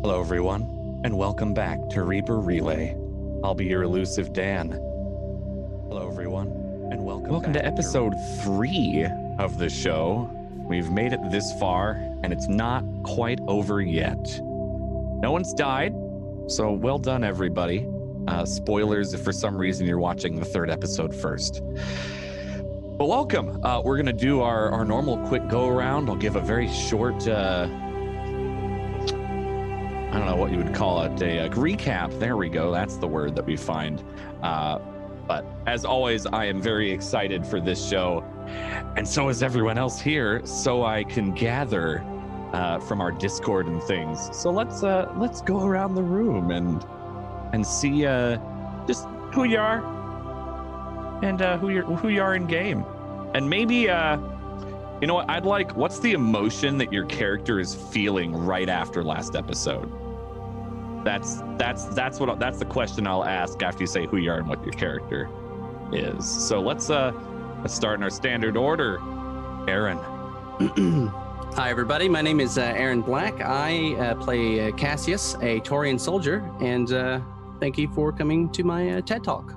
Hello, everyone, and welcome back to Reaper Relay. I'll be your elusive Dan. Hello, everyone, and welcome to episode 3 of the show. We've made it this far, and it's not quite over yet. No one's died, so well done, everybody. Spoilers if for some reason you're watching the 3rd episode first. But welcome. We're going to do our normal quick go-around. I'll give a very short... I don't know what you would call it, a recap. There we go. That's the word that we find. But as always, I am very excited for this show, and so is everyone else here, so I can gather from our Discord and things. So let's go around the room and see just who you are and who you are in game, and maybe you know what? What's the emotion that your character is feeling right after last episode? That's the question I'll ask after you say who you are and what your character is. So let's start in our standard order. Aaron. Hi everybody, my name is Aaron Black. I play Cassius, a Taurian soldier, and thank you for coming to my TED Talk.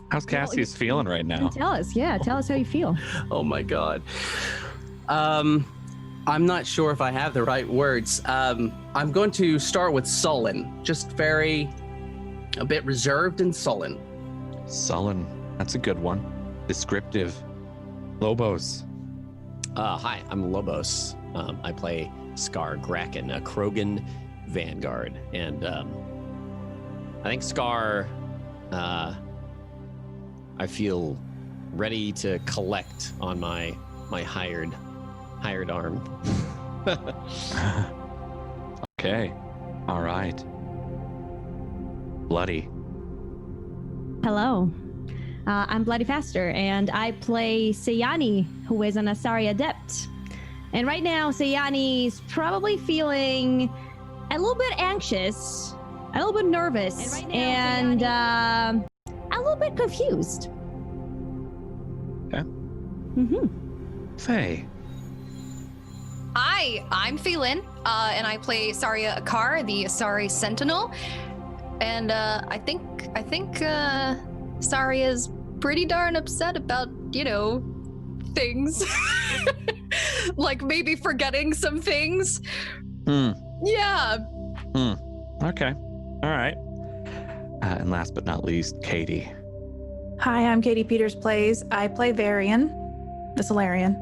How's Cassius feeling right now? Tell us how you feel. Oh my god. I'm not sure if I have the right words. I'm going to start with sullen, just a bit reserved and sullen. Sullen, that's a good one. Descriptive. Lobos. Hi, I'm Lobos. I play Scar Graken, a Krogan Vanguard. And I think Scar, I feel ready to collect on my hired arm. Okay. All right. Bloody. Hello. I'm Bloody Faster, and I play Sayani, who is an Asari adept. And right now, Sayani's probably feeling a little bit anxious, a little bit nervous, and a little bit confused. Okay. Faye. Hi, I'm Phelan, and I play Saria Akar, the Asari Sentinel. And I think Saria's pretty darn upset about, things. Like maybe forgetting some things. Yeah. Okay. All right. And last but not least, Katie. Hi, I'm Katie Peters Plays. I play Varian, the Solarian.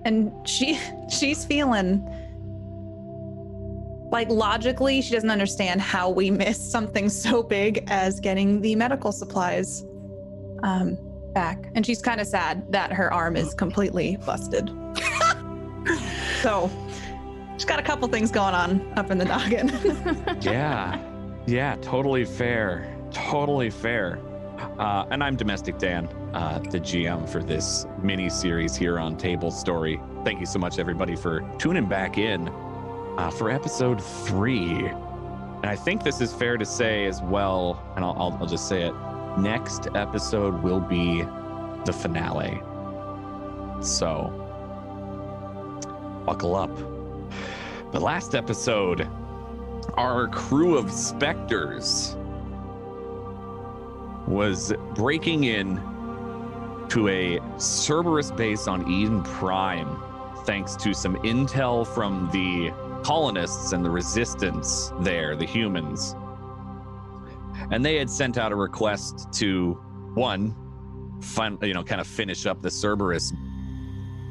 And she's feeling like logically she doesn't understand how we missed something so big as getting the medical supplies back. And she's kind of sad that her arm is completely busted. So she's got a couple things going on up in the noggin. Yeah, totally fair. And I'm Domestic Dan, the GM for this mini series here on Table Story. Thank you so much, everybody, for tuning back in for episode 3. And I think this is fair to say as well, and I'll just say it. Next episode will be the finale. So buckle up. But last episode, our crew of specters was breaking in to a Cerberus base on Eden Prime, thanks to some intel from the colonists and the resistance there, the humans. And they had sent out a request to, kind of finish up the Cerberus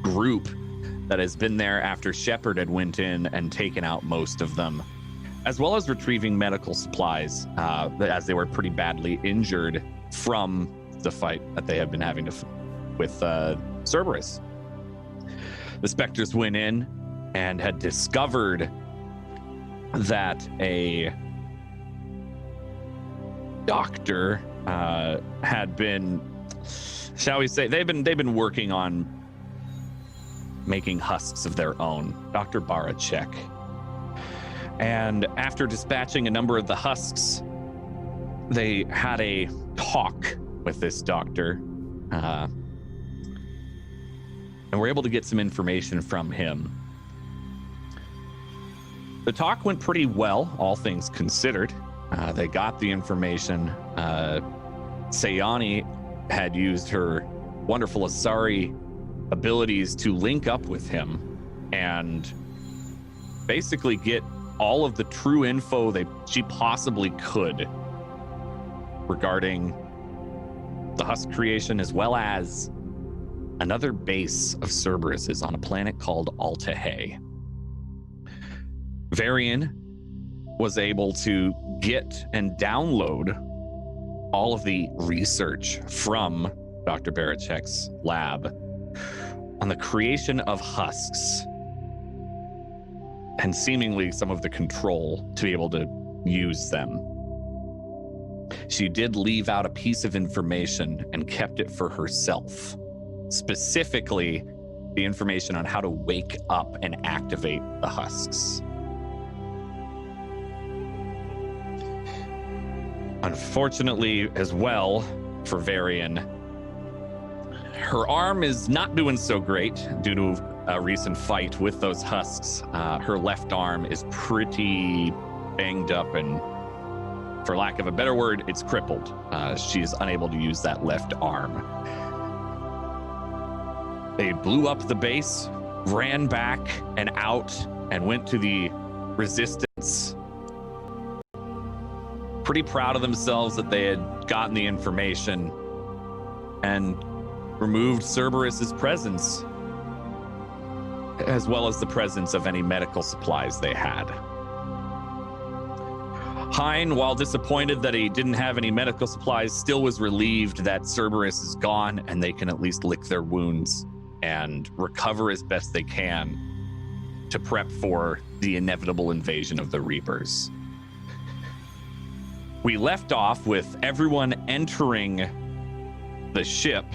group that has been there after Shepard had went in and taken out most of them, as well as retrieving medical supplies, as they were pretty badly injured from the fight that they have been having with Cerberus. The Spectres went in and had discovered that a doctor had been, shall we say, they've been working on making husks of their own, Dr. Baracek. And after dispatching a number of the husks, they had a talk with this doctor, and were able to get some information from him. The talk went pretty well, all things considered. They got the information. Sayani had used her wonderful Asari abilities to link up with him and basically get all of the true info she possibly could regarding the husk creation, as well as another base of Cerberus is on a planet called Altahey. Varian was able to get and download all of the research from Dr. Barachek's lab on the creation of husks and seemingly some of the control to be able to use them. She did leave out a piece of information and kept it for herself, specifically the information on how to wake up and activate the husks. Unfortunately, as well, for Varian, her arm is not doing so great due to a recent fight with those husks. Her left arm is pretty banged up and, for lack of a better word, it's crippled. She is unable to use that left arm. They blew up the base, ran back and out, and went to the resistance. Pretty proud of themselves that they had gotten the information and removed Cerberus's presence, as well as the presence of any medical supplies they had. Hein, while disappointed that he didn't have any medical supplies, still was relieved that Cerberus is gone and they can at least lick their wounds and recover as best they can to prep for the inevitable invasion of the Reapers. We left off with everyone entering the ship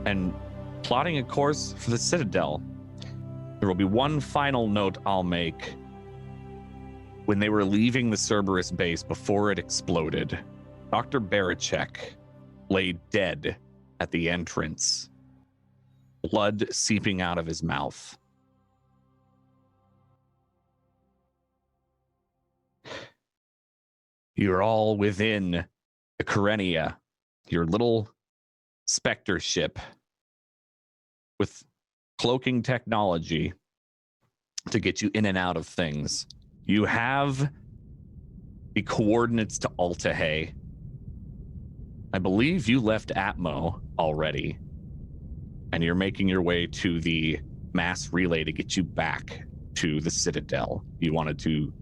and plotting a course for the Citadel. There will be one final note I'll make. When they were leaving the Cerberus base before it exploded, Dr. Barachek lay dead at the entrance, blood seeping out of his mouth. You're all within the Kyrenia, your little Spectre ship with cloaking technology to get you in and out of things. You have the coordinates to Altahey. I believe you left Atmo already, and you're making your way to the mass relay to get you back to the Citadel. You wanted to,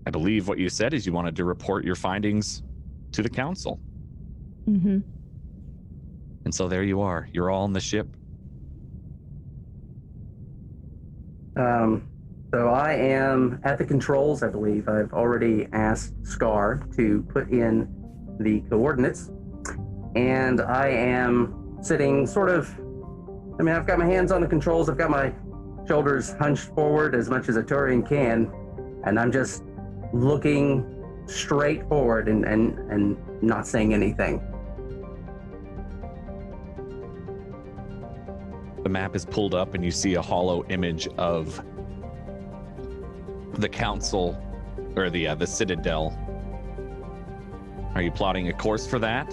I believe what you said is you wanted to report your findings to the council. Mm-hmm. And so there you are. You're all on the ship. So I am at the controls, I believe. I've already asked Scar to put in the coordinates. And I am sitting sort of, I mean, I've got my hands on the controls. I've got my shoulders hunched forward as much as a Turian can. And I'm just looking straight forward and not saying anything. The map is pulled up and you see a hollow image of the council, or the Citadel. Are you plotting a course for that?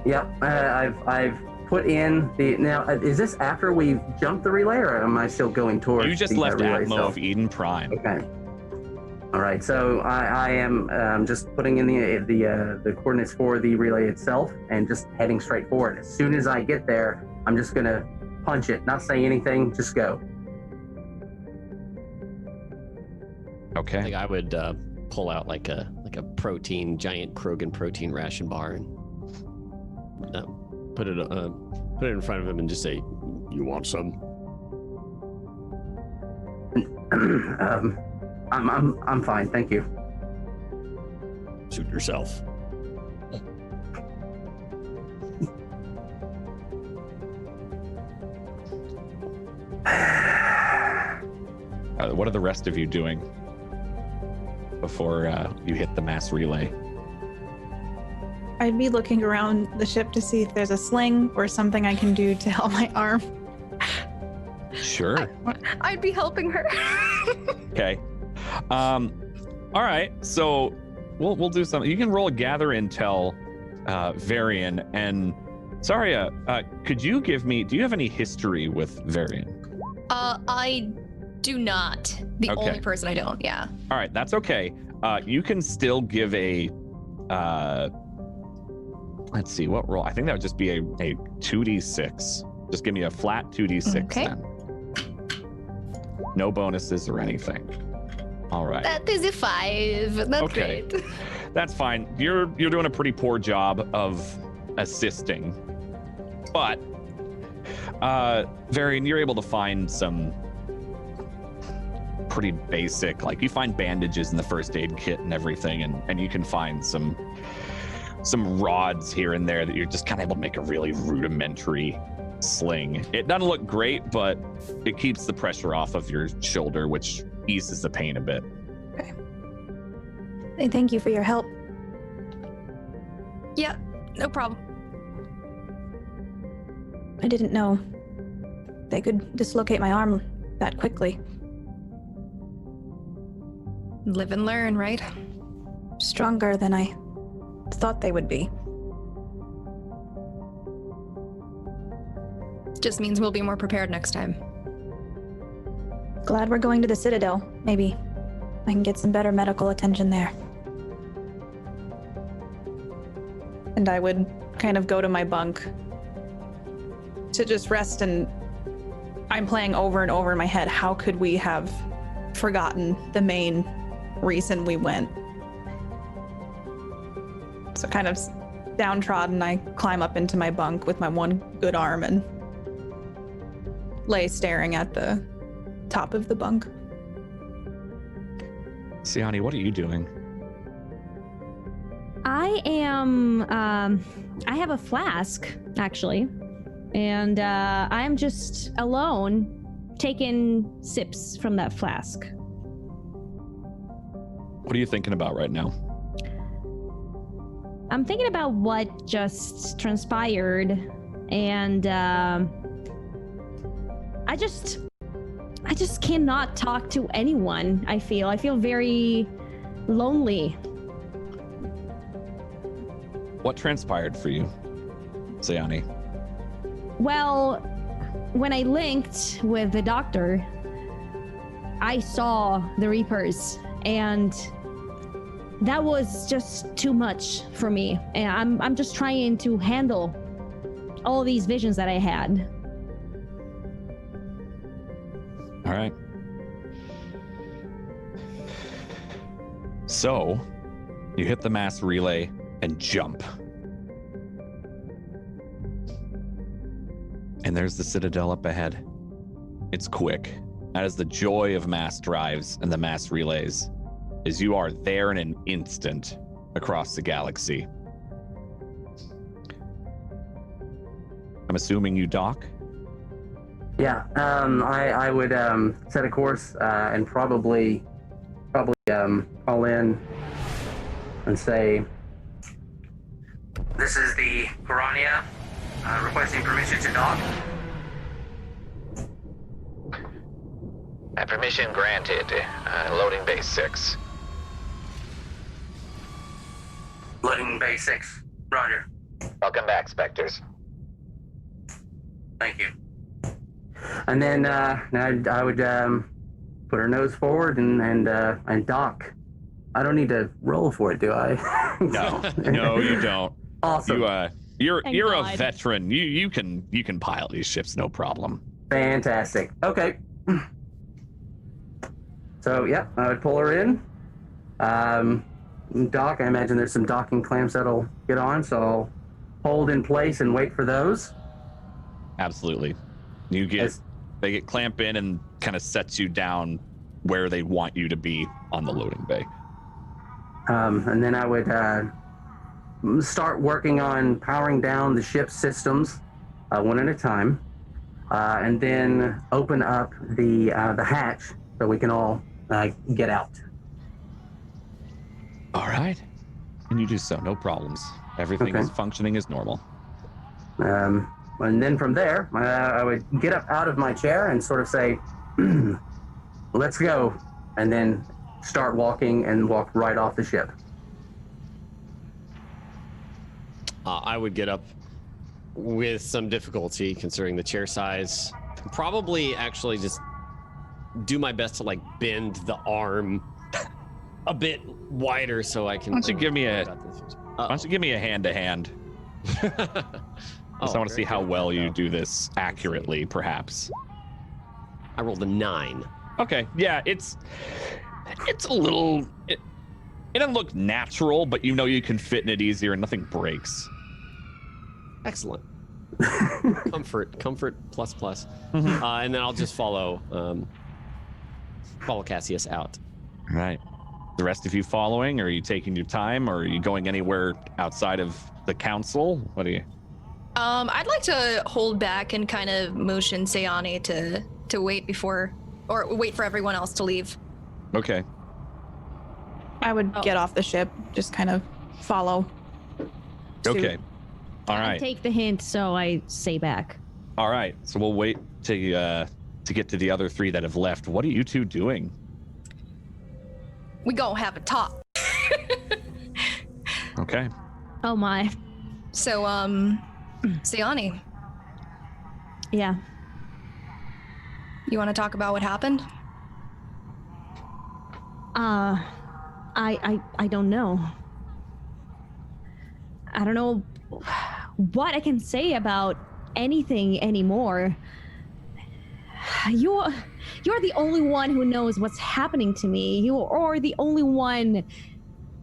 Yep, I've put in the, now is this after we've jumped the relay, or am I still going towards? You just the left relay Atmo of Eden Prime. Okay. All right, so I am just putting in the coordinates for the relay itself and just heading straight forward. As soon as I get there, I'm just gonna punch it, not say anything, just go. Okay. I think I would pull out like a giant Krogan protein ration bar and put it in front of him and just say, "You want some?" I'm fine, thank you. Suit yourself. What are the rest of you doing before you hit the mass relay? I'd be looking around the ship to see if there's a sling or something I can do to help my arm. Sure. I'd be helping her. Okay. All right. So we'll do something. You can roll a gather intel, Varian, and Saria. Could you do you have any history with Varian? I do not. The Okay. only person I don't. Yeah. All right, that's okay. You can still give a. Let's see what roll. I think that would just be a 2d6. Just give me a flat 2d6 Okay. then. No bonuses or anything. All right. That is a 5. That's Okay. great. That's fine. You're doing a pretty poor job of assisting, but Varian, you're able to find some pretty basic, like you find bandages in the first aid kit and everything, and you can find some rods here and there that you're just kind of able to make a really rudimentary sling. It doesn't look great, but it keeps the pressure off of your shoulder, which eases the pain a bit. Hey, thank you for your help. Yeah, no problem. I didn't know they could dislocate my arm that quickly. Live and learn, right? Stronger than I thought they would be. Just means we'll be more prepared next time. Glad we're going to the Citadel. Maybe I can get some better medical attention there. And I would kind of go to my bunk to just rest, and I'm playing over and over in my head, how could we have forgotten the main reason we went? So kind of downtrodden, I climb up into my bunk with my one good arm and lay staring at the top of the bunk. Siani, what are you doing? I am, I have a flask, actually. And I'm just alone, taking sips from that flask. What are you thinking about right now? I'm thinking about what just transpired, and I just cannot talk to anyone. I feel very lonely. What transpired for you, Sayani? Well, when I linked with the doctor, I saw the Reapers, and that was just too much for me. And I'm just trying to handle all these visions that I had. All right. So, you hit the mass relay and jump. And there's the Citadel up ahead. It's quick. That is the joy of mass drives and the mass relays, is you are there in an instant across the galaxy. I'm assuming you dock? Yeah, I would set a course and probably call in and say, "This is the Piranha, requesting permission to dock." Permission granted. Loading base 6. Loading base 6. Roger. Welcome back, Spectres. Thank you. And then now I would put her nose forward and dock. I don't need to roll for it, do I? No, no, you don't. Awesome. You're Thank a God. veteran. You can pilot these ships, no problem. Fantastic. Okay. So, yeah, I would pull her in. Dock, I imagine there's some docking clamps that'll get on, so I'll hold in place and wait for those. Absolutely. They get clamp in and kind of sets you down where they want you to be on the loading bay. And then I would start working on powering down the ship's systems one at a time, and then open up the hatch so we can all get out. All right. And you do so, no problems. Everything Okay. is functioning as normal. And then from there, I would get up out of my chair and sort of say, let's go. And then start walking and walk right off the ship. I would get up with some difficulty considering the chair size. Probably actually just do my best to like bend the arm a bit wider so I can. Why don't you give me a hand-to-hand? I want to see how well you do this accurately, perhaps. I rolled a 9. Okay, yeah, it's a little. It doesn't look natural, but you know you can fit in it easier and nothing breaks. Excellent. comfort plus. Mm-hmm. And then I'll just follow Cassius out. Right. The rest of you following, or are you taking your time, or are you going anywhere outside of the council? What do you? I'd like to hold back and kind of motion Sayani to wait wait for everyone else to leave. Okay. I would get off the ship, just kind of follow. Okay. All right. I take the hint, so I say back. All right. So we'll wait to get to the other 3 that have left. What are you 2 doing? We gonna have a talk. Okay. Oh my. So, Sayani, Yeah. you want to talk about what happened? I don't know. I don't know what I can say about anything anymore. You're the only one who knows what's happening to me. You are the only one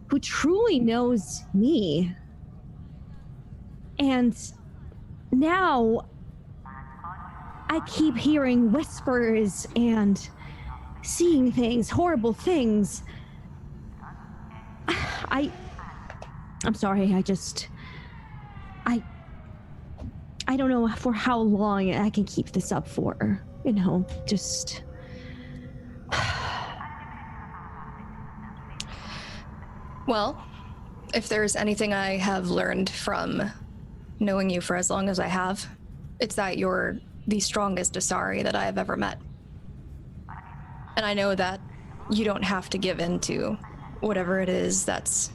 who truly knows me. And now I keep hearing whispers and seeing things, horrible things. I'm sorry, I don't know for how long I can keep this up for. You know, just... Well, if there's anything I have learned from knowing you for as long as I have, it's that you're the strongest Asari that I have ever met. And I know that you don't have to give in to whatever it is that's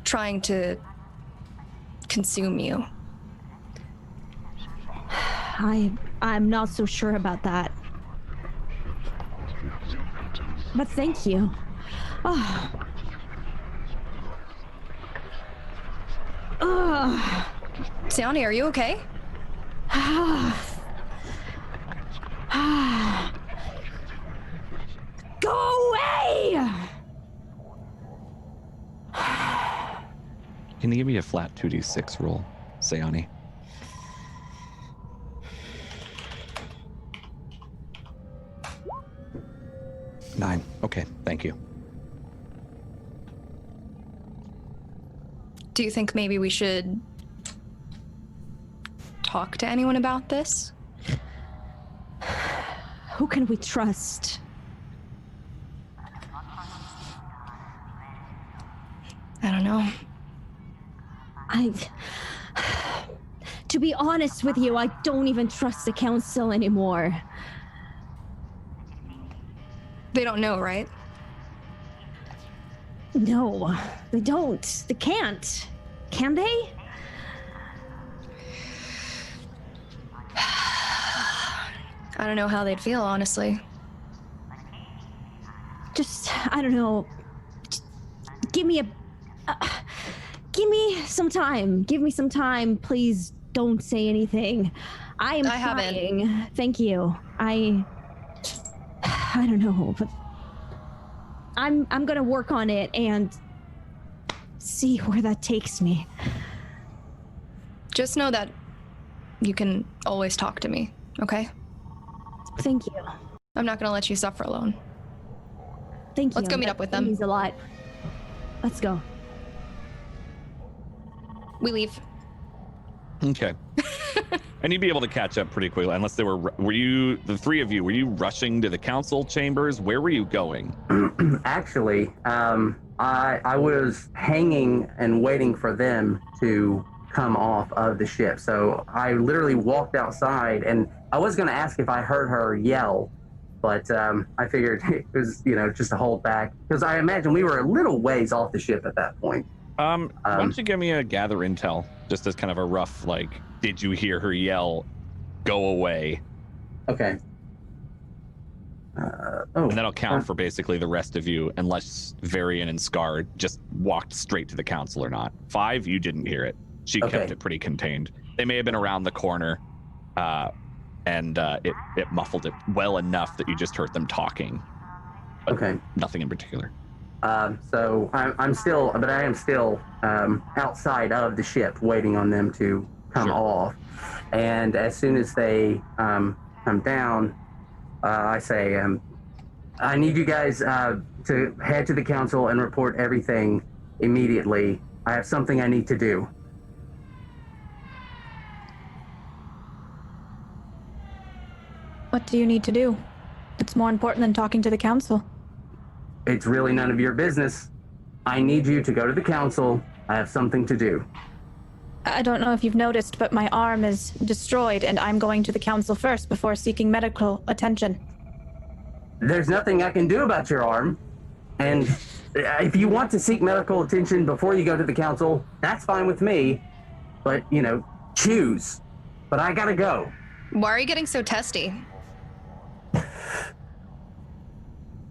trying to consume you. I'm not so sure about that. But thank you. Oh. Sayani, are you okay? Go away! Can you give me a flat 2d6 roll, Sayani? Nine. Okay, thank you. Do you think maybe we should talk to anyone about this? Who can we trust? I don't know. To be honest with you, I don't even trust the council anymore. They don't know, right? No, they don't. They can't. Can they? I don't know how they'd feel, honestly. Just, I don't know. Just give me some time. Give me some time. Please don't say anything. I trying. haven't. Thank you. I don't know, but I'm gonna work on it and see where that takes me. Just know that you can always talk to me, okay? Thank you. I'm not gonna let you suffer alone. Thank you. Let's go meet up with them. That means a lot. Let's go. We leave. Okay. And you'd be able to catch up pretty quickly, unless were you, the 3 of you, were you rushing to the council chambers? Where were you going? Actually, I was hanging and waiting for them to come off of the ship. So I literally walked outside, and I was going to ask if I heard her yell, but I figured it was, just to hold back, because I imagine we were a little ways off the ship at that point. Why don't you give me a gather intel, just as kind of a rough, did you hear her yell, go away? Okay. And that'll count for basically the rest of you, unless Varian and Scar just walked straight to the council or not. 5, you didn't hear it. She kept it pretty contained. They may have been around the corner, and it muffled it well enough that you just heard them talking. But nothing in particular. So I am still outside of the ship, waiting on them to come off. And as soon as they come down, I say, I need you guys to head to the council and report everything immediately. I have something I need to do. What do you need to do? It's more important than talking to the council. It's really none of your business. I need you to go to the council. I have something to do. I don't know if you've noticed, but my arm is destroyed, and I'm going to the council first before seeking medical attention. There's nothing I can do about your arm. And if you want to seek medical attention before you go to the council, that's fine with me. But, choose. But I gotta go. Why are you getting so testy?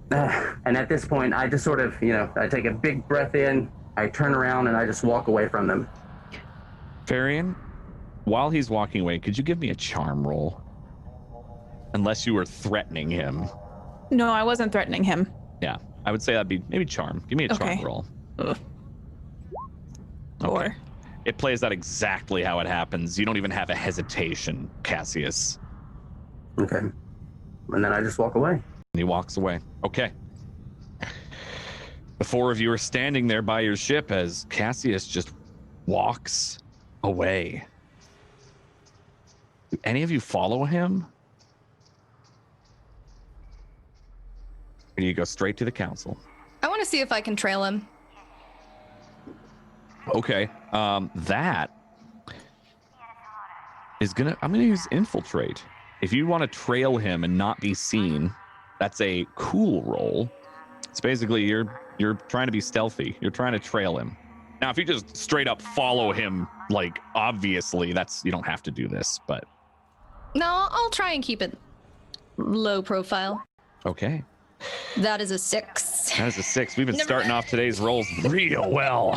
And at this point, I just sort of, I take a big breath in, I turn around, and I just walk away from them. Varian, while he's walking away, could you give me a charm roll? Unless you were threatening him. No, I wasn't threatening him. Yeah, I would say that'd be maybe charm. Give me a charm roll. Ugh. Okay. 4. It plays out exactly how it happens. You don't even have a hesitation, Cassius. Okay. And then I just walk away. And he walks away. Okay. The 4 of you are standing there by your ship as Cassius just walks away. Do any of you follow him? Or do you go straight to the council? I want to see if I can trail him. Okay. That is I'm gonna use infiltrate. If you want to trail him and not be seen, that's a cool roll. It's basically you're trying to be stealthy. You're trying to trail him. Now, if you just straight up follow him, obviously, you don't have to do this, but. No, I'll try and keep it low profile. Okay. That is a 6. That is a 6. We've been starting off today's rolls real well.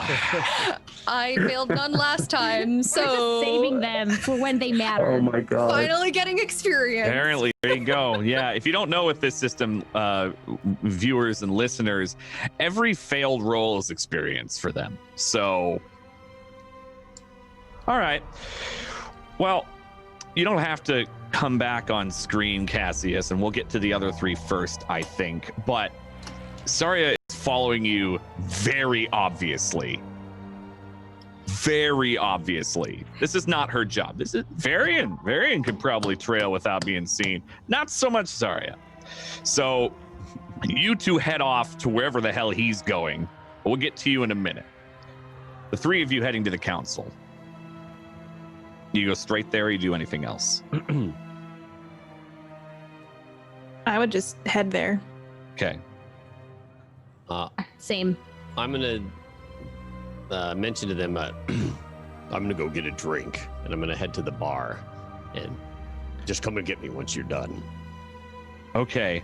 I failed none last time, so. We're just saving them for when they matter. Oh my god. Finally getting experience. Apparently, there you go. Yeah, if you don't know with this system, viewers and listeners, every failed roll is experience for them. So, all right. Well, you don't have to come back on screen, Cassius, and we'll get to the other 3 first, I think. But Saria is following you very obviously. Very obviously. This is not her job. This is Varian. Varian could probably trail without being seen. Not so much Saria. So you 2 head off to wherever the hell he's going. We'll get to you in a minute. The 3 of you heading to the council. You go straight there, or you do anything else? I would just head there. Okay. Same. I'm gonna mention to them, I'm gonna go get a drink, and I'm gonna head to the bar, and just come and get me once you're done. Okay.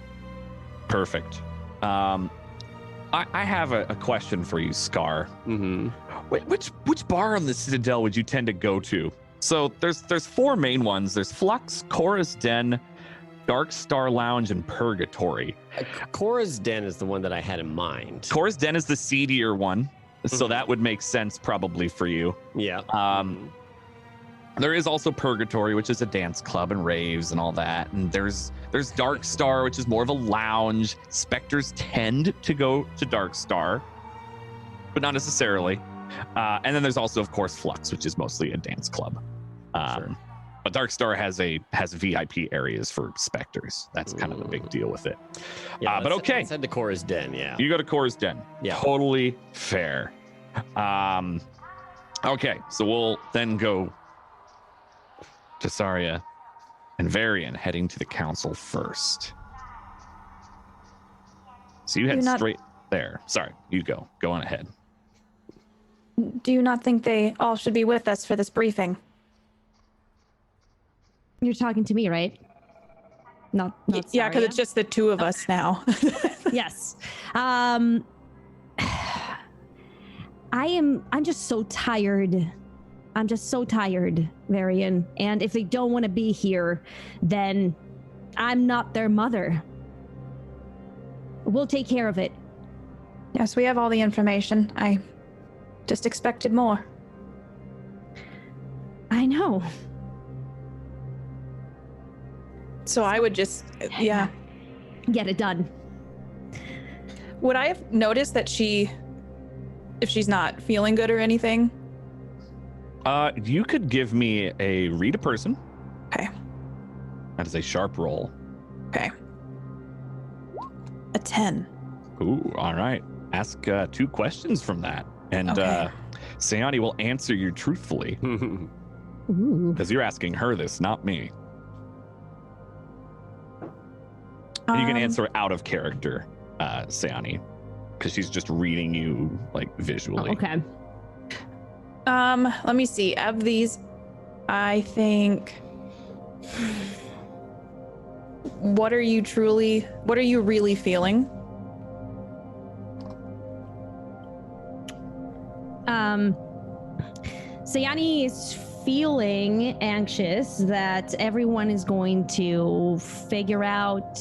Perfect. I have a question for you, Scar. Mm-hmm. Which bar on the Citadel would you tend to go to? So there's 4 main ones. There's Flux, Cora's Den, Dark Star Lounge, and Purgatory. Cora's Den is the one that I had in mind. Cora's Den is the seedier one, so that would make sense probably for you. Yeah. There is also Purgatory, which is a dance club and raves and all that. And there's Dark Star, which is more of a lounge. Spectres tend to go to Dark Star, but not necessarily. And then there's also, of course, Flux, which is mostly a dance club. Sure. But Dark Star has VIP areas for Spectres. That's kind of the big deal with it. Yeah, but okay. Let's head to Cora's Den, yeah. You go to Cora's Den. Yeah. Totally fair. Okay, so we'll then go to Saria and Varian heading to the council first. So you head straight there. Sorry, you go. Go on ahead. Do you not think they all should be with us for this briefing? You're talking to me, right? Not yeah, because it's just the two of us now. Yes. I'm just so tired. I'm just so tired, Varian. And if they don't want to be here, then I'm not their mother. We'll take care of it. Yes, we have all the information. I just expected more. I know. So I would just, yeah. Get it done. Would I have noticed that if she's not feeling good or anything? You could give me a read a person. Okay. That is a sharp roll. Okay. A 10. Ooh, all right. Ask 2 questions from that. And Sayani will answer you truthfully. Because you're asking her this, not me. And you can answer out of character, Sayani, because she's just reading you like visually. Okay. Let me see. Of these, I think. What are you really feeling? Sayani is feeling anxious that everyone is going to figure out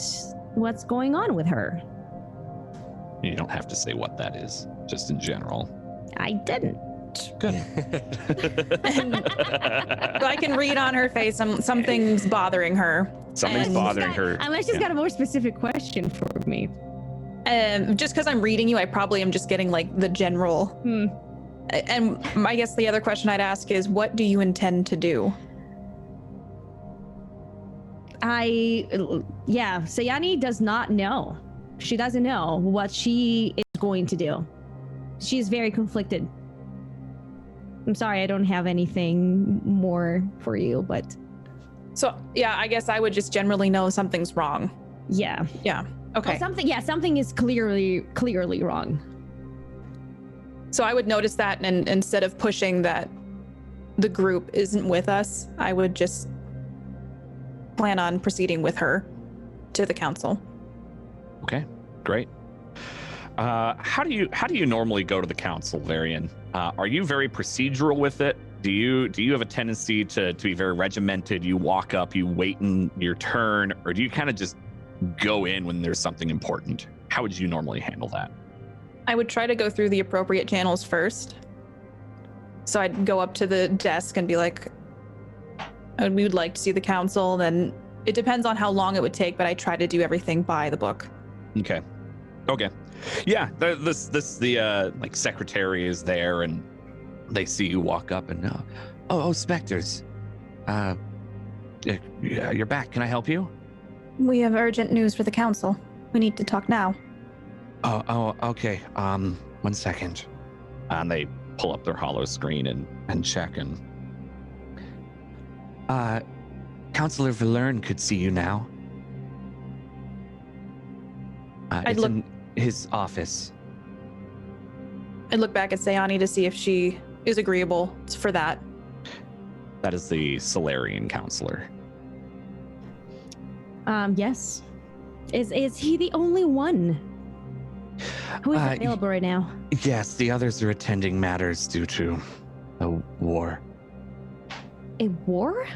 what's going on with her. You don't have to say what that is, just in general. I didn't. Good. I can read on her face something's bothering her. Something's bothering her. Unless she's got a more specific question for me. Just because I'm reading you, I probably am just getting like the general. And I guess the other question I'd ask is, what do you intend to do? Sayani does not know. She doesn't know what she is going to do. She's very conflicted. I'm sorry, I don't have anything more for you, but... So, yeah, I guess I would just generally know something's wrong. Yeah. Yeah, okay. Well, something is clearly wrong. So I would notice that, and instead of pushing that the group isn't with us, I would just plan on proceeding with her to the council. Okay, great. How do you normally go to the council, Varian? Are you very procedural with it? Do you have a tendency to be very regimented? You walk up, you wait in your turn, or do you kind of just go in when there's something important? How would you normally handle that? I would try to go through the appropriate channels first. So I'd go up to the desk and be like, we would like to see the council. Then it depends on how long it would take, but I try to do everything by the book. Okay. Yeah, the like secretary is there, and they see you walk up, and Spectres, you're back. Can I help you? We have urgent news for the council. We need to talk now. Oh, okay. 1 second. And they pull up their holo screen and check, and Counselor Valerne could see you now. It's in his office. I'd look back at Sayani to see if she is agreeable for that. That is the Solarian counselor. Yes. Is he the only one who is available right now? Yes, the others are attending matters due to a war. A war?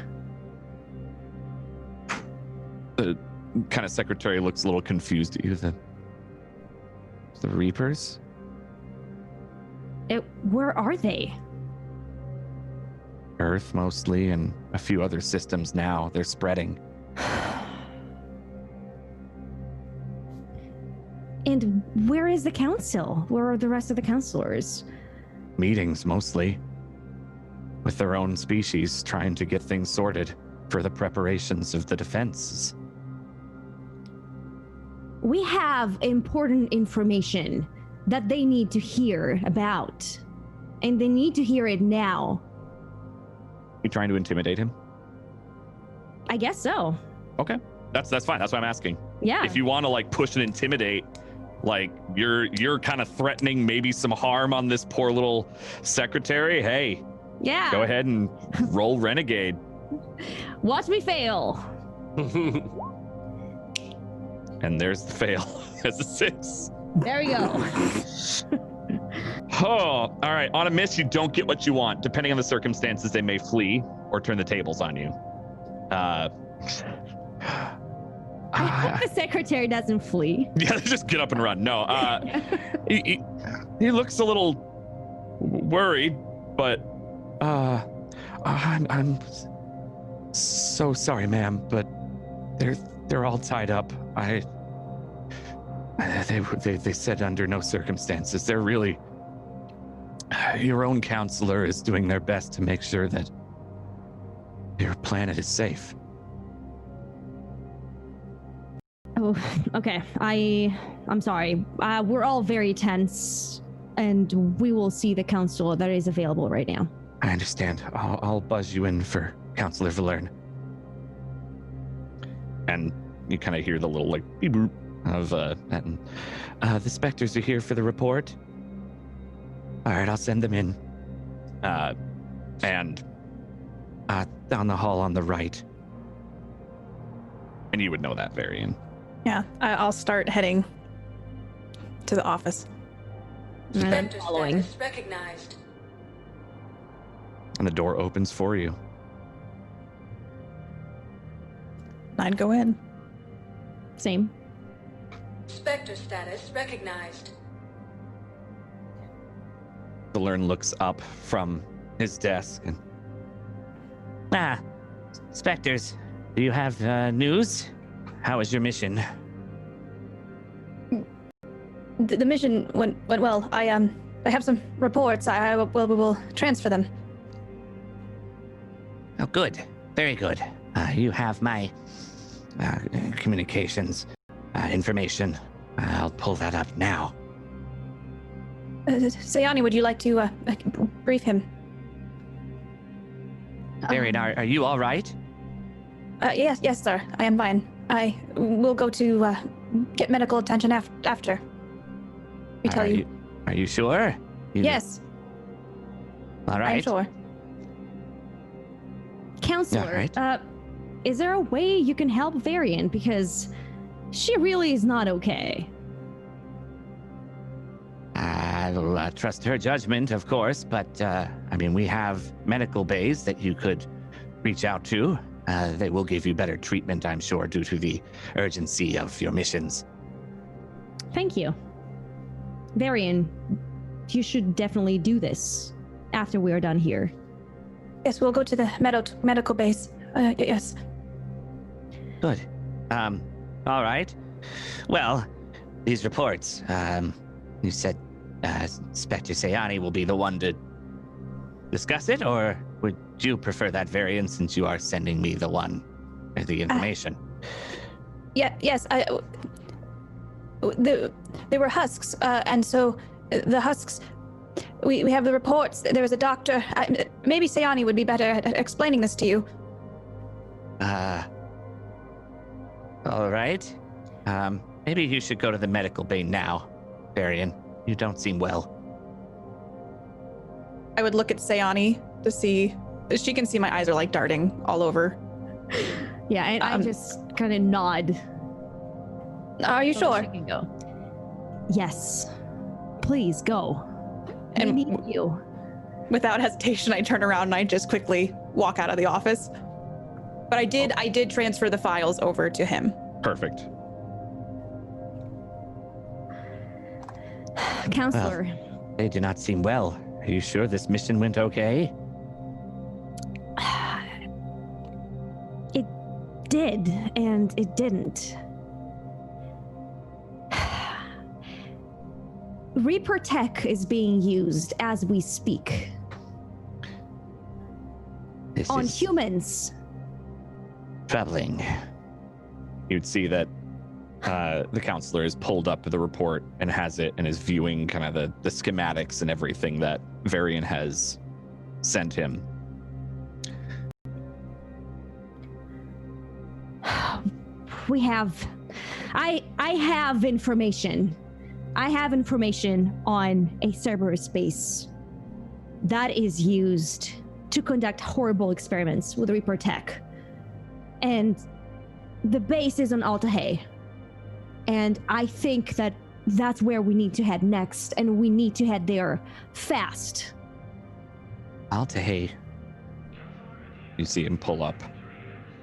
The kind of secretary looks a little confused at you. The Reapers? Where are they? Earth mostly, and a few other systems now. They're spreading. And where is the council? Where are the rest of the counselors? Meetings mostly. With their own species, trying to get things sorted for the preparations of the defenses. We have important information that they need to hear about. and they need to hear it now. You trying to intimidate him? I guess so. Okay, that's fine. That's why I'm asking. Yeah. If you want to like push and intimidate, like you're kind of threatening maybe some harm on this poor little secretary. Hey, Yeah. go ahead and roll renegade. Watch me fail. And there's the fail. That's a 6. There we go. Oh, all right. On a miss, you don't get what you want. Depending on the circumstances, they may flee or turn the tables on you. I hope the secretary doesn't flee. Yeah, just get up and run. No, he looks a little worried, but I'm so sorry, ma'am, but they're all tied up. They said under no circumstances. They're really. Your own counselor is doing their best to make sure that your planet is safe. Oh, okay. I'm sorry. We're all very tense, and we will see the counselor that is available right now. I understand. I'll buzz you in for Counselor Valerne. And you kind of hear the little like beep boop of that. The Spectres are here for the report. All right, I'll send them in. And down the hall on the right. And you would know that, Varian. Yeah, I'll start heading to the office. And I'm following. Recognized. And the door opens for you. I'd go in. Same. Spectre status recognized. Valerne looks up from his desk and... Spectres, do you have news? How is your mission? The mission went well. I have some reports. We will transfer them. Oh, good. Very good. You have my communications information. I'll pull that up now. Sayani, would you like to brief him? Varian, are you all right? Yes, sir. I am fine. I will go to get medical attention after. We tell you. Are you sure? Yes. All right. I'm sure. Counselor, All is there a way you can help Varian? Because she really is not okay. I will trust her judgment, of course, but we have medical bays that you could reach out to. They will give you better treatment, I'm sure, due to the urgency of your missions. Thank you. Varian, you should definitely do this after we are done here. Yes, we'll go to the medical base. Yes. Good. All right. Well, these reports, you said Spectre Sayani will be the one to discuss it, or would you prefer that, Varian, since you are sending me the information? Yes. They were husks, and so the husks. We have the reports. There was a doctor. Maybe Sayani would be better at explaining this to you. All right. Maybe you should go to the medical bay now, Varian. You don't seem well. I would look at Sayani to see. She can see my eyes are like darting all over. Yeah, and I just kind of nod. Are you sure? She can go. Yes. Please go. And we need you. Without hesitation, I turn around and I just quickly walk out of the office. But I did transfer the files over to him. Perfect. Counselor. They do not seem well. Are you sure this mission went okay? It did, and it didn't. Reaper tech is being used as we speak. This on is humans. troubling. You'd see that The counselor has pulled up the report and has it and is viewing kind of the schematics and everything that Varian has sent him. We have... I have information. I have information on a Cerberus base that is used to conduct horrible experiments with Reaper tech. And the base is on Altahey. And I think that that's where we need to head next, and we need to head there fast. Altahey. You see him pull up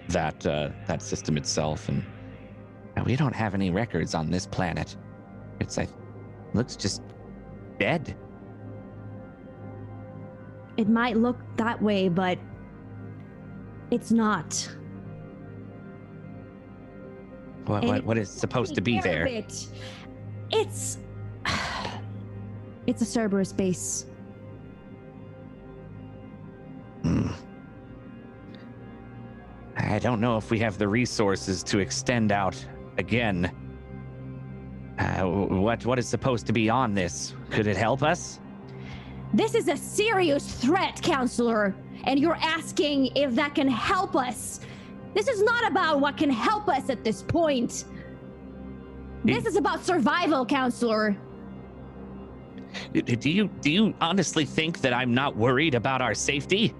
that system itself, and We don't have any records on this planet. It's like, looks just dead. It might look that way, but it's not. What is supposed to be there? It's a Cerberus base. I don't know if we have the resources to extend out again. What is supposed to be on this? Could it help us? This is a serious threat, Counselor, and you're asking if that can help us. This is not about what can help us at this point. This is about survival, Counselor. Do you honestly think that I'm not worried about our safety?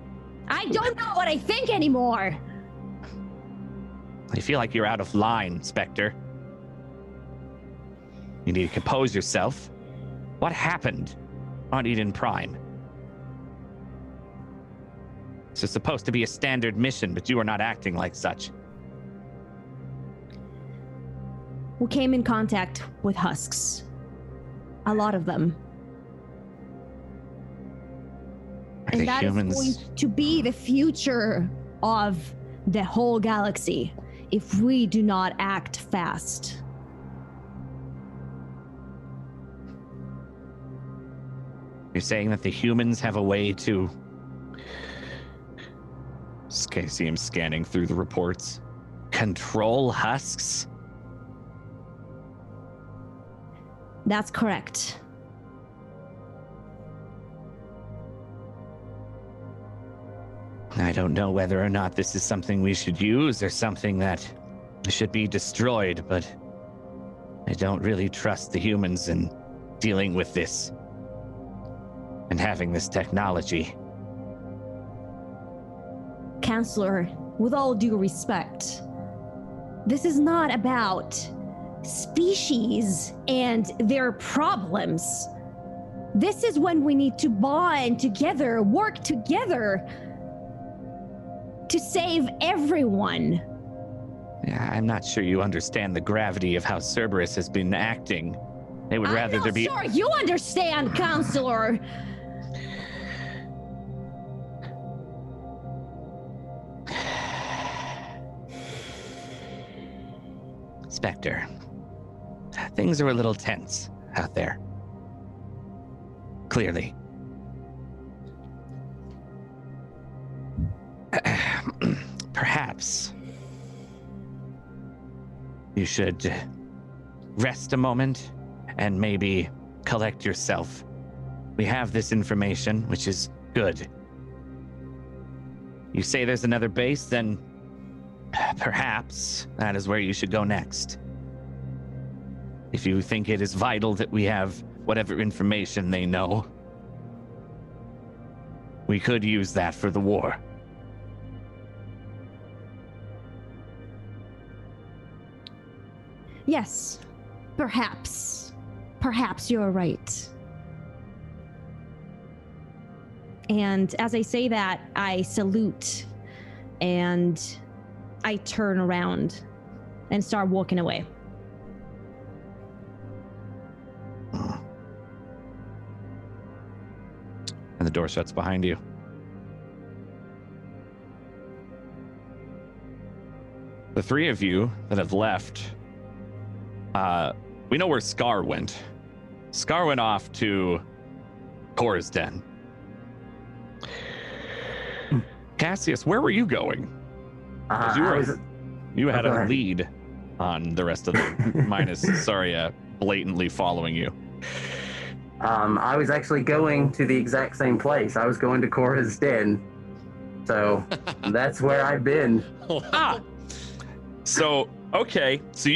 I don't know what I think anymore. I feel like you're out of line, Spectre. You need to compose yourself. What happened on Eden Prime? This is supposed to be a standard mission, but you are not acting like such. We came in contact with husks. A lot of them. Are And that humans... is going to be the future of the whole galaxy if we do not act fast. You're saying that the humans have a way to... see him scanning through the reports. control husks? That's correct. I don't know whether or not this is something we should use or something that should be destroyed, but I don't really trust the humans in dealing with this and having this technology. Counselor, with all due respect, this is not about species and their problems. This is when we need to bond together, work together to save everyone. Yeah, I'm not sure you understand the gravity of how Cerberus has been acting. They would rather there be... I'm not sure you understand, Counselor. Spectre, things are a little tense out there. Clearly. Perhaps you should rest a moment and maybe collect yourself. We have this information, which is good. You say there's another base, then perhaps that is where you should go next. If you think it is vital that we have whatever information they know, we could use that for the war. Yes, perhaps. Perhaps you're right. And as I say that, I salute and I turn around and start walking away. And the door shuts behind you. The three of you that have left, we know where Scar went. Scar went off to Cora's Den. Cassius, where were you going? You had a lead on the rest of the minus Saria blatantly following you. I was actually going to the exact same place. I was going to Cora's den. So that's where I've been. So, okay. So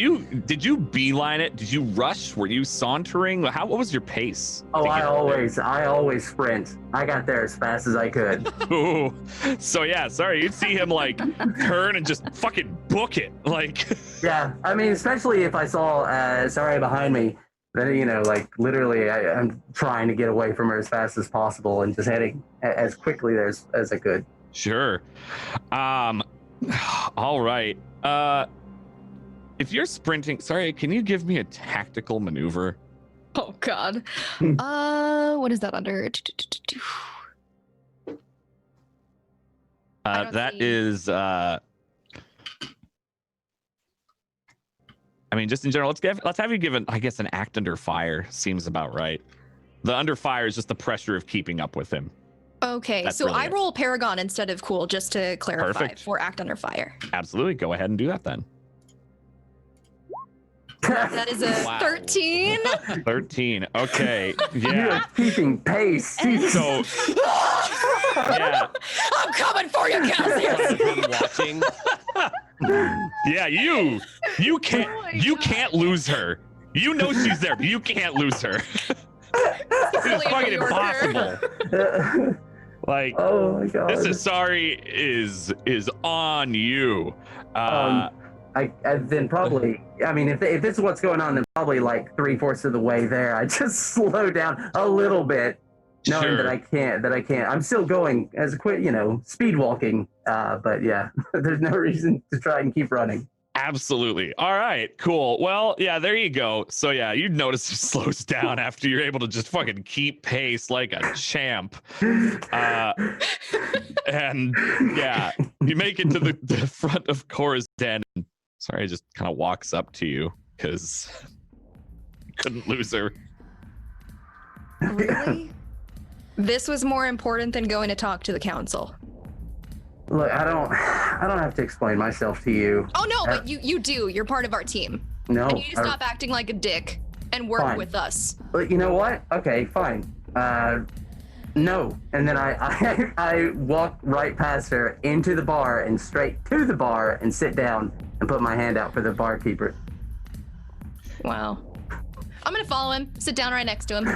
did you beeline it? Did you rush? Were you sauntering? What was your pace? Oh, I always sprint. I got there as fast as I could. Ooh. So yeah, sorry, you'd see him like turn and just fucking book it. Like Yeah, I mean, especially if I saw Saria behind me, then, like literally I'm trying to get away from her as fast as possible and just heading as quickly as I could. Sure. All right. If you're sprinting, sorry, can you give me a tactical maneuver? Oh God. What is that under? That is I mean, just in general, let's have you given, I guess, an act under fire seems about right. The under fire is just the pressure of keeping up with him. Okay, That's so really I it. roll Paragon instead of Cool, just to clarify, Perfect. for Act Under Fire. Absolutely. Go ahead and do that then. That is a Wow. 13. 13. Okay. You're Yeah. keeping pace. So, yeah. I'm coming for you, Cassius. Him watching. Yeah, you can't lose her. You know she's there, but you can't lose her. It's fucking impossible. Like, Oh my God. this Asari is on you. I then probably, I mean, if this is what's going on, then probably like 3/4 of the way there, I just slow down a little bit, knowing Sure. that I can't. I'm still going as a quick, speed walking. But yeah, there's no reason to try and keep running. Absolutely. All right, cool. Well, yeah, there you go. So yeah, you'd notice it slows down after you're able to just fucking keep pace like a champ. And yeah, you make it to the front of Cora's den. Sorry, just kind of walks up to you because couldn't lose her. Really? This was more important than going to talk to the council. Look, I don't have to explain myself to you. Oh no, but you do. You're part of our team. No. And you need to stop acting like a dick and work Fine. with us. But you know what? Okay, fine. No. And then I walk right past her into the bar and straight to the bar and sit down and put my hand out for the barkeeper. Wow. I'm gonna follow him. Sit down right next to him.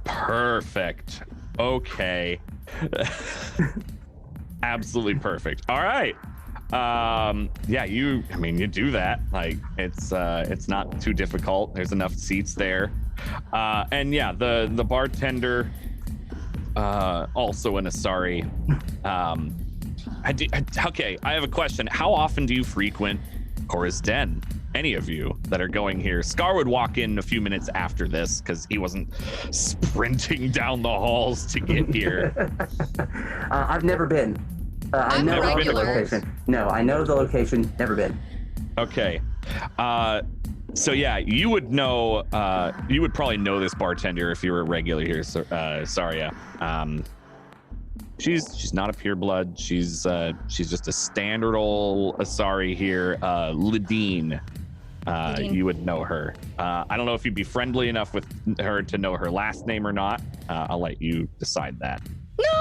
Perfect. Okay. Absolutely perfect. All right. Yeah, you do that. Like it's not too difficult. There's enough seats there. And yeah, the bartender, also an Asari. Okay, I have a question. How often do you frequent Cora's Den? Any of you that are going here? Scar would walk in a few minutes after this because he wasn't sprinting down the halls to get here. I've never been. I I'm know a the regular. location. No, I know the location. Never been. Okay. So yeah, you would know. You would probably know this bartender if you were a regular here, Saria. She's not a pureblood. She's just a standard old Asari here. Ladine. Ladine. You would know her. I don't know if you'd be friendly enough with her to know her last name or not. I'll let you decide that.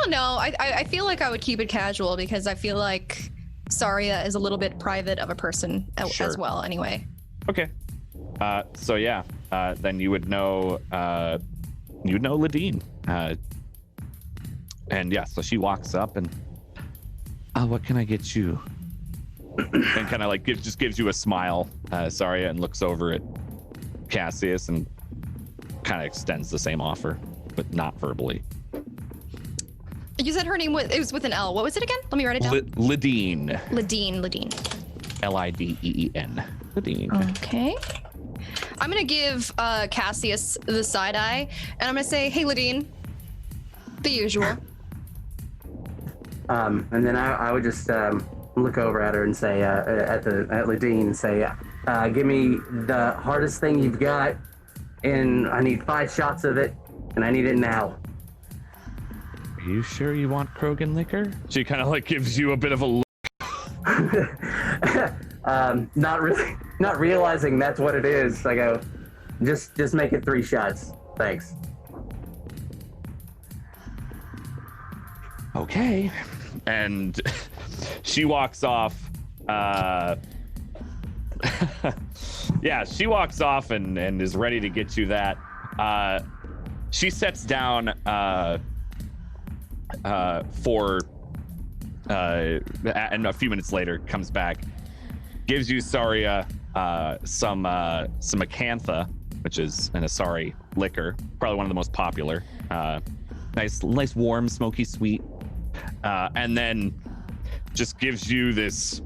No. I feel like I would keep it casual because I feel like Saria is a little bit private of a person Sure. as well. Anyway. Okay. So yeah, then you would know. You'd know Ladine. And yeah, so she walks up and, what can I get you? And kind of like just gives you a smile, Saria, and looks over at Cassius and kind of extends the same offer, but not verbally. You said her name was with an L. What was it again? Let me write it down. Ladine. Ladine. Lideen. Ladine. Okay. I'm gonna give Cassius the side eye, and I'm gonna say, "Hey, Ladine." The usual. And then I would just look over at her and say, at Ladine, and say, give me the hardest thing you've got, and I need 5 shots of it, and I need it now. Are you sure you want Krogan liquor? She kind of like gives you a bit of a look. not realizing that's what it is. I go, just make it 3 shots. Thanks. Okay. And she walks off. Yeah, she walks off and is ready to get you that. She sets down and a few minutes later comes back, gives you Saria some Acantha, which is an Asari liquor, probably one of the most popular. Nice warm, smoky, sweet. And then just gives you this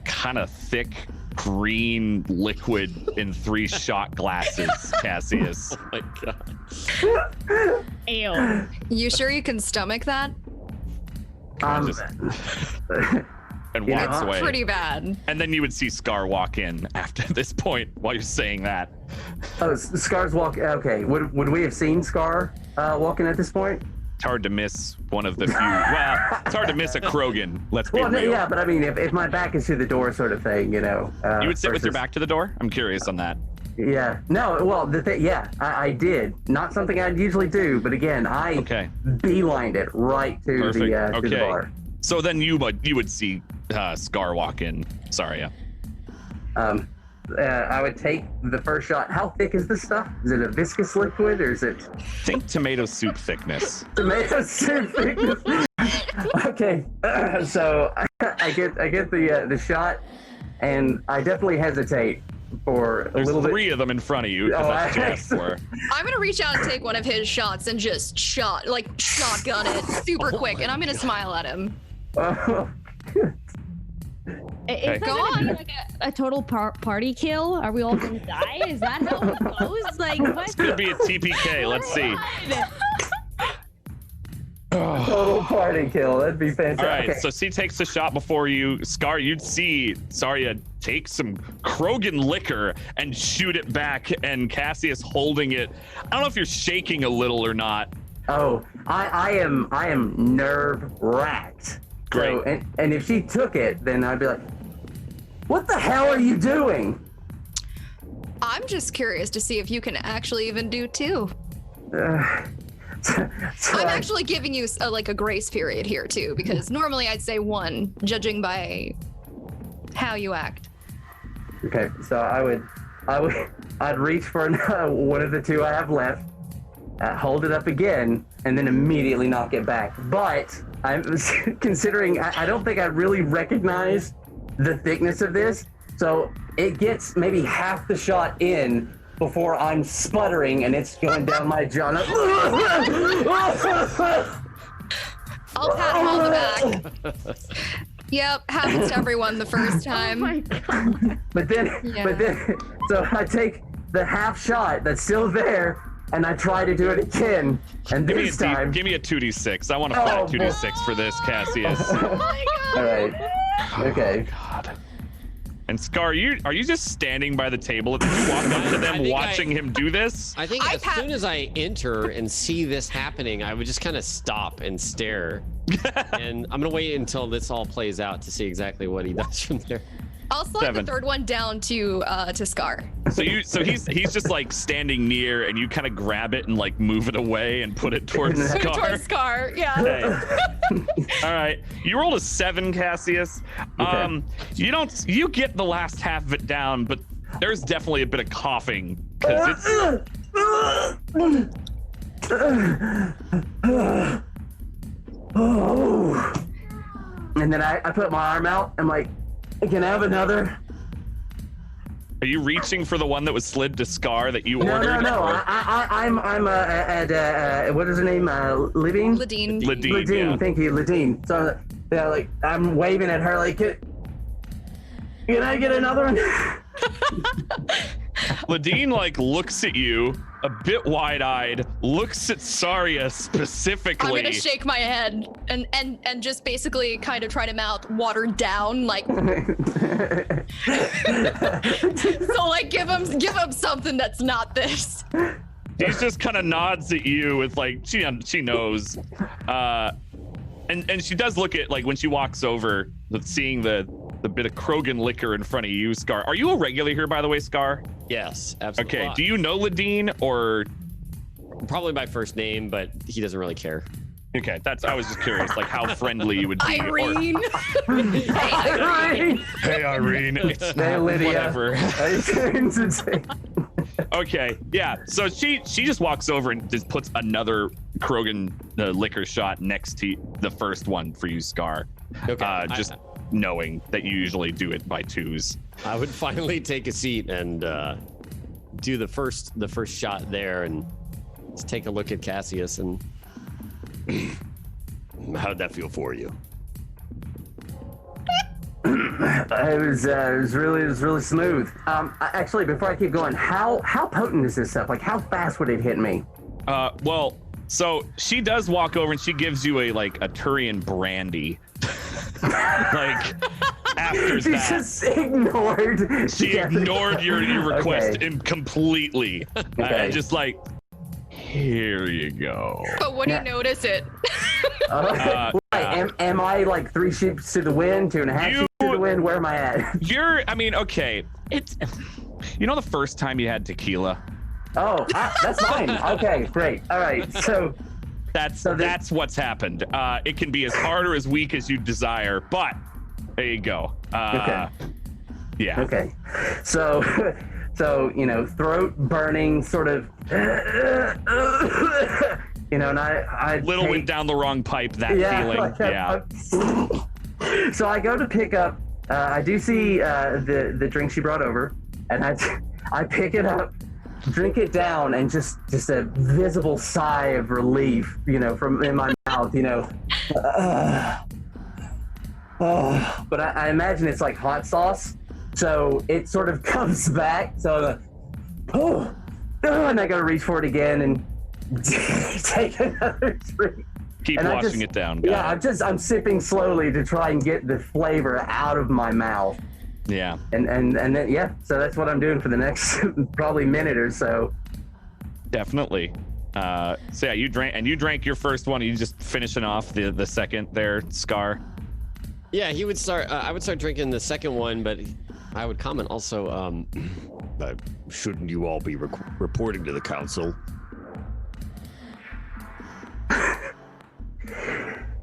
kind of thick green liquid in 3 shot glasses, Cassius. Oh my god. Ew. You sure you can stomach that? And walks away. Pretty bad. And then you would see Scar walk in after this point while you're saying that. Oh, Scar's walk. Okay, would we have seen Scar walking at this point? It's hard to miss one of the few. Well, it's hard to miss a Krogan. Let's be real. Yeah, but I mean, if my back is to the door, sort of thing, you know. You would sit with your back to the door? I'm curious on that. Yeah. No. Well, I did. Not something I'd usually do, but again, I beelined it right to the bar. So then you would see Scar walk in. Sorry. Yeah. I would take the first shot. How thick is this stuff? Is it a viscous liquid or is it? Think tomato soup thickness. Tomato soup thickness. Okay, so I get the shot, and I definitely hesitate for a little bit. There's 3 of them in front of you. That's what you asked for. I'm gonna reach out and take one of his shots and just shotgun it super quick, and I'm gonna smile at him. Is Go that on. like a total party kill? Are we all gonna die? Is that how it goes? Like, what? This could be a TPK. Let's see. Total party kill. That'd be fantastic. All right, Okay. so she takes the shot before you. Scar, you'd see Saria take some Krogan liquor and shoot it back, and Cassius holding it. I don't know if you're shaking a little or not. Oh, I am nerve wracked. Great. So, and if she took it, then I'd be like, what the hell are you doing? I'm just curious to see if you can actually even do 2. I'm actually giving you a grace period here too, because normally I'd say 1, judging by how you act. Okay, so I'd reach for one of the 2 I have left, hold it up again, and then immediately knock it back. But I'm considering I don't think I really recognize the thickness of this, so it gets maybe half the shot in before I'm sputtering and it's going down my jaw. I'll pat him on the back. Yep, happens to everyone the first time. Oh my god. But then, so I take the half shot that's still there, and I try to do it again. And this time, give me a 2d6. I want a flat 2d6 for this, Cassius. Oh my god. all right, okay. Oh, God. And Scar, are you just standing by the table? Did you walk up to them watching him do this? I think as soon as I enter and see this happening, I would just kind of stop and stare. And I'm gonna wait until this all plays out to see exactly what he does from there. I'll slide 7. the third one down to Scar. So he's just like standing near, and you kind of grab it and like move it away and put it towards Scar. Towards Scar, yeah. Okay. All right, you rolled a 7, Cassius. Okay. You get the last half of it down, but there's definitely a bit of coughing because it's. Oh. And then I put my arm out. I'm like, can I have another? Are you reaching for the one that was slid to Scar that you ordered? No. I'm at what is her name? Lidine. Lidine, yeah. Thank you, Lidine. So yeah, like I'm waving at her like, can I get another one? Lidine like looks at you a bit wide-eyed, looks at Saria specifically. I'm gonna shake my head and just basically kind of try to mouth watered down, like. So like give him something that's not this. She just kind of nods at you with like she knows, and she does look at like when she walks over, seeing the the bit of Krogan liquor in front of you, Scar. Are you a regular here, by the way, Scar? Yes, absolutely. Okay, do you know Ladine, or? Probably by first name, but he doesn't really care. Okay, I was just curious, like how friendly you would be. Irene. Irene. Hey, Irene. It's Hey, Lydia. whatever. Okay. Okay, yeah. So she just walks over and just puts another Krogan liquor shot next to the first one for you, Scar. Okay. Just knowing that you usually do it by twos. I would finally take a seat and do the first shot there, and let's take a look at Cassius. And how'd that feel for you? It was really smooth. Actually, before I keep going, how potent is this stuff? Like, how fast would it hit me? Well, so she does walk over and she gives you a Turian brandy. Like after She that, just ignored. she ignored your request completely. Okay. Just like, here you go. But when you notice it, Am I like 3 sheets to the wind, 2.5 sheets to the wind? Where am I at? Okay. It's, the first time you had tequila. Oh, that's fine. Okay, great. All right. So that's what's happened. It can be as hard or as weak as you desire, but there you go. Okay. Yeah. Okay. So, throat burning, sort of. And I Little went down the wrong pipe. That feeling. So I go to pick up. I do see the drink she brought over, and I pick it up, drink it down, and just a visible sigh of relief, from in my mouth, But I imagine it's like hot sauce, so it sort of comes back. So, and I gotta reach for it again and take another drink. Keep washing it down. I'm sipping slowly to try and get the flavor out of my mouth. Yeah. And then so that's what I'm doing for the next probably minute or so. Definitely. So you drank your first one. Are you just finishing off the second there, Scar? Yeah, he would start. I would start drinking the second one, but I would comment also. Shouldn't you all be reporting to the council?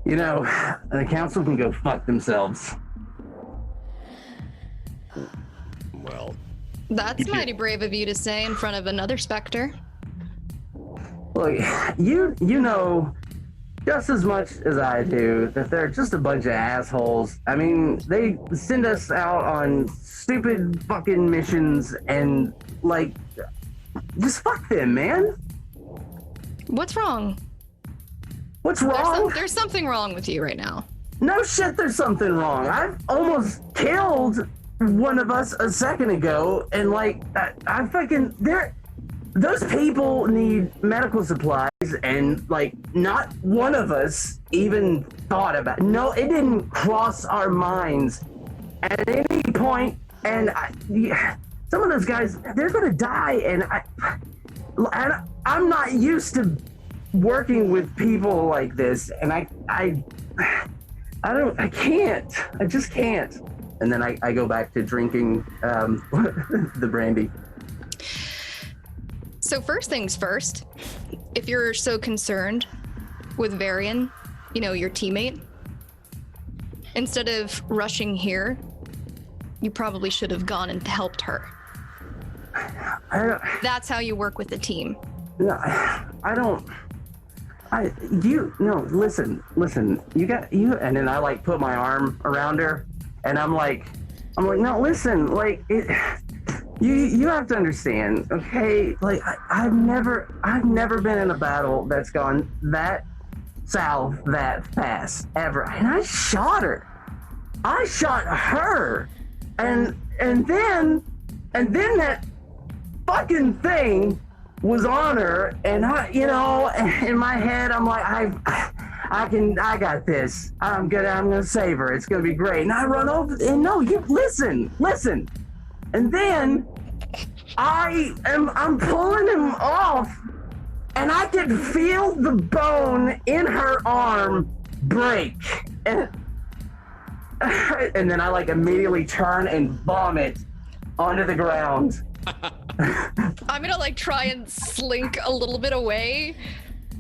The council can go fuck themselves. Well, that's mighty brave of you to say in front of another Spectre. Look, you know just as much as I do that they're just a bunch of assholes. I mean, they send us out on stupid fucking missions and, just fuck them, man. What's wrong? What's wrong? There's something wrong with you right now. No shit, there's something wrong. I've almost killed one of us a second ago, and I fucking those people need medical supplies, and not one of us even thought about it. No, it didn't cross our minds at any point. And some of those guys, they're gonna die, and I'm not used to working with people like this, and I just can't. And then I go back to drinking the brandy. So first things first, if you're so concerned with Varian, your teammate, instead of rushing here, you probably should have gone and helped her. That's how you work with the team. No, listen, you and then I put my arm around her, and I'm like, no, listen, you have to understand, okay? I've never been in a battle that's gone that south that fast ever, and I shot her, and then that fucking thing was on her, and in my head, I'm like, I got this. I'm gonna save her. It's gonna be great. And I run over, and no, you listen. And then I'm pulling him off, and I can feel the bone in her arm break. and then I like immediately turn and vomit onto the ground. I'm gonna like try and slink a little bit away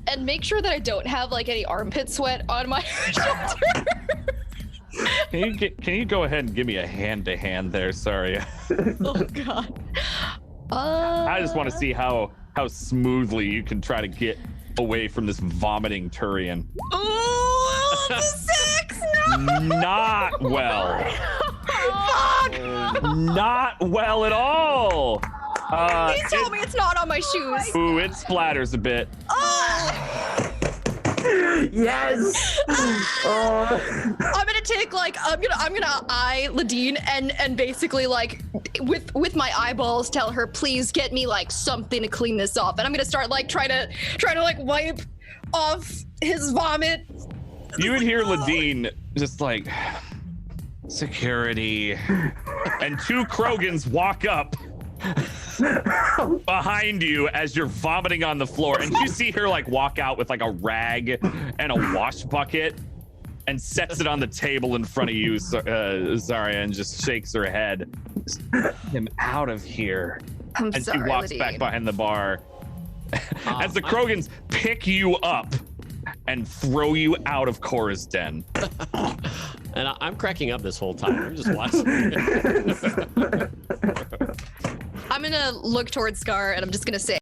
and make sure that I don't have like any armpit sweat on my shoulder. Can you go ahead and give me a hand-to-hand there? Sorry. Oh God. I just want to see how smoothly you can try to get away from this vomiting Turian. Oh, the 6! No! Not well. Fuck! Not well at all. Please tell me it's not on my shoes. Ooh, it splatters a bit. Yes. I'm gonna take like I'm gonna eye Ladine and basically like with my eyeballs tell her, please get me like something to clean this off, and I'm gonna start like trying to like wipe off his vomit. You would hear Ladine just like security, and 2 Krogans walk up behind you as you're vomiting on the floor, and you see her like walk out with like a rag and a wash bucket and sets it on the table in front of you, Zarya, and just shakes her head. Get him out of here. And sorry, she walks Ladine. back behind the bar as the Krogans pick you up and throw you out of Korra's den. And I'm cracking up this whole time. I'm just watching. I'm gonna look towards Scar and I'm just gonna say,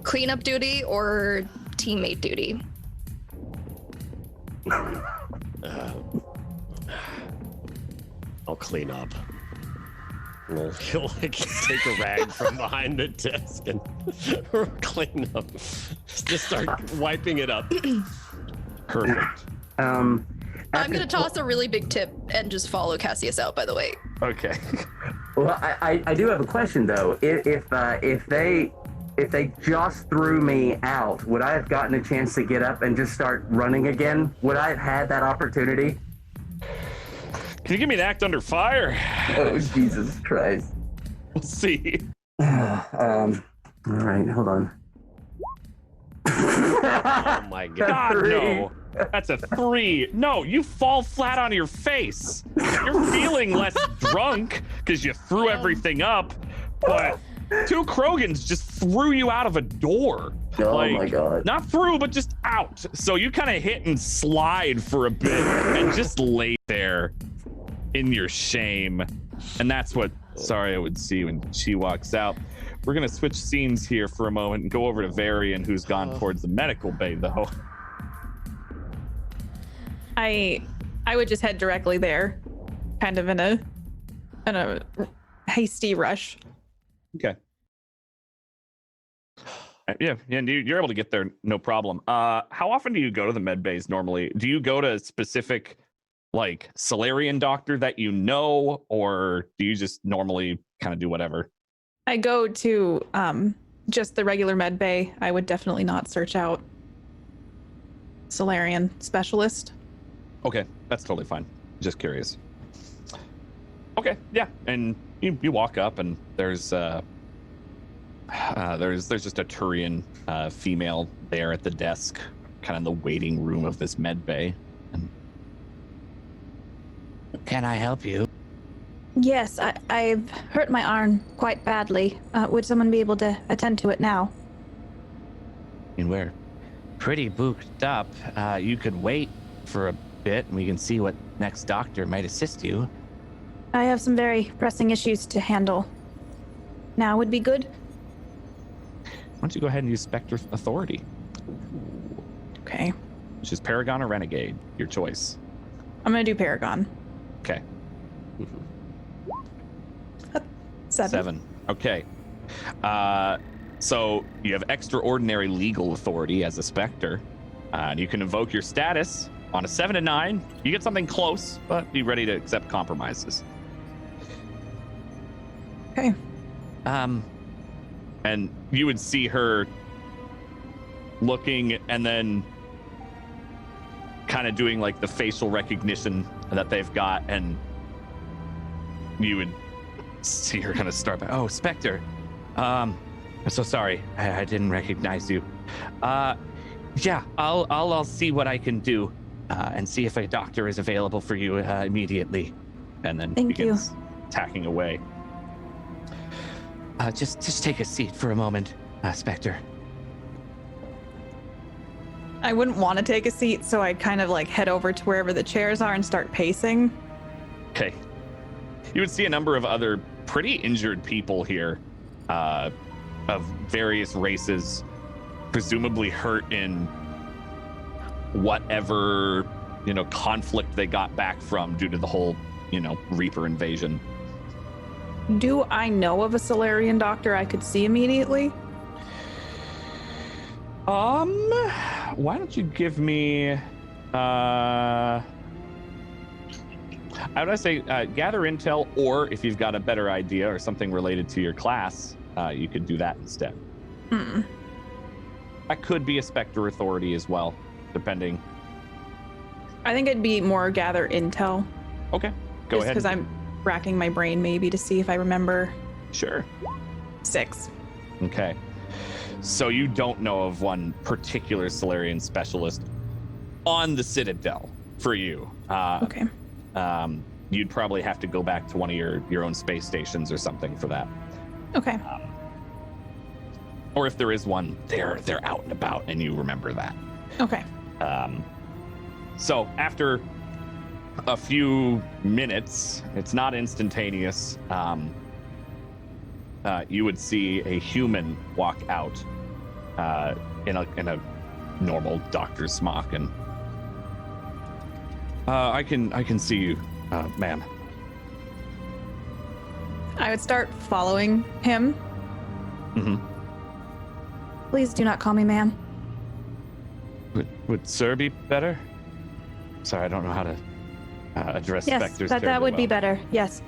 cleanup duty or teammate duty? I'll clean up. He'll like take a rag from behind the desk and clean up. Just start wiping it up. Perfect. I'm gonna toss a really big tip and just follow Cassius out, by the way. Okay. Well, I do have a question though. If they just threw me out, would I have gotten a chance to get up and just start running again? Would I have had that opportunity? Can you give me an act under fire? Oh, Jesus Christ. We'll see. All right, hold on. Oh my God. God, no. That's a 3. No, you fall flat on your face. You're feeling less drunk because you threw everything up, but 2 Krogans just threw you out of a door. Oh like, my God. Not through, but just out. So you kind of hit and slide for a bit and just lay there in your shame. And that's what Zarya would see when she walks out. We're going to switch scenes here for a moment and go over to Varian, who's gone towards the medical bay, though. I would just head directly there, kind of in a hasty rush. Okay. Yeah, and you're able to get there, no problem. How often do you go to the med bays normally? Do you go to a specific, like, Solarian doctor that you know, or do you just normally kind of do whatever? I go to just the regular med bay. I would definitely not search out Solarian specialist. Okay, that's totally fine. Just curious. Okay, yeah, and you walk up, and there's just a Turian female there at the desk, kind of in the waiting room of this med bay. And Can I help you? Yes, I've hurt my arm quite badly. Would someone be able to attend to it now? I mean, we're pretty booked up. You could wait for a bit and we can see what next doctor might assist you. I have some very pressing issues to handle. Now would be good. Why don't you go ahead and use Spectre Authority? Okay. Which is Paragon or Renegade, your choice. I'm going to do Paragon. Okay. 7. Okay. So you have extraordinary legal authority as a Spectre. And you can invoke your status on a 7 to 9. You get something close, but be ready to accept compromises. Okay. And you would see her looking and then kind of doing like the facial recognition that they've got, and you would see her kind of start by, oh, Spectre. I'm so sorry. I didn't recognize you. Yeah, I'll see what I can do. and see if a doctor is available for you immediately. And then Thank begins tacking away. Just take a seat for a moment, Spectre. I wouldn't want to take a seat, so I'd kind of like head over to wherever the chairs are and start pacing. Okay. You would see a number of other pretty injured people here, of various races, presumably hurt in whatever, conflict they got back from due to the whole, Reaper invasion. Do I know of a Solarian doctor I could see immediately? Why don't you give me, I would say gather intel, or if you've got a better idea or something related to your class, you could do that instead. That could be a Spectre authority as well, depending. I think it'd be more gather intel. Okay, go ahead. Because I'm racking my brain maybe to see if I remember. Sure. 6. Okay. So you don't know of one particular Solarian specialist on the Citadel for you. Okay. You'd probably have to go back to one of your own space stations or something for that. Okay. Or if there is one, they're out and about, and you remember that. Okay. So after a few minutes, it's not instantaneous. You would see a human walk out in a normal doctor's smock, and I can see you, ma'am. I would start following him. Mm-hmm. Please do not call me ma'am. Would sir be better? Sorry, I don't know how to address Yes, specters. that would be better. Yes.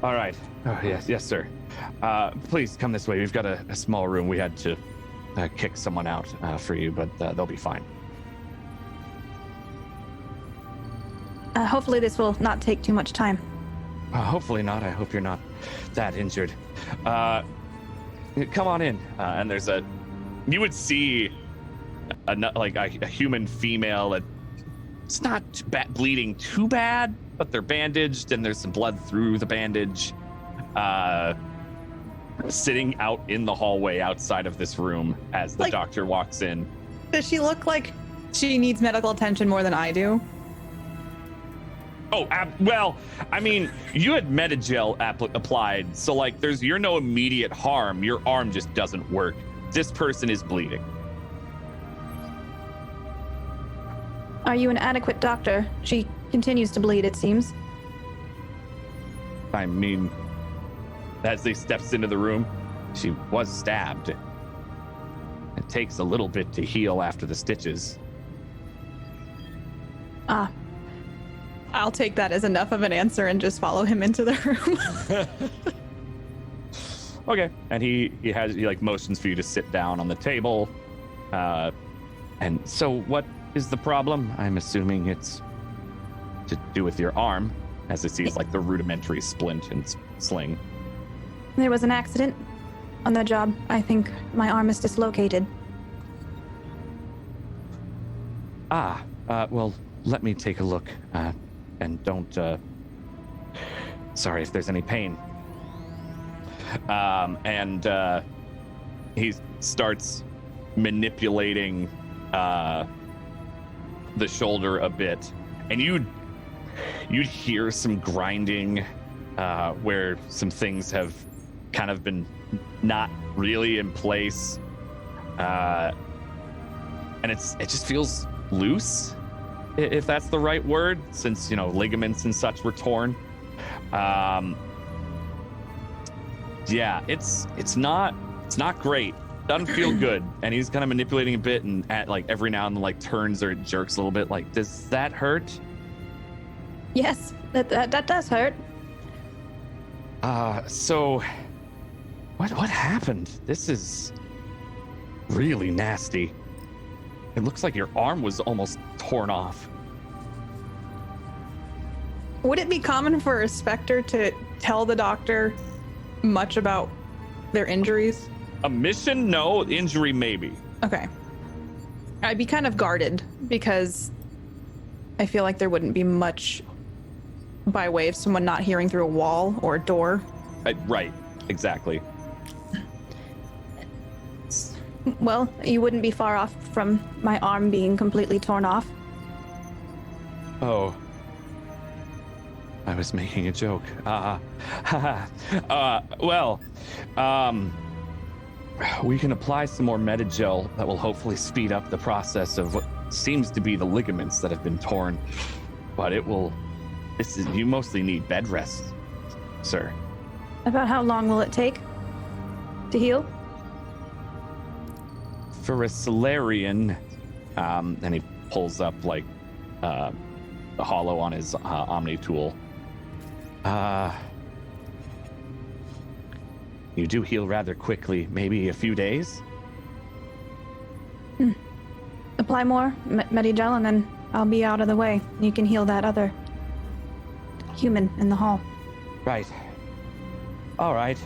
All right. Oh, yes, sir. Please come this way. We've got a small room. We had to kick someone out for you, but they'll be fine. Hopefully this will not take too much time. Hopefully not. I hope you're not that injured. Come on in. And there's you would see a human female. It's not bleeding too bad, but they're bandaged and there's some blood through the bandage. Sitting out in the hallway outside of this room as the doctor walks in. Does she look like she needs medical attention more than I do? Oh, well, I mean, you had Metagel applied, so you're no immediate harm. Your arm just doesn't work. This person is bleeding. Are you an adequate doctor? She continues to bleed, it seems. I mean, as he steps into the room, she was stabbed. It takes a little bit to heal after the stitches. I'll take that as enough of an answer and just follow him into the room. Okay. And he motions for you to sit down on the table. And so what is the problem? I'm assuming it's to do with your arm, as it sees the rudimentary splint and sling. There was an accident on the job. I think my arm is dislocated. Well, let me take a look. And don't, sorry if there's any pain. And he starts manipulating the shoulder a bit, and you'd hear some grinding where some things have kind of been not really in place, and it just feels loose, if that's the right word, since ligaments and such were torn. Yeah, it's not great. Doesn't feel good, and he's kind of manipulating a bit, and at every now and then turns or jerks a little bit. Does that hurt? Yes, that does hurt. So what happened? This is really nasty. It looks like your arm was almost torn off. Would it be common for a Spectre to tell the doctor much about their injuries? A mission? No. Injury, maybe. Okay. I'd be kind of guarded because I feel like there wouldn't be much by way of someone not hearing through a wall or a door. Right, exactly. Well, you wouldn't be far off from my arm being completely torn off. Oh. I was making a joke. Well, we can apply some more Metagel that will hopefully speed up the process of what seems to be the ligaments that have been torn. But you mostly need bed rest, sir. About how long will it take to heal? For a Solarian, and he pulls up like the hollow on his Omni tool. You do heal rather quickly, maybe a few days. Apply more Medigel and then I'll be out of the way. You can heal that other human in the hall. Right. All right.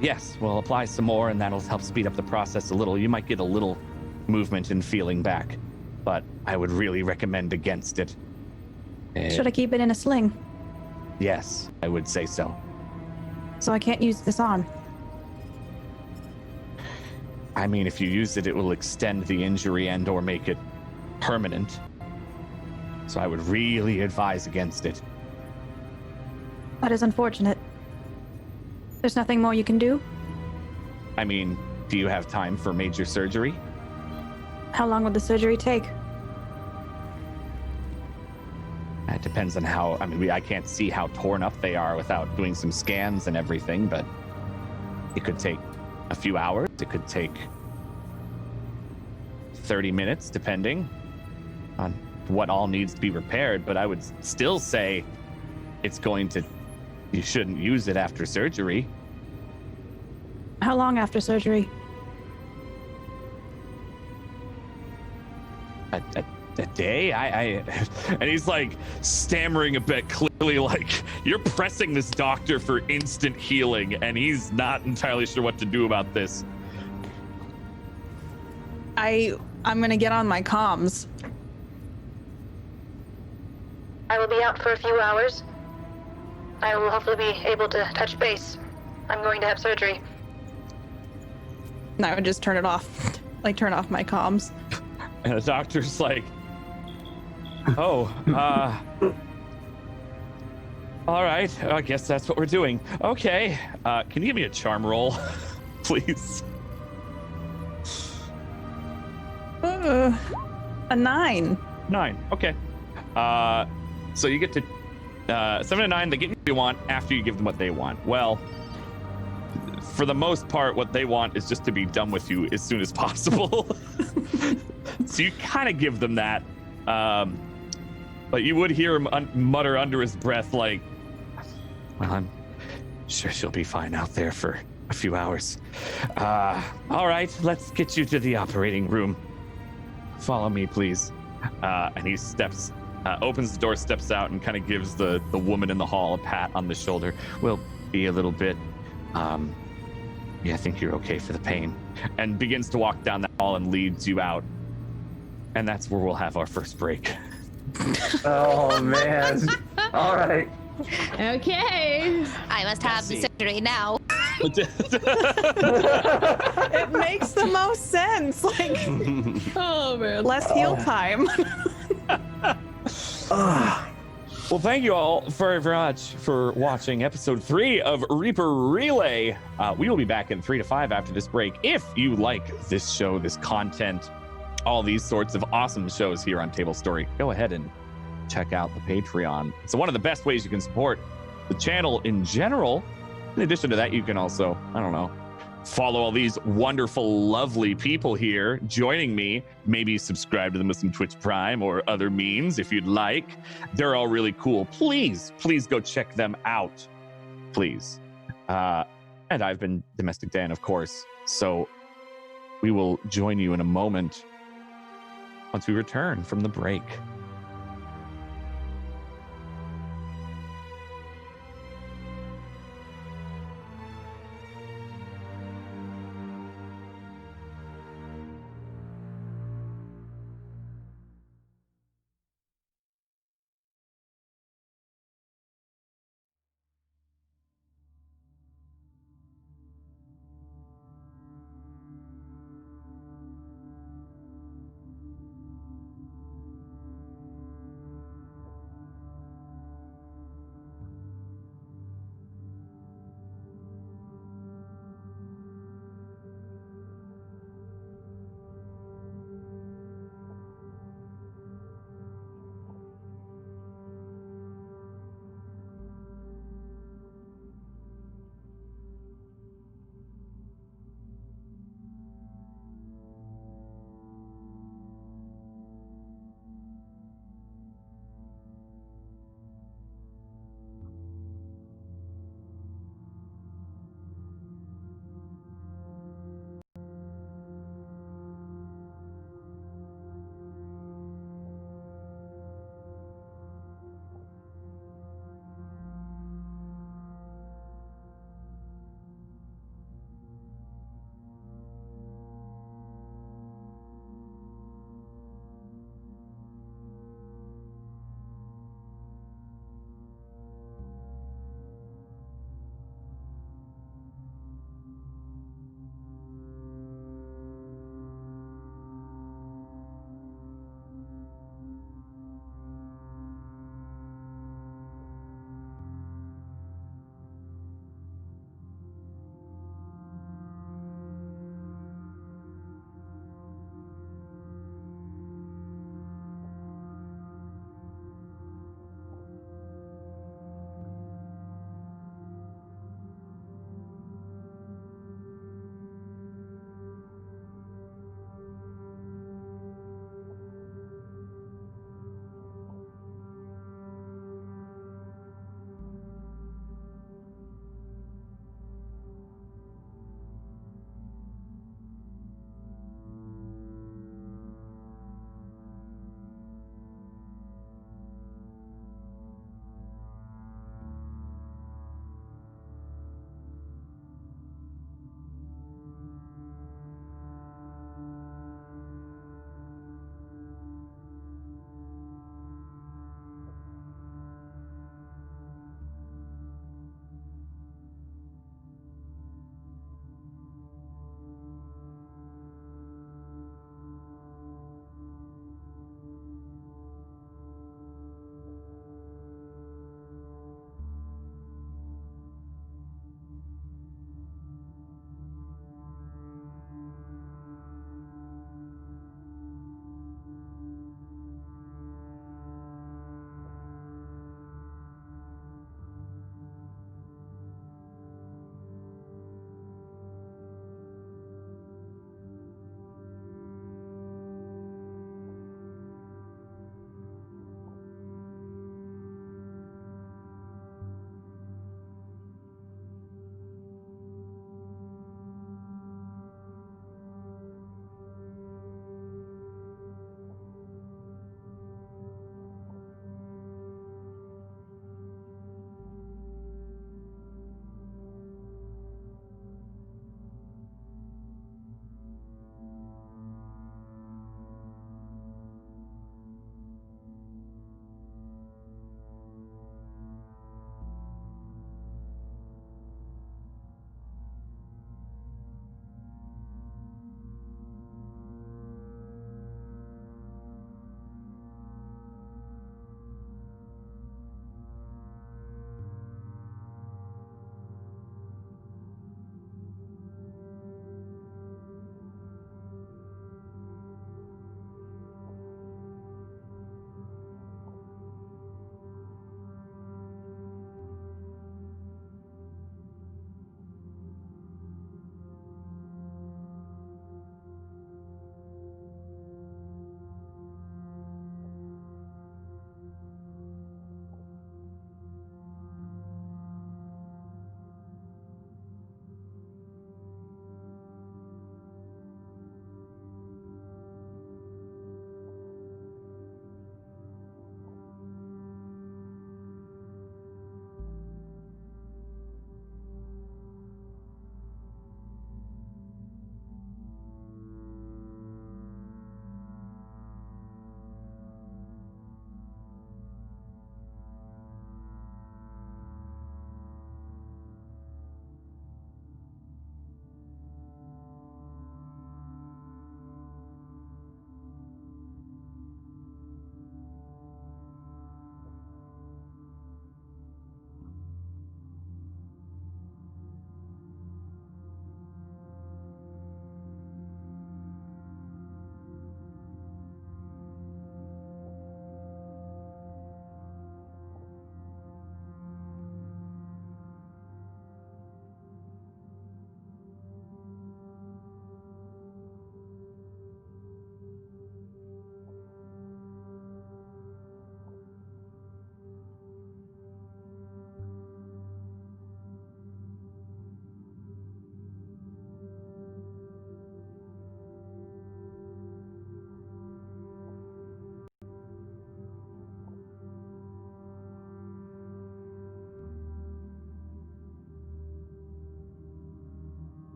Yes, we'll apply some more and that'll help speed up the process a little. You might get a little movement and feeling back, but I would really recommend against it. Should I keep it in a sling? Yes, I would say so. So I can't use this arm. I mean, if you use it, it will extend the injury and or make it permanent. So I would really advise against it. That is unfortunate. There's nothing more you can do? I mean, do you have time for major surgery? How long would the surgery take? It depends on how, I can't see how torn up they are without doing some scans and everything, but it could take a few hours. It could take 30 minutes, depending on what all needs to be repaired. But I would still say you shouldn't use it after surgery. How long after surgery? A day? And he's like stammering a bit, clearly like you're pressing this doctor for instant healing and he's not entirely sure what to do about this. I'm gonna get on my comms. I will be out for a few hours. I will hopefully be able to touch base. I'm going to have surgery. And I would just turn it off, like turn off my comms. And the doctor's like, all right, I guess that's what we're doing. Okay, can you give me a charm roll, please? A 9. 9, okay. So you get to 7 to 9, they get what you want after you give them what they want. Well, for the most part, what they want is just to be done with you as soon as possible. So you kind of give them that. But you would hear him mutter under his breath like, well, I'm sure she'll be fine out there for a few hours. All right, let's get you to the operating room. Follow me, please. And he opens the door, steps out, and kind of gives the woman in the hall a pat on the shoulder. We'll be a little bit, I think you're okay for the pain. And begins to walk down the hall and leads you out. And that's where we'll have our first break. Oh, man. All right. Okay. I must have the surgery now. It makes the most sense. Like, Oh, man. less heal time. Well, thank you all very much for watching episode 3 of Reaper Relay. We will be back in 3 to 5 after this break. If you like this show, this content, all these sorts of awesome shows here on Table Story, go ahead and check out the Patreon. It's one of the best ways you can support the channel in general. In addition to that, you can also, follow all these wonderful, lovely people here joining me. Maybe subscribe to them with some Twitch Prime or other means if you'd like. They're all really cool. Please go check them out. Please. And I've been Domestic Dan, of course. So we will join you in a moment once we return from the break.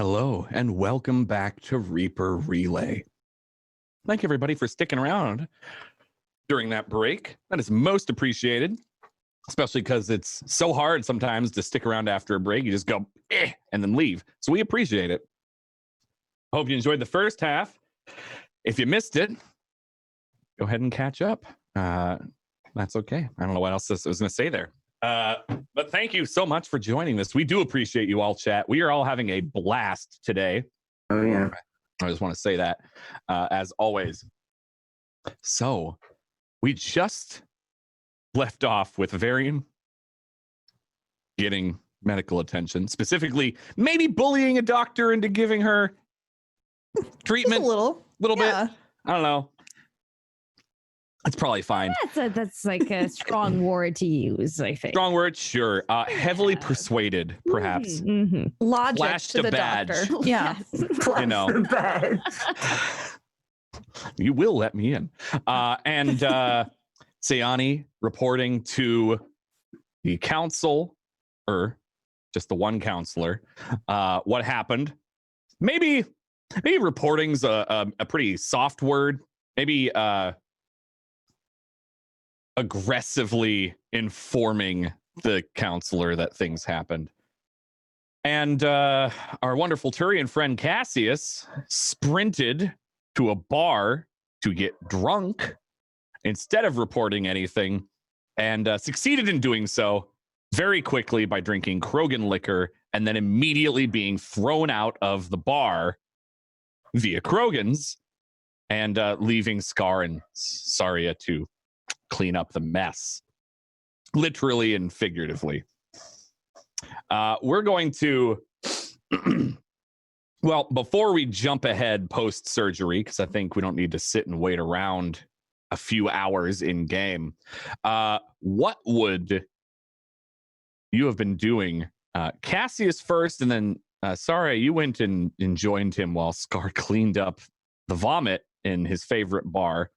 Hello, and welcome back to Reaper Relay. Thank you, everybody, for sticking around during that break. That is most appreciated, especially because it's so hard sometimes to stick around after a break. You just go, and then leave. So we appreciate it. Hope you enjoyed the first half. If you missed it, go ahead and catch up. That's okay. I don't know what else I was going to say there. But thank you so much for joining us. We do appreciate you all, chat. We are all having a blast today. Oh, yeah. I just want to say that, as always. So, we just left off with Varian getting medical attention, specifically maybe bullying a doctor into giving her treatment. Just a little bit. I don't know. That's probably fine. That's like a strong word to use, I think. Strong word, sure. Heavily persuaded, perhaps. Mm-hmm. Logic Flashed to a the badge. doctor. Yeah. You know. The badge. You will let me in. And Sayani reporting to the council, or just the one counselor, what happened. Maybe reporting's a pretty soft word. Maybe aggressively informing the counselor that things happened. And our wonderful Turian friend Cassius sprinted to a bar to get drunk instead of reporting anything, and succeeded in doing so very quickly by drinking Krogan liquor and then immediately being thrown out of the bar via Krogans, and leaving Scar and Saria to clean up the mess, literally and figuratively. We're going to, well, before we jump ahead post-surgery, because I think we don't need to sit and wait around a few hours in game, what would you have been doing? Cassius first, and then Saria, you went and joined him while Scar cleaned up the vomit in his favorite bar.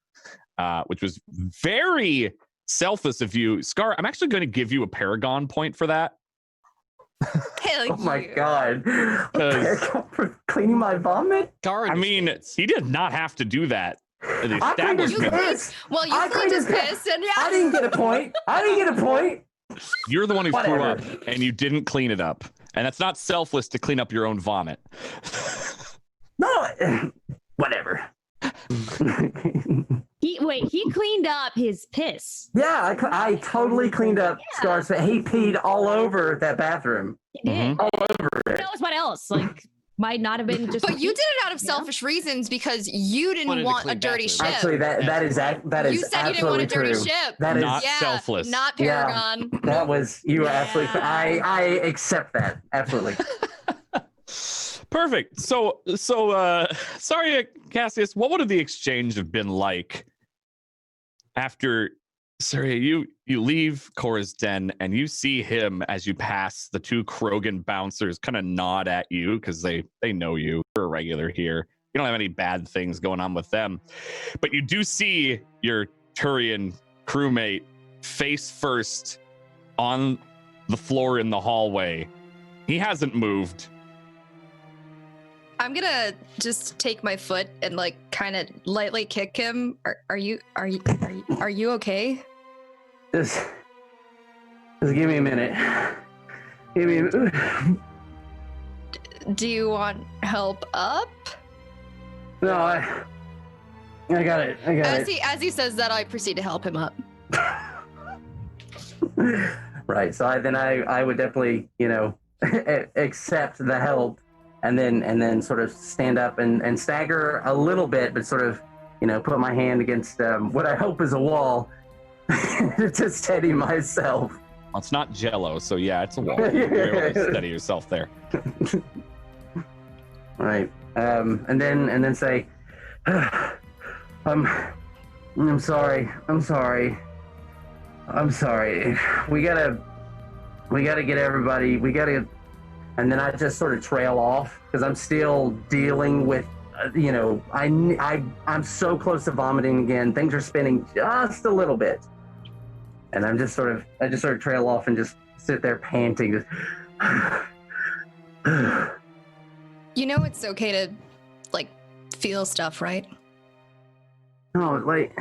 Which was very selfless of you. Scar, I'm actually going to give you a Paragon point for that. Hell Oh my god. For cleaning my vomit? I mean, he did not have to do that. The I cleaned his establishment. piss. Well, you I cleaned his cleaned piss, and yeah. I didn't get a point. You're the one who threw up, Whatever. and you didn't clean it up. And that's not selfless to clean up your own vomit. No, whatever. He cleaned up his piss. Yeah, I totally cleaned up Scar's. He peed all over that bathroom. He did. All over Who it. knows what else? Like, might not have been just. But you did it out of selfish reasons because you Wanted didn't to want a clean dirty bathroom. ship. Actually, that is you said you didn't want a dirty true. ship. That is Not selfless. Not Yeah. Paragon. That was you were absolutely. I accept that absolutely. Perfect. So, sorry, Cassius, what would the exchange have been like after, sorry, you leave Cora's den and you see him as you pass the two Krogan bouncers kind of nod at you because they know you. You're a regular here. You don't have any bad things going on with them. But you do see your Turian crewmate face first on the floor in the hallway. He hasn't moved. I'm gonna just take my foot and like kind of lightly kick him. Are you okay? Just give me a minute. Give me. Do you want help up? No, I got it. As he says that, I proceed to help him up. Right. So I would definitely, accept the help, and then sort of stand up and stagger a little bit, but sort of, put my hand against what I hope is a wall to steady myself. Well, it's not Jello, so yeah, it's a wall. You're able to steady yourself there. Right. And then say, I'm sorry. We gotta get everybody. And then I just sort of trail off because I'm still dealing with, I'm so close to vomiting again. Things are spinning just a little bit, and I just sort of trail off and just sit there panting. Just, You know it's okay to, like, feel stuff, right? No, like...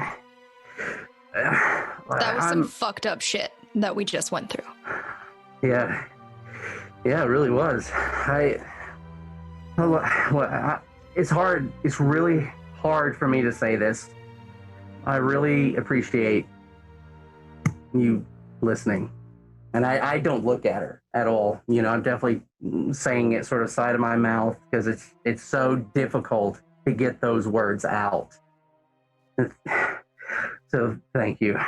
That was some fucked up shit that we just went through. Yeah. Yeah, it really was. It's hard. It's really hard for me to say this. I really appreciate you listening. And I don't look at her at all. You know, I'm definitely saying it sort of side of my mouth because it's so difficult to get those words out. So thank you.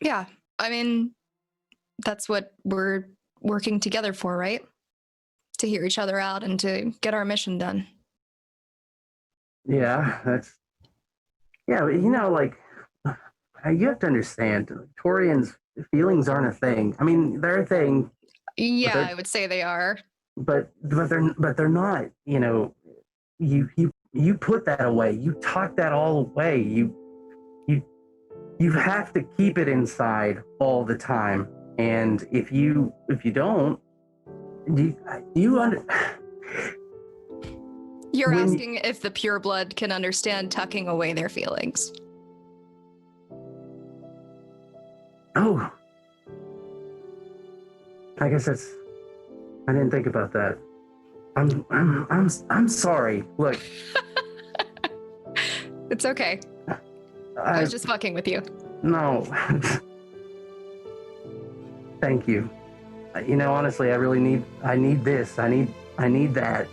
Yeah, I mean, that's what we're working together for, right? To hear each other out and to get our mission done. Yeah, you know, like, you have to understand, Torian's feelings aren't a thing. I mean, they're a thing. Yeah, I would say they are. But they're not, you know, you put that away. You tuck that all away. You have to keep it inside all the time. And if you don't, You're asking if the pureblood can understand tucking away their feelings. Oh. I guess I didn't think about that. I'm sorry. Look. It's okay. I was just fucking with you. No. Thank you. You know, honestly, I need this. I need that.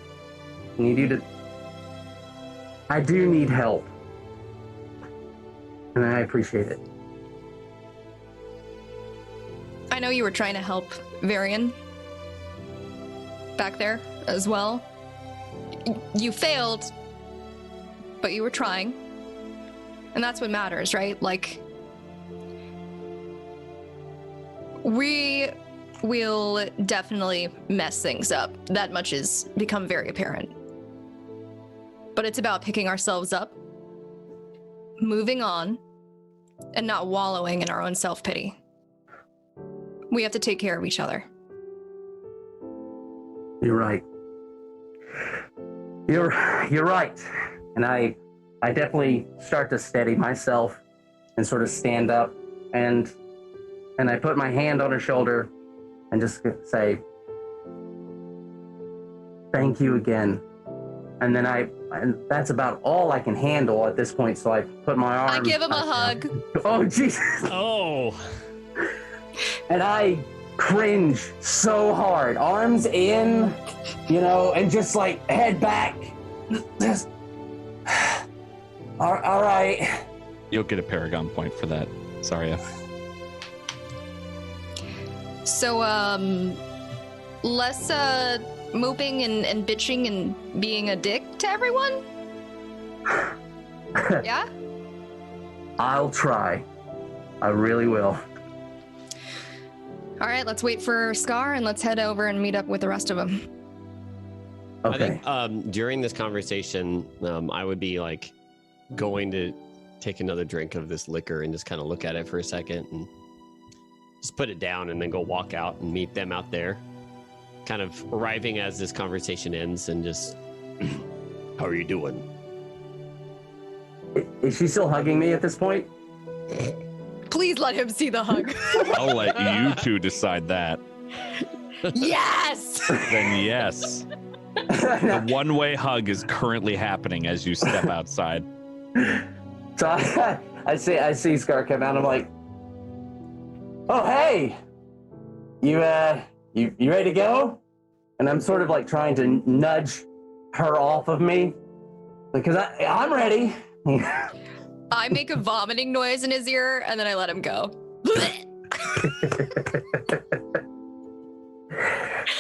I need you to... I do need help. And I appreciate it. I know you were trying to help Varian back there as well. You failed, but you were trying. And that's what matters, right? Like, we will definitely mess things up. That much has become very apparent. But it's about picking ourselves up, moving on, and not wallowing in our own self-pity. We have to take care of each other. You're right. You're right. And I definitely start to steady myself and sort of stand up, and I put my hand on her shoulder and just say, thank you again. And then and that's about all I can handle at this point, so I put my arm... I give him a hug. Oh, Jesus. Oh. And I cringe so hard. Arms in, you know, and just like head back. Just... all right. You'll get a Paragon point for that. Sorry. So, less moping and bitching and being a dick to everyone? Yeah? I'll try. I really will. All right, let's wait for Scar and let's head over and meet up with the rest of them. Okay. I think during this conversation, I would be like going to take another drink of this liquor and just kind of look at it for a second and just put it down and then go walk out and meet them out there. Kind of arriving as this conversation ends and just, how are you doing? Is she still hugging me at this point? Please let him see the hug. I'll let you two decide that. Yes! Then yes. The one-way hug is currently happening as you step outside. So I see Scar come out. I'm like, oh, hey, you ready to go? And I'm sort of like trying to nudge her off of me because I'm ready. I make a vomiting noise in his ear and then I let him go.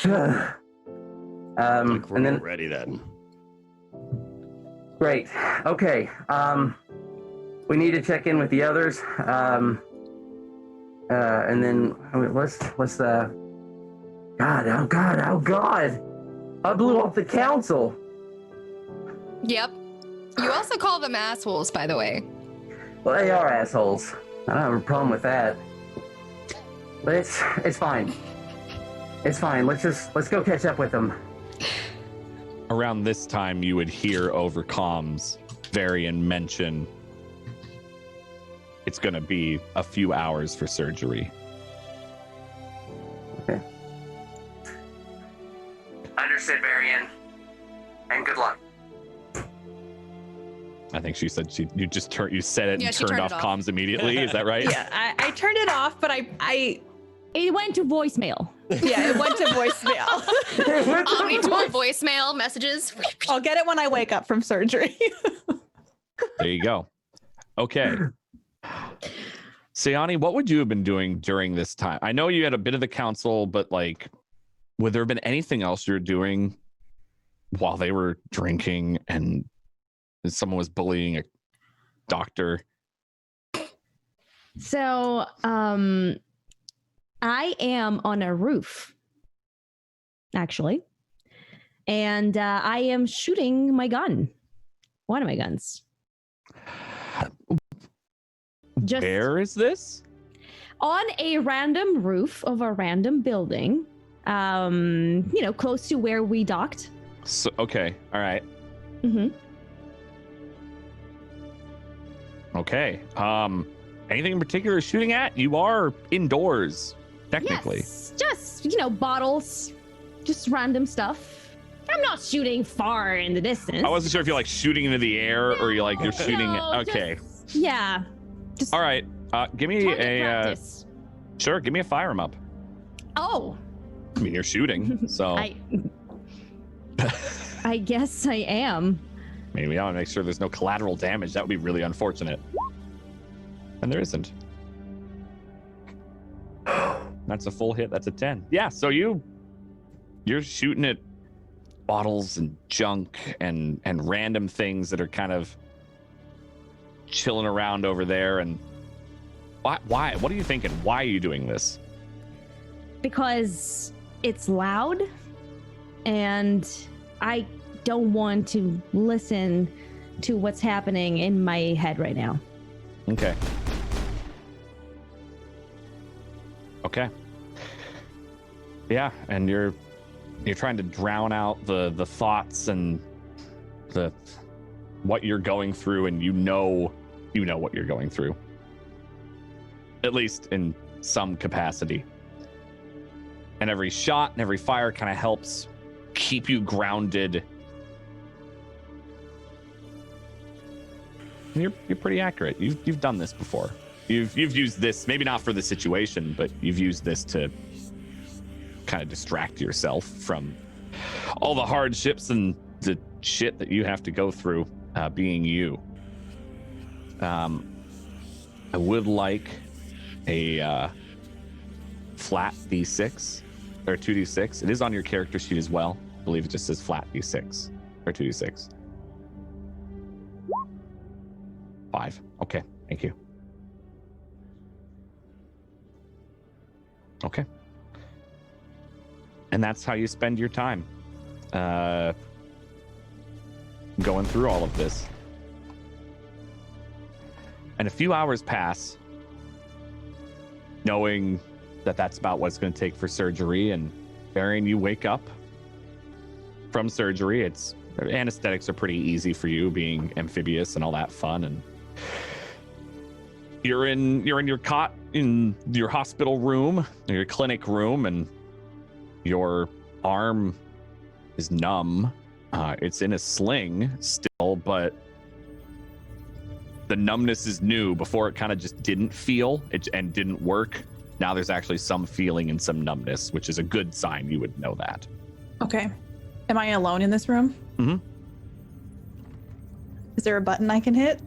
And then ready then. Great. Okay. We need to check in with the others. And then let's God, oh God. I blew up the council. Yep. You also call them assholes, by the way. Well, they are assholes. I don't have a problem with that. But it's fine. It's fine. Let's go catch up with them. around this time, you would hear over comms Varian mention it's going to be a few hours for surgery. Okay. Understood, Varian. And good luck. I think she said you said it Yeah, and she turned turned off it off. comms immediately. Is that right? Yeah, I turned it off, but I It went to voicemail. yeah, it went to voicemail. Omni-tool voicemail messages. I'll get it when I wake up from surgery. There you go. Okay. Sayani, what would you have been doing during this time? I know you had a bit of the council, but like, would there have been anything else you're doing while they were drinking and someone was bullying a doctor? So, I am on a roof, actually, and I am shooting my gun. One of my guns. Just Where is this? on a random roof of a random building, close to where we docked. So, okay. All right. Mm-hmm. Okay. Anything in particular shooting at? You are indoors, technically. Yes, just, bottles, just random stuff. I'm not shooting far in the distance. I wasn't sure if you're like shooting into the air or you're shooting. Okay. Yeah. Just All right. Give me target a practice. sure. Give me a firearm up. Oh, I mean, you're shooting, so I guess I am. maybe I want to make sure there's no collateral damage. That would be really unfortunate. And there isn't. That's a full hit. That's a 10. Yeah. So you're shooting at bottles and junk and random things that are kind of chilling around over there. And why? What are you thinking? Why are you doing this? Because it's loud and I don't want to listen to what's happening in my head right now. Okay. Okay. Yeah, and you're trying to drown out the thoughts and the what you're going through, and you know what you're going through. At least in some capacity. And every shot and every fire kind of helps keep you grounded. You're pretty accurate. You've done this before. You've used this, maybe not for the situation, but you've used this to kind of distract yourself from all the hardships and the shit that you have to go through being you. I would like a flat D6 or 2D6. It is on your character sheet as well. I believe it just says flat D6 or 2D6. 5. Okay, thank you. Okay. And that's how you spend your time going through all of this. And a few hours pass, knowing that that's about what it's going to take for surgery. And Varian, you wake up from surgery. Anesthetics are pretty easy for you, being amphibious and all that fun. And you're in your cot in your hospital room, your clinic room, and your arm is numb. It's in a sling still, but the numbness is new. Before it kind of just didn't feel and didn't work. Now there's actually some feeling and some numbness, which is a good sign. You would know that. Okay. Am I alone in this room? Mm-hmm. Is there a button I can hit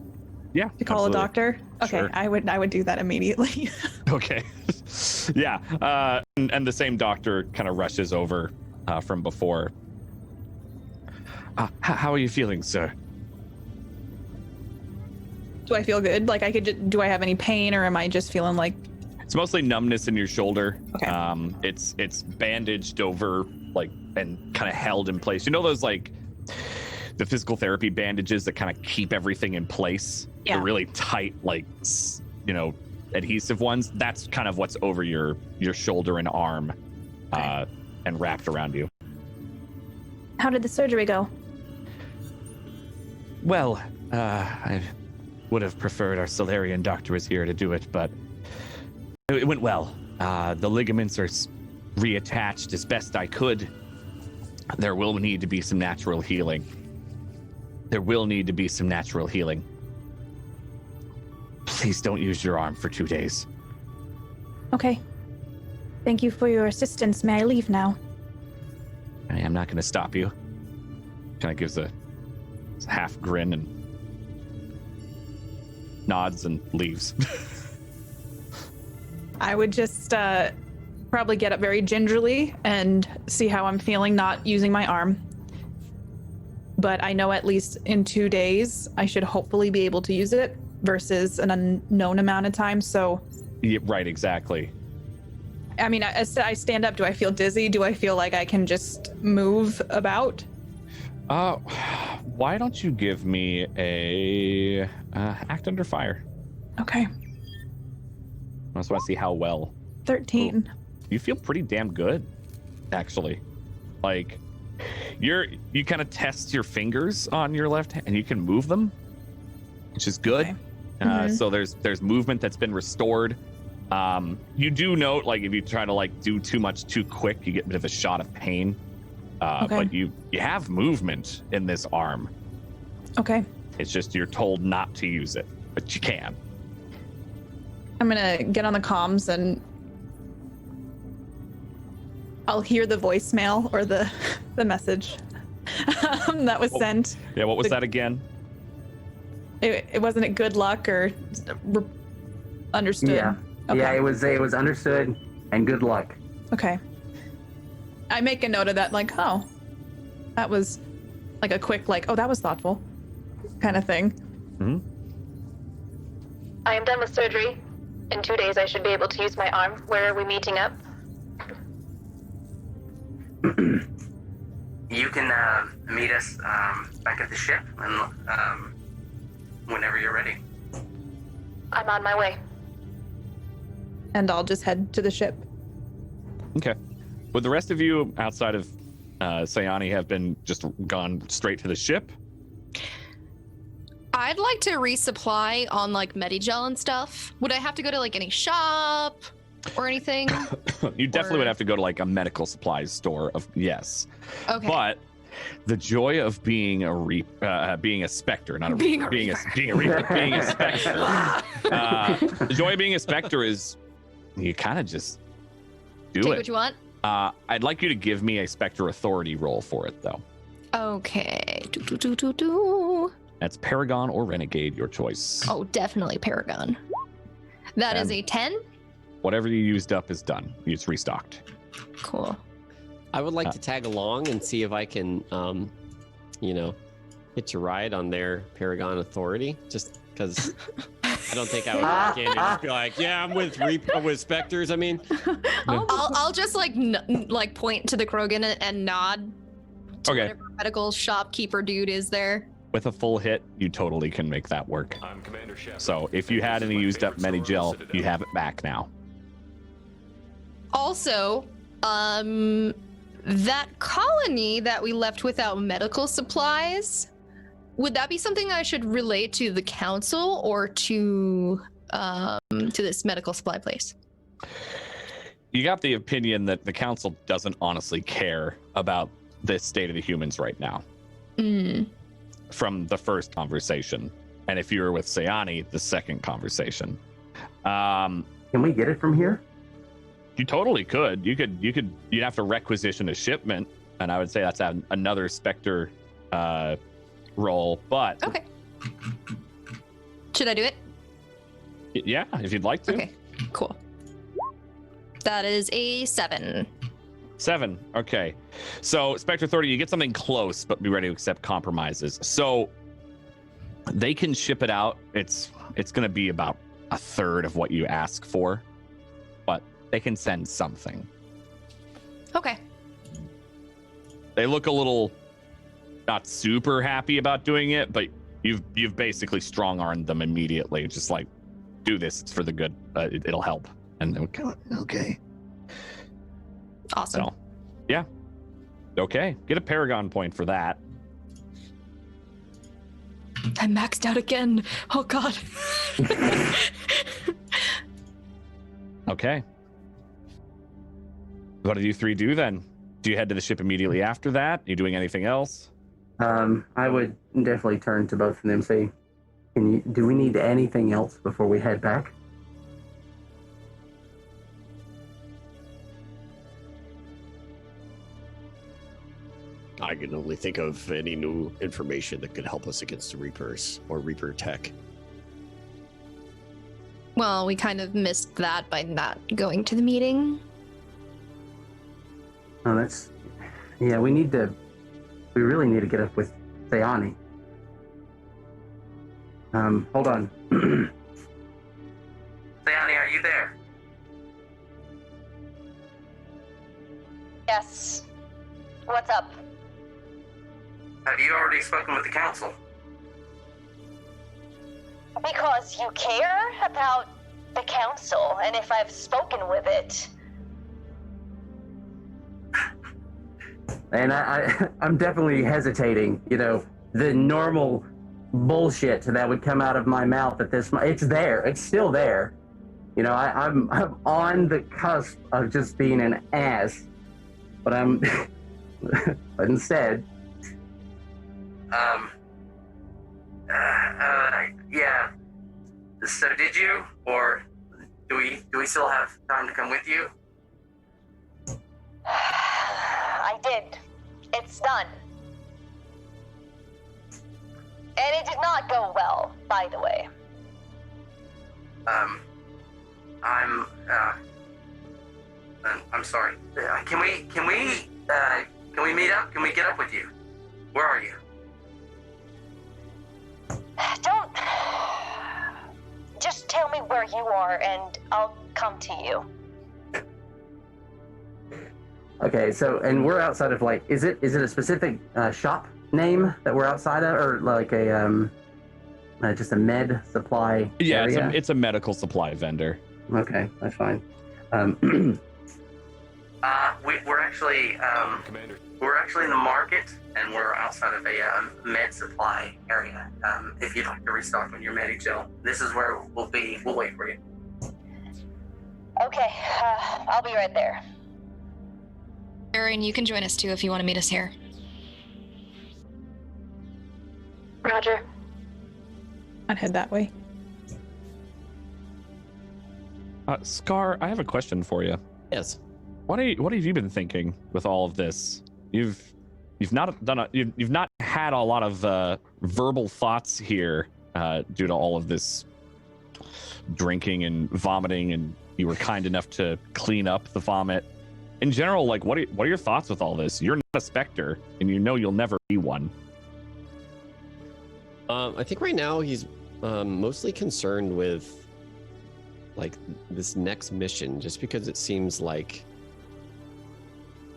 Yeah. to call absolutely. a doctor? Okay, Sure. I would do that immediately. Okay. Yeah. And the same doctor kind of rushes over from before. How are you feeling, sir? Do I feel good? Like do I have any pain, or am I just feeling like? It's mostly numbness in your shoulder. Okay. It's bandaged over, like, and kind of held in place. You know those, like, the physical therapy bandages that kind of keep everything in place? Yeah. The really tight, like, adhesive ones. That's kind of what's over your shoulder and arm, Okay. and wrapped around you. How did the surgery go? Well, I would have preferred our Solarian doctor was here to do it, but it went well. The ligaments are reattached as best I could. There will need to be some natural healing. Please don't use your arm for 2 days. Okay. Thank you for your assistance. May I leave now? I am not going to stop you. Kind of gives a half grin and nods and leaves. I would just probably get up very gingerly and see how I'm feeling not using my arm. But I know at least in 2 days, I should hopefully be able to use it versus an unknown amount of time. So, Yeah, right, exactly. I mean, as I stand up, do I feel dizzy? Do I feel like I can just move about? Why don't you give me a act under fire? Okay. I just want to see how well. 13. You feel pretty damn good, actually. Like, you kind of test your fingers on your left hand, and you can move them, which is good. Okay. So there's movement that's been restored. You do note, like, if you try to like do too much too quick, you get a bit of a shot of pain. But you have movement in this arm. Okay. It's just you're told not to use it, but you can. I'm gonna get on the comms and I'll hear the voicemail or the message that was sent. Yeah, what was that again? It wasn't it good luck or understood? Yeah. Okay. Yeah, it was understood and good luck. Okay. I make a note of that, like, oh, that was like a quick, like, oh, that was thoughtful kind of thing. Mm-hmm. I am done with surgery. In 2 days, I should be able to use my arm. Where are we meeting up? You can meet us back at the ship and whenever you're ready. I'm on my way. And I'll just head to the ship. Okay. Would the rest of you, outside of Sayani, have been just gone straight to the ship? I'd like to resupply on like Medigel and stuff. Would I have to go to like any shop or anything? You definitely would have to go to like a medical supplies store. Yes. Okay. But the joy of being a specter, not a Being a being a specter. The joy of being a specter is you kind of just do Take it. what you want. I'd like you to give me a specter authority roll for it, though. Okay. That's Paragon or Renegade, your choice. Oh, definitely Paragon. That is a 10. Whatever you used up is done. It's restocked. Cool. I would like to tag along and see if I can, hitch a ride on their Paragon authority. Just because I don't think I would walk in and just be like, yeah, I'm with Spectres. I mean, I'll just like point to the Krogan and nod to whatever medical shopkeeper dude is there. With a full hit, you totally can make that work. I'm Commander Shepard. So if you had any used up Medigel, you have it back now. Also, that colony that we left without medical supplies, would that be something I should relate to the council or to this medical supply place? You got the opinion that the council doesn't honestly care about the state of the humans right now. From the first conversation, and if you were with Sayani, the second conversation. Can we get it from here? You totally could. You'd have to requisition a shipment, and I would say that's another Spectre roll. But okay, should I do it? Yeah, if you'd like to. Okay, cool. That is a 7. 7. Okay. So Spectre Authority, you get something close, but be ready to accept compromises. So they can ship it out. It's going to be about a third of what you ask for, but they can send something. Okay. They look a little not super happy about doing it, but you've basically strong-armed them immediately. Just like, do this. It's for the good. It'll help. And okay. Awesome. So, yeah. Okay, get a Paragon point for that. I maxed out again. Oh god. Okay. What did you three do then? Do you head to the ship immediately after that? Are you doing anything else? I would definitely turn to both of them and say, do we need anything else before we head back? I can only think of any new information that could help us against the Reapers or Reaper tech. Well, we kind of missed that by not going to the meeting. Oh, yeah, we really need to get up with Sayani. Hold on. Sayani, are you there? Yes. What's up? Have you already spoken with the council? Because you care about the council, and if I've spoken with it. And I'm definitely hesitating. You know, the normal bullshit that would come out of my mouth at this. It's there. It's still there. You know, I'm on the cusp of just being an ass, but I'm. But instead. Yeah. So did you, or do we still have time to come with you? I did. It's done. And it did not go well, by the way. I'm sorry. Can we meet up? Can we get up with you? Where are you? Don't. Just tell me where you are and I'll come to you. Okay, so, and we're outside of, like, is it a specific shop name that we're outside of, or like a just a med supply area? It's a medical supply vendor. Okay, that's fine. We're actually Commander. we're actually in the market, and we're outside of a med supply area. If you'd like to restock on your Medi-Gel, this is where we'll be. We'll wait for you. Okay, I'll be right there. Aaron, you can join us too if you want to meet us here. Roger. I'd head that way. Scar, I have a question for you. Yes. What have you been thinking with all of this? You've not had a lot of verbal thoughts here due to all of this drinking and vomiting, and you were kind enough to clean up the vomit. In general, like, what are your thoughts with all this? You're not a Spectre, and you know you'll never be one. I think right now he's mostly concerned with like this next mission, just because it seems like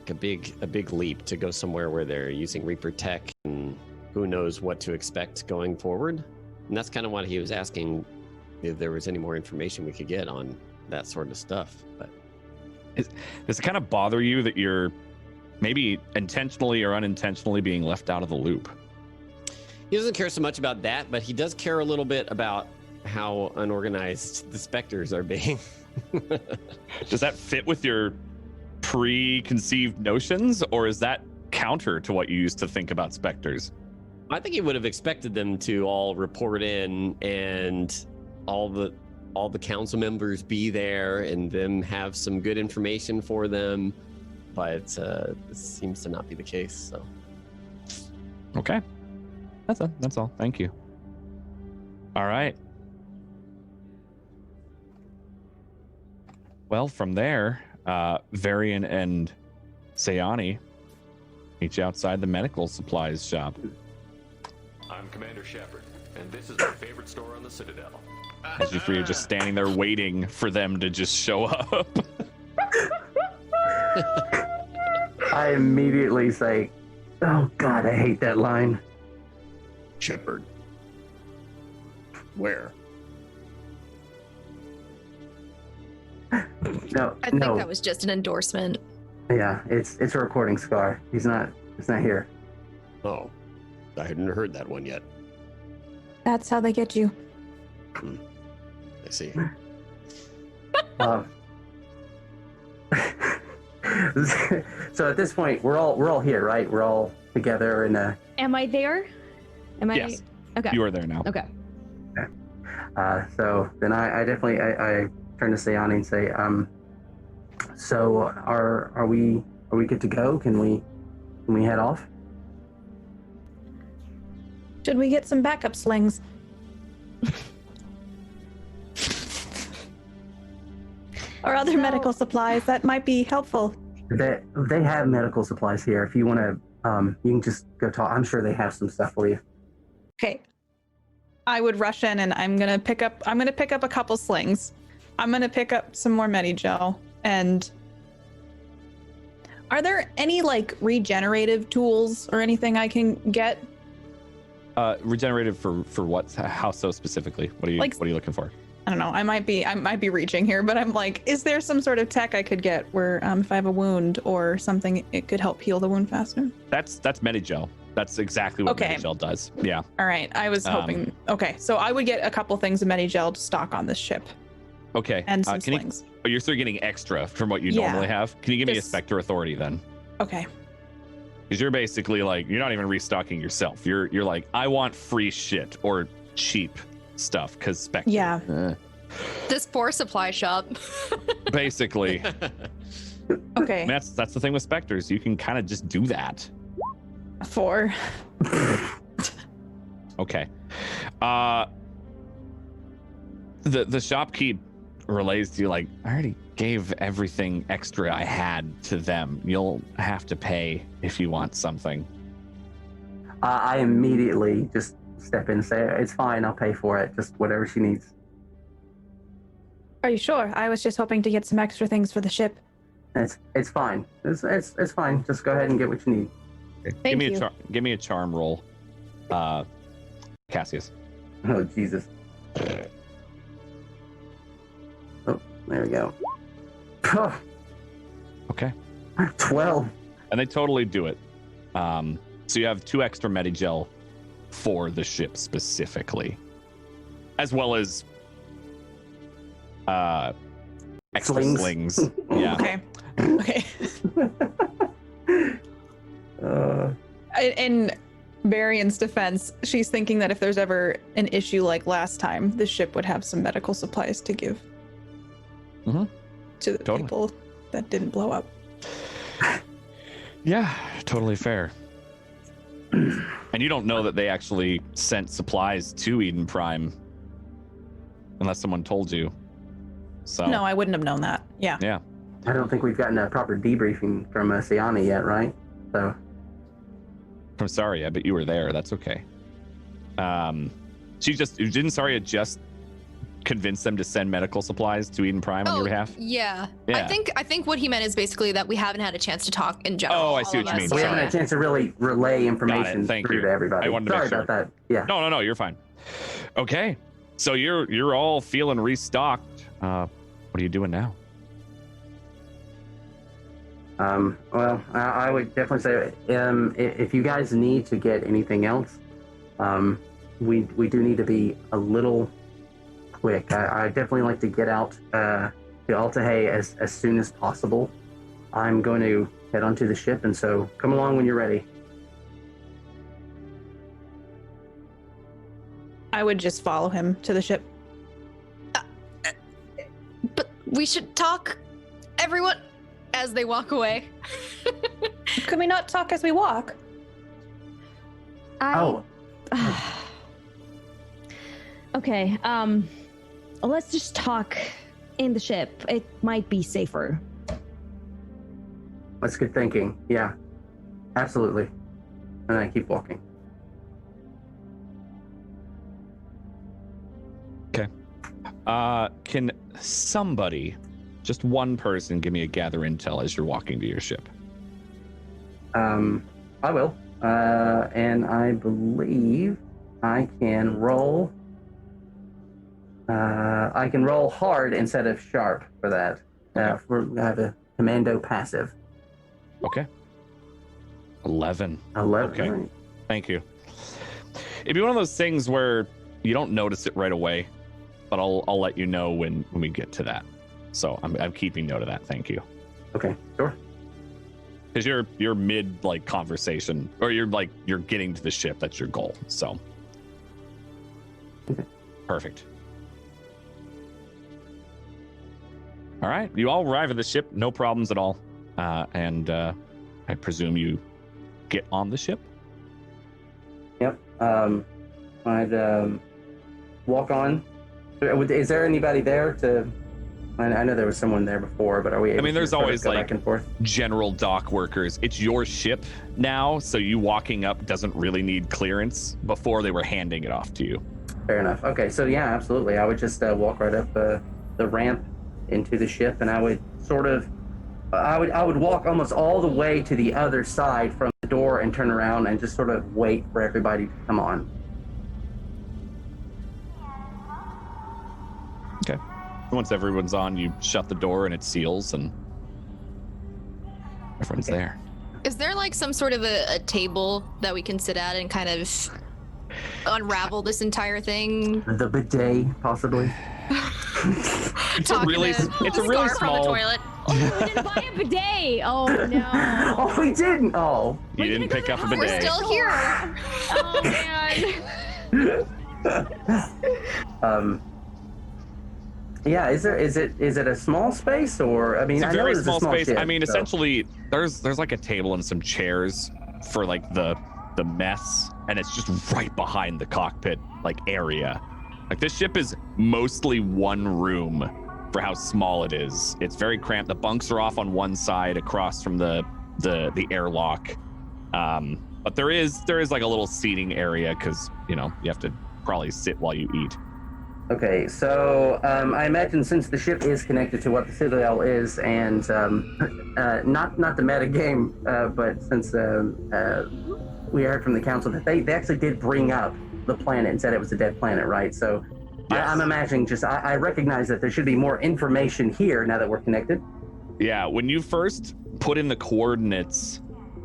a big leap to go somewhere where they're using Reaper tech, and who knows what to expect going forward. And that's kind of what he was asking, if there was any more information we could get on that sort of stuff. But does it kind of bother you that you're maybe intentionally or unintentionally being left out of the loop? He doesn't care so much about that, but he does care a little bit about how unorganized the Spectres are being. Does that fit with your preconceived notions, or is that counter to what you used to think about Spectres? I think he would have expected them to all report in, and all the council members be there, and them have some good information for them. But this seems to not be the case. So, okay, that's all. Thank you. All right. Well, from there, Varian and Sayani meet you outside the medical supplies shop. I'm Commander Shepard, and this is my favorite store on the Citadel. As you three are just standing there waiting for them to just show up. I immediately say, "Oh God, I hate that line." Shepard, where? No, I think that was just an endorsement. Yeah, it's a recording, Scar. It's not here. Oh, I hadn't heard that one yet. That's how they get you. I see. So at this point, we're all here, right? We're all together in a. Am I there? Am I? Yes. Okay. You are there now. Okay. So then I definitely I turn to Sayani and say, so are we good to go? Can we head off? Should we get some backup slings? Or other medical supplies that might be helpful. They have medical supplies here. If you want to, you can just go talk. I'm sure they have some stuff for you. Okay. I would rush in and I'm gonna pick up a couple slings. I'm gonna pick up some more Medigel. And are there any like regenerative tools or anything I can get? Regenerative for what? How so specifically? What are you looking for? I don't know. I might be reaching here, but I'm like, is there some sort of tech I could get where if I have a wound or something, it could help heal the wound faster? That's Medigel. That's exactly what Medigel does. Yeah. All right. I was hoping. Okay, so I would get a couple things of Medigel to stock on this ship. Okay. And some slings. You're still getting extra from what you normally have. Can you give me a Spectre Authority then? Okay. Because you're basically like, you're not even restocking yourself. You're like, I want free shit or cheap stuff because Spectre. Yeah. This poor supply shop. Basically. Okay. That's the thing with Spectres. You can kind of just do that. 4. Okay. The shopkeep relays to you like, I already gave everything extra I had to them. You'll have to pay if you want something. I immediately just step in and say, it's fine, I'll pay for it. Just whatever she needs. Are you sure? I was just hoping to get some extra things for the ship. It's fine. It's fine. Just go ahead and get what you need. Okay. Give me a charm roll, Cassius. Oh Jesus. Oh, there we go. Okay. 12. And they totally do it. So you have 2 extra Medigel for the ship specifically, as well as extra slings. Yeah. Okay. In Varian's defense, she's thinking that if there's ever an issue like last time, the ship would have some medical supplies to give to the people that didn't blow up. Yeah, totally fair. And you don't know that they actually sent supplies to Eden Prime unless someone told you. So No, I wouldn't have known that. Yeah. I don't think we've gotten a proper debriefing from Sayani yet, right? So I'm sorry, but you were there. That's okay. Didn't Saria just convince them to send medical supplies to Eden Prime on your behalf? Yeah. I think what he meant is basically that we haven't had a chance to talk in general. Oh, I see what you mean. We haven't had a chance to really relay information through to everybody. I wanted to Sorry make sure. about that. Yeah. No, you're fine. Okay. So you're all feeling restocked. What are you doing now? Well, I would definitely say, if you guys need to get anything else, we do need to be a little quick. I definitely like to get out to Altahey as soon as possible. I'm going to head onto the ship, and so come along when you're ready. I would just follow him to the ship. But we should talk, everyone, as they walk away. Could we not talk as we walk? Okay, let's just talk in the ship. It might be safer. That's good thinking. Yeah, absolutely. And I keep walking. Okay. Can somebody, just one person, give me a gather intel as you're walking to your ship? I will. And I believe I can roll. I can roll hard instead of sharp for that. I have a commando passive. Okay. 11. 11. Okay. Right. Thank you. It'd be one of those things where you don't notice it right away, but I'll let you know when we get to that. So I'm keeping note of that. Thank you. Okay, sure. Because you're mid like conversation, or you're getting to the ship. That's your goal. So perfect. All right, you all arrive at the ship, no problems at all, and I presume you get on the ship. Yep. I'd walk on. Is there anybody there to? I know there was someone there before, but are we able there's to sort of always go like back and forth? general dock workers. It's your ship now, so you walking up doesn't really need clearance. Before they were handing it off to you. Fair enough. Okay, so yeah, absolutely. I would just walk right up the ramp into the ship, and I would sort of, I would walk almost all the way to the other side from the door and turn around and just sort of wait for everybody to come on. Okay. Once everyone's on, you shut the door and it seals, and everyone's there. Is there like some sort of a table that we can sit at and kind of unravel this entire thing? The bidet, possibly. It's a really small. From the toilet. Oh, we didn't buy a bidet. Oh no. Oh, we didn't. Oh. You didn't pick up a bidet. We're still here. Oh man. Yeah, is it a small space, or It's a very small space. Ship, essentially, there's like a table and some chairs for like the mess, and it's just right behind the cockpit like area. Like this ship is mostly one room for how small it is. It's very cramped. The bunks are off on one side across from the airlock, but there is like a little seating area because you have to probably sit while you eat. Okay, so I imagine since the ship is connected to what the Citadel is, and not the meta game, but since we heard from the council that they actually did bring up the planet and said it was a dead planet, right? So yes. I'm imagining I recognize that there should be more information here now that we're connected. Yeah, when you first put in the coordinates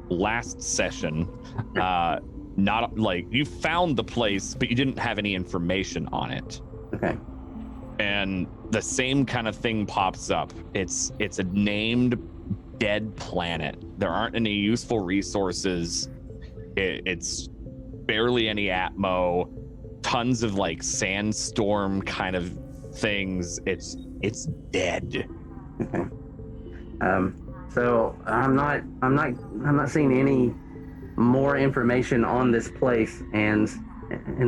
last session, not like you found the place, but you didn't have any information on it. Okay. And the same kind of thing pops up. It's a named dead planet. There aren't any useful resources. It's barely any atmo. Tons of like sandstorm kind of things. It's dead. Okay. So I'm not seeing any more information on this place, and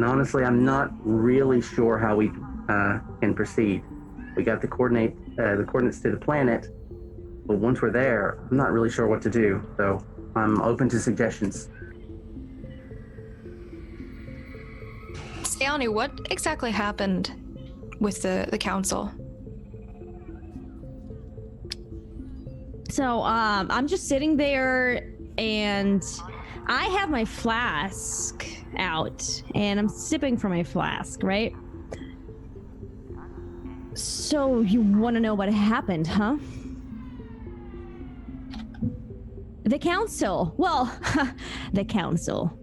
honestly, I'm not really sure how we can proceed. We got the coordinates to the planet, but once we're there, I'm not really sure what to do. So I'm open to suggestions. Sayani, what exactly happened with the council? So I'm just sitting there, and I have my flask out, and I'm sipping from my flask, right? So you want to know what happened, huh? The council. Well, the council.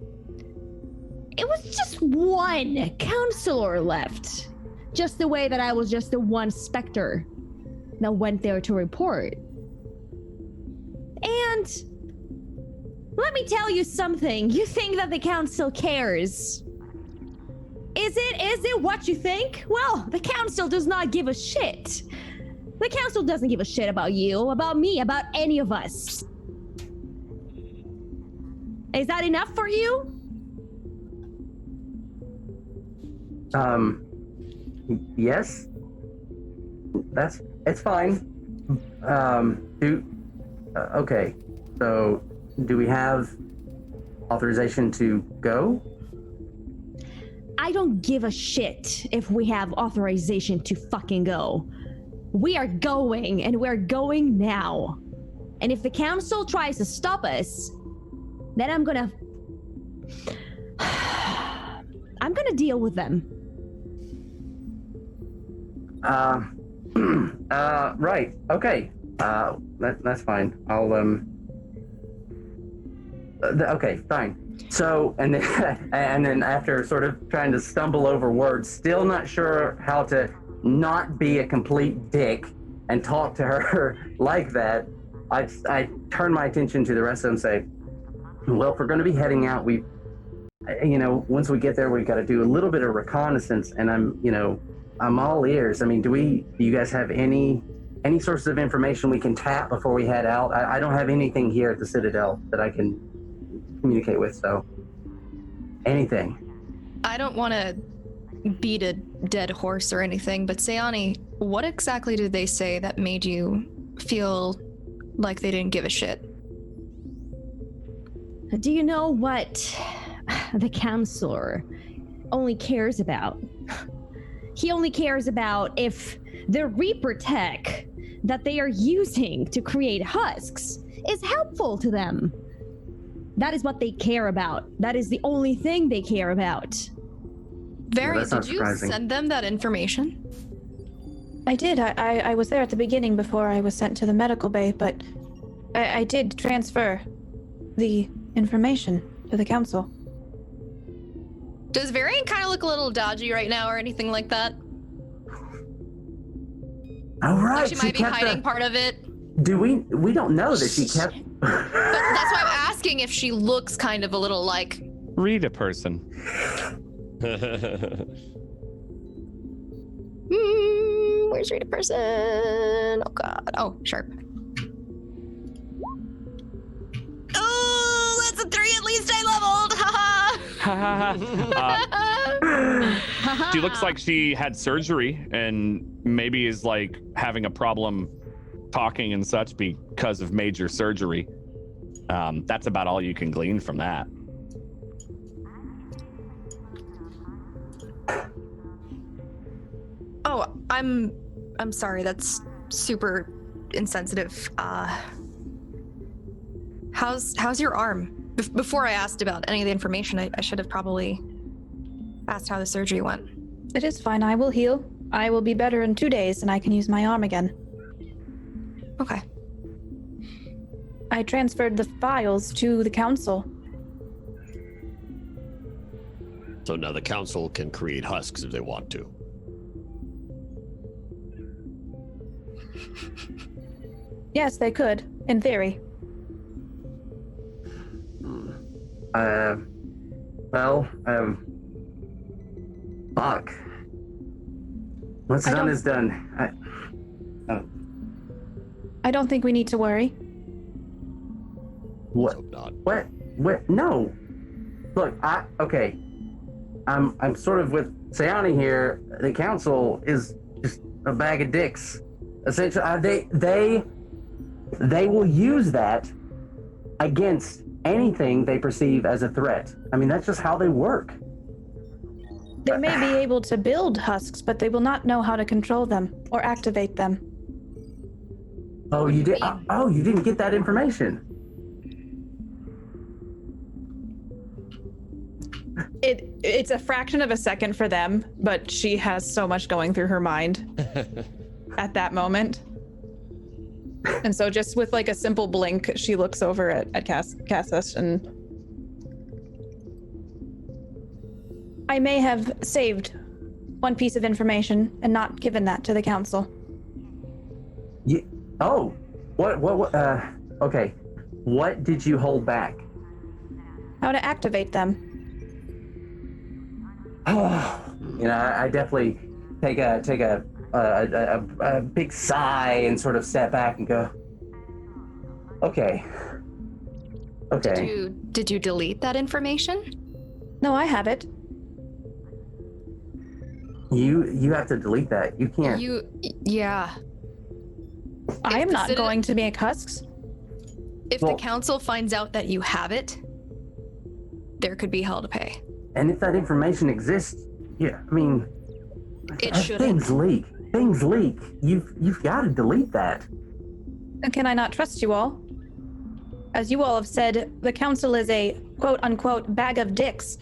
It was just one counselor left. Just the way that I was just the one specter that went there to report. And let me tell you something. You think that the council cares? Is it what you think? Well, the council does not give a shit. The council doesn't give a shit about you, about me, about any of us. Is that enough for you? Yes. It's fine. Okay. So, do we have authorization to go? I don't give a shit if we have authorization to fucking go. We are going, and we're going now. And if the council tries to stop us, then I'm gonna deal with them. Right. Okay. That's fine. Okay, fine. So, and then, and then after sort of trying to stumble over words, still not sure how to not be a complete dick and talk to her like that, I turn my attention to the rest of them and say, well, if we're going to be heading out, once we get there, we've got to do a little bit of reconnaissance, and I'm all ears. I mean, do you guys have any sources of information we can tap before we head out? I don't have anything here at the Citadel that I can communicate with, so anything. I don't want to beat a dead horse or anything, but Sayani, what exactly did they say that made you feel like they didn't give a shit? Do you know what the counselor only cares about? He only cares about if the Reaper tech that they are using to create husks is helpful to them. That is what they care about. That is the only thing they care about. Very, did you send them that information? I did. I was there at the beginning before I was sent to the medical bay, but I did transfer the information to the council. Does Varian kind of look a little dodgy right now or anything like that? Oh, right. Like she might be hiding part of it. Do we don't know that she kept... But that's why I'm asking if she looks kind of a little like... Read a person. Where's read a person? Oh god. Oh, sharp. Oh, that's a 3 at least I leveled. She looks like she had surgery and maybe is like having a problem talking and such because of major surgery. That's about all you can glean from that. Oh, I'm sorry. That's super insensitive. How's your arm? Before I asked about any of the information, I should have probably asked how the surgery went. It is fine. I will heal. I will be better in 2 days, and I can use my arm again. Okay. I transferred the files to the council. So now the council can create husks if they want to. Yes, they could, in theory. Fuck. What's done is done. I don't think we need to worry. What? What? No. Look, okay. I'm sort of with Sayani here. The council is just a bag of dicks. Essentially, they will use that against anything they perceive as a threat. I mean, that's just how they work. They may be able to build husks, but they will not know how to control them or activate them. Oh, you did? Oh, you didn't get that information. It's a fraction of a second for them, but she has so much going through her mind at that moment. And so just with like a simple blink, she looks over at Cassus and... I may have saved one piece of information and not given that to the council. Oh, what, okay. What did you hold back? How to activate them. I definitely take a big sigh and sort of step back and go, okay. Did you delete that information? No, I have it. You have to delete that. You can't. Yeah. I am not going to make husks. If the council finds out that you have it, there could be hell to pay. And if that information exists, yeah, I mean, it shouldn't. Things leak. You've got to delete that. And can I not trust you all? As you all have said, the council is a quote-unquote bag of dicks.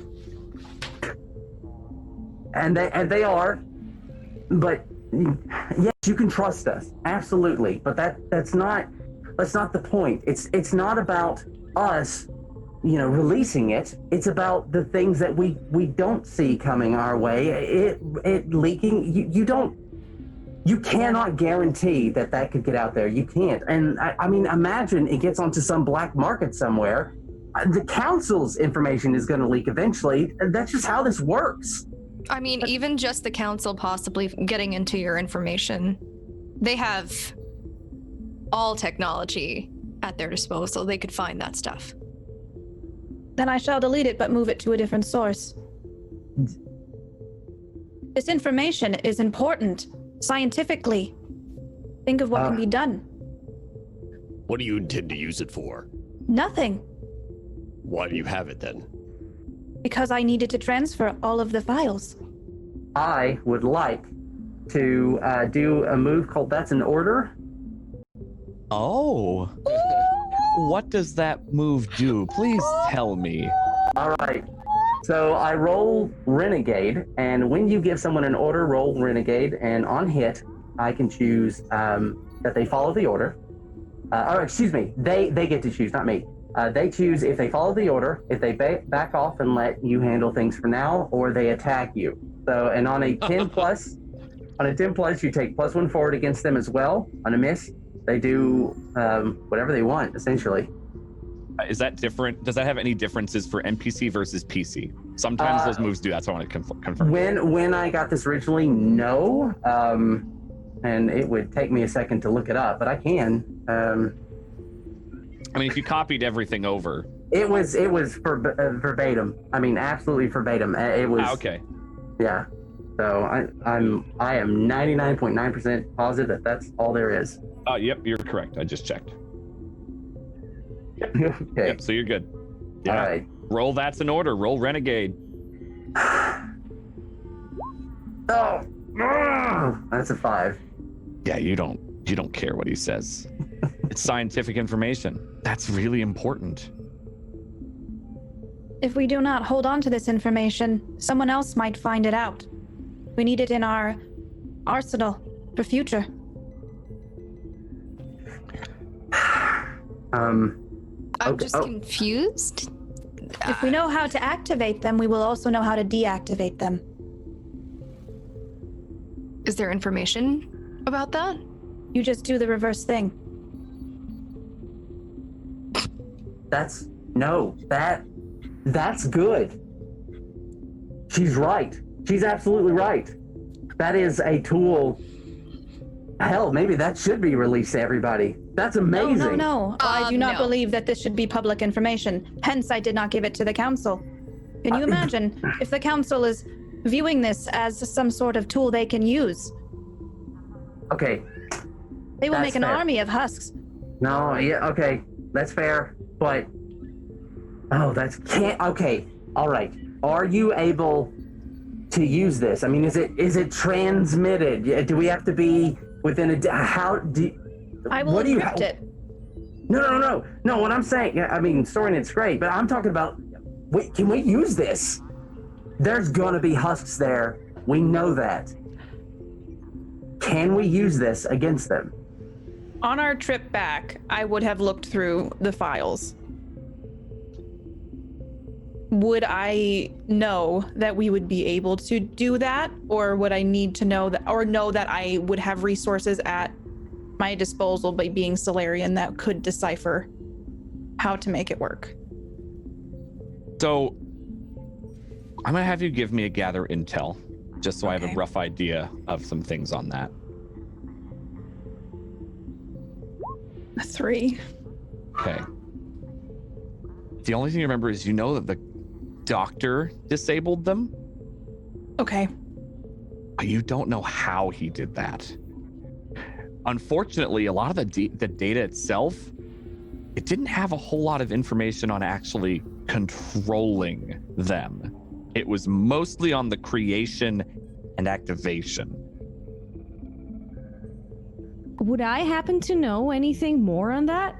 And they are, but yes, you can trust us, absolutely. But that's not the point. It's not about us releasing it. It's about the things that we don't see coming our way. It leaking. You cannot guarantee that could get out there. You can't. And I mean, imagine it gets onto some black market somewhere. The council's information is going to leak eventually. That's just how this works. I mean, even just the council possibly getting into your information, they have all technology at their disposal. They could find that stuff. Then I shall delete it, but move it to a different source. This information is important, scientifically. Think of what can be done. What do you intend to use it for? Nothing. Why do you have it then? Because I needed to transfer all of the files. I would like to do a move called That's an Order. Oh. What does that move do? Please tell me. All right. So I roll Renegade, and when you give someone an order, roll Renegade, and on hit, I can choose that they follow the order. Or excuse me, they get to choose, not me. They choose if they follow the order, if they back off and let you handle things for now, or they attack you. So, and on a 10 plus, you take +1 forward against them as well. On a miss, they do whatever they want, essentially. Is that different? Does that have any differences for NPC versus PC? Sometimes those moves do. That's what I want to confirm. When I got this originally, no. And it would take me a second to look it up, but I can. I mean, if you copied everything over. It was verbatim. I mean, absolutely verbatim. It was. Okay. Yeah. So I am 99.9% positive that's all there is. Yep, you're correct. I just checked. Okay. Yep, so you're good. Yeah. All right. Roll That's an Order. Roll Renegade. Oh, that's a 5. Yeah, you don't care what he says. It's scientific information. That's really important. If we do not hold on to this information, someone else might find it out. We need it in our arsenal for future. I'm just confused. If we know how to activate them, we will also know how to deactivate them. Is there information about that? You just do the reverse thing. That's good. She's right. She's absolutely right. That is a tool. Hell, maybe that should be released to everybody. That's amazing. No. I do not believe that this should be public information. Hence, I did not give it to the council. Can you imagine if the council is viewing this as some sort of tool they can use? Okay. They will make an fair. army of husks. No, yeah, okay. That's fair. But okay. All right. Are you able to use this? I mean, is it transmitted? Do we have to be within I will encrypt it. No. What I'm saying, I mean, storing it's great, but I'm talking about, can we use this? There's gonna be husks there. We know that. Can we use this against them? On our trip back, I would have looked through the files. Would I know that we would be able to do that? Or would I need to know that, or know that I would have resources at my disposal by being Solarian that could decipher how to make it work? So I'm going to have you give me a gather intel, just so I have a rough idea of some things on that. A 3. Okay. The only thing you remember is that the doctor disabled them. Okay. You don't know how he did that. Unfortunately, a lot of the data itself, it didn't have a whole lot of information on actually controlling them. It was mostly on the creation and activation. Would I happen to know anything more on that?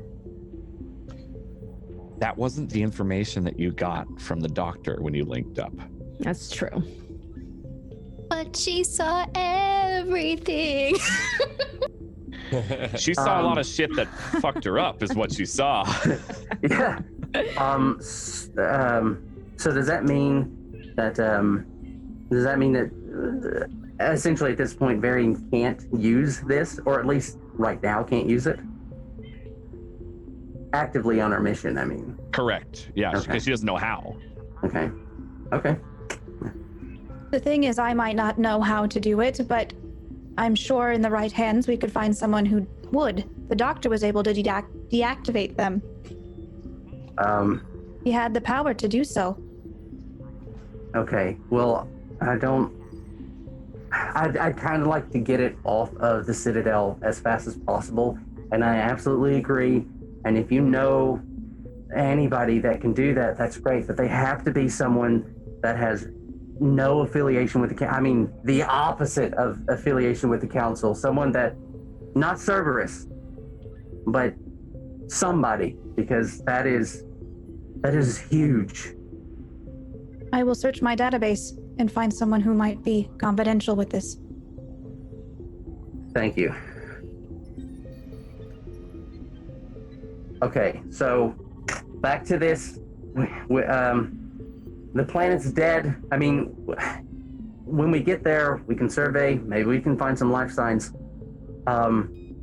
That wasn't the information that you got from the doctor when you linked up. That's true. But she saw everything. She saw a lot of shit that fucked her up, is what she saw. Yeah. So does that mean that essentially at this point Varian can't use this, or at least right now can't use it? Actively on our mission, I mean. Correct. Yeah, because Okay. she doesn't know how. Okay. The thing is, I might not know how to do it, but I'm sure in the right hands we could find someone who would. The doctor was able to deactivate them. He had the power to do so. Okay. Well, I'd kind of like to get it off of the Citadel as fast as possible, and I absolutely agree. And if you know anybody that can do that, that's great. But they have to be someone that has no affiliation with the I mean, the opposite of affiliation with the council. Someone that, not Cerberus, but somebody, because that is huge. I will search my database and find someone who might be confidential with this. Thank you. Okay, so back to this. The planet's dead. I mean, when we get there, we can survey. Maybe we can find some life signs. I'm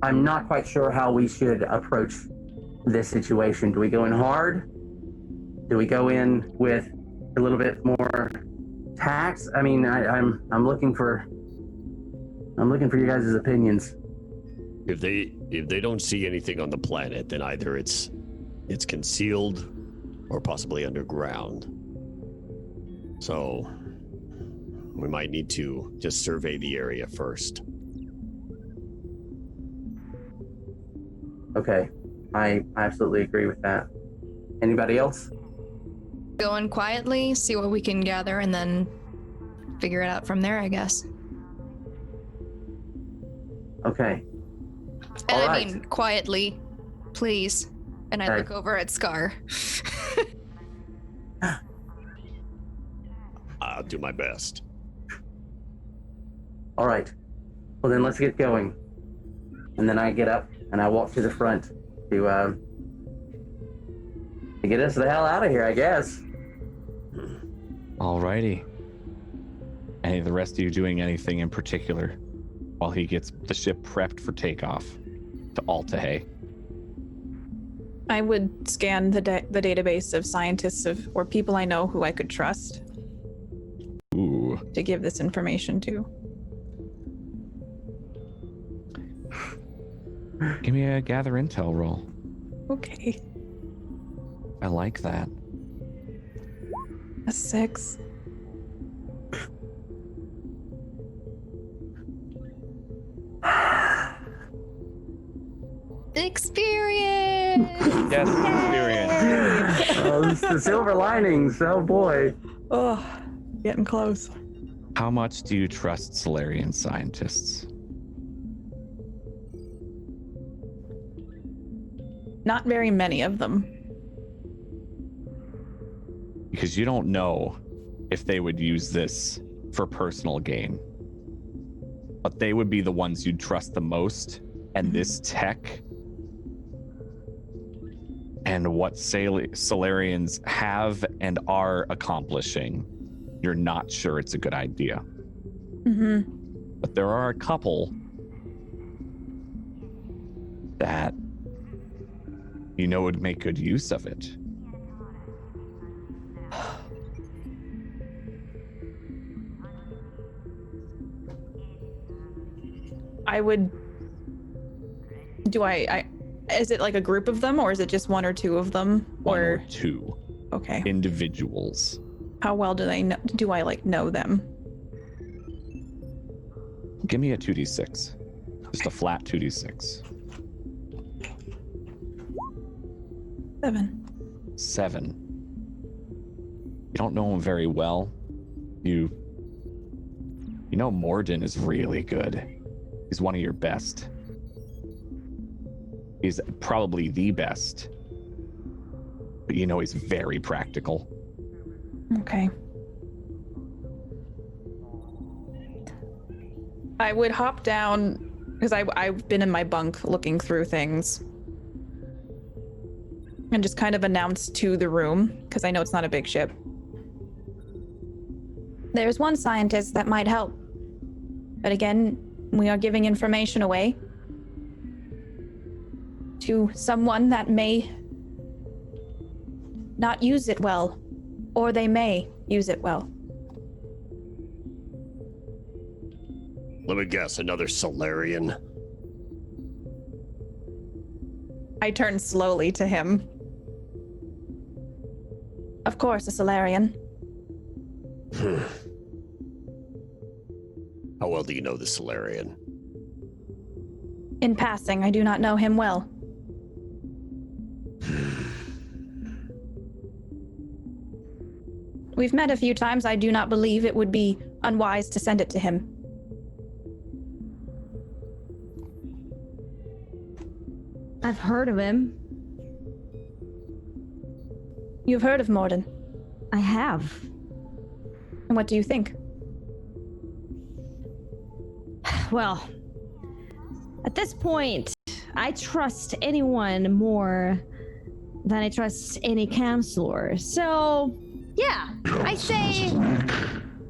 not quite sure how we should approach this situation. Do we go in hard? Do we go in with a little bit more tax? I mean, I'm looking for your guys' opinions. If they don't see anything on the planet, then either it's concealed or possibly underground. So we might need to just survey the area first. Okay, I absolutely agree with that. Anybody else? Go in quietly, see what we can gather, and then figure it out from there, I guess. Okay. And All I right. mean, quietly, please. And I Okay. look over at Scar. I'll do my best. All right. Well, then let's get going. And then I get up and I walk to the front to get us the hell out of here, I guess. Alrighty. Any of the rest of you doing anything in particular while he gets the ship prepped for takeoff to Altahey? I would scan the database of scientists or people I know who I could trust Ooh. to give this information to. Give me a gather intel roll. Okay. I like that. A 6. Experience! Yes, experience. Oh, the silver linings. Oh boy. Oh, getting close. How much do you trust Solarian scientists? Not very many of them. Because you don't know if they would use this for personal gain. But they would be the ones you'd trust the most. And this tech and what Solarians have and are accomplishing, you're not sure it's a good idea. Mm-hmm. But there are a couple that you know would make good use of it. I would. Do I? Is it like a group of them, or is it just one or two of them? One or two Okay. individuals. How well do they know? Do I know them? Give me a 2d6. Just a flat 2d6. 7. 7. You don't know him very well. You know Morden is really good. He's one of your best. He's probably the best. But you know he's very practical. Okay. I would hop down because I've been in my bunk looking through things. and just kind of announce to the room, because I know it's not a big ship. There's one scientist that might help. But again, we are giving information away to someone that may not use it well, or they may use it well. Let me guess, another Solarian. I turn slowly to him. Of course, a Solarian. How well do you know the Solarian? In passing, I do not know him well. We've met a few times. I do not believe it would be unwise to send it to him. I've heard of him. You've heard of Morden? I have. And what do you think? Well, at this point, I trust anyone more than I trust any counselor. So, yeah, I say...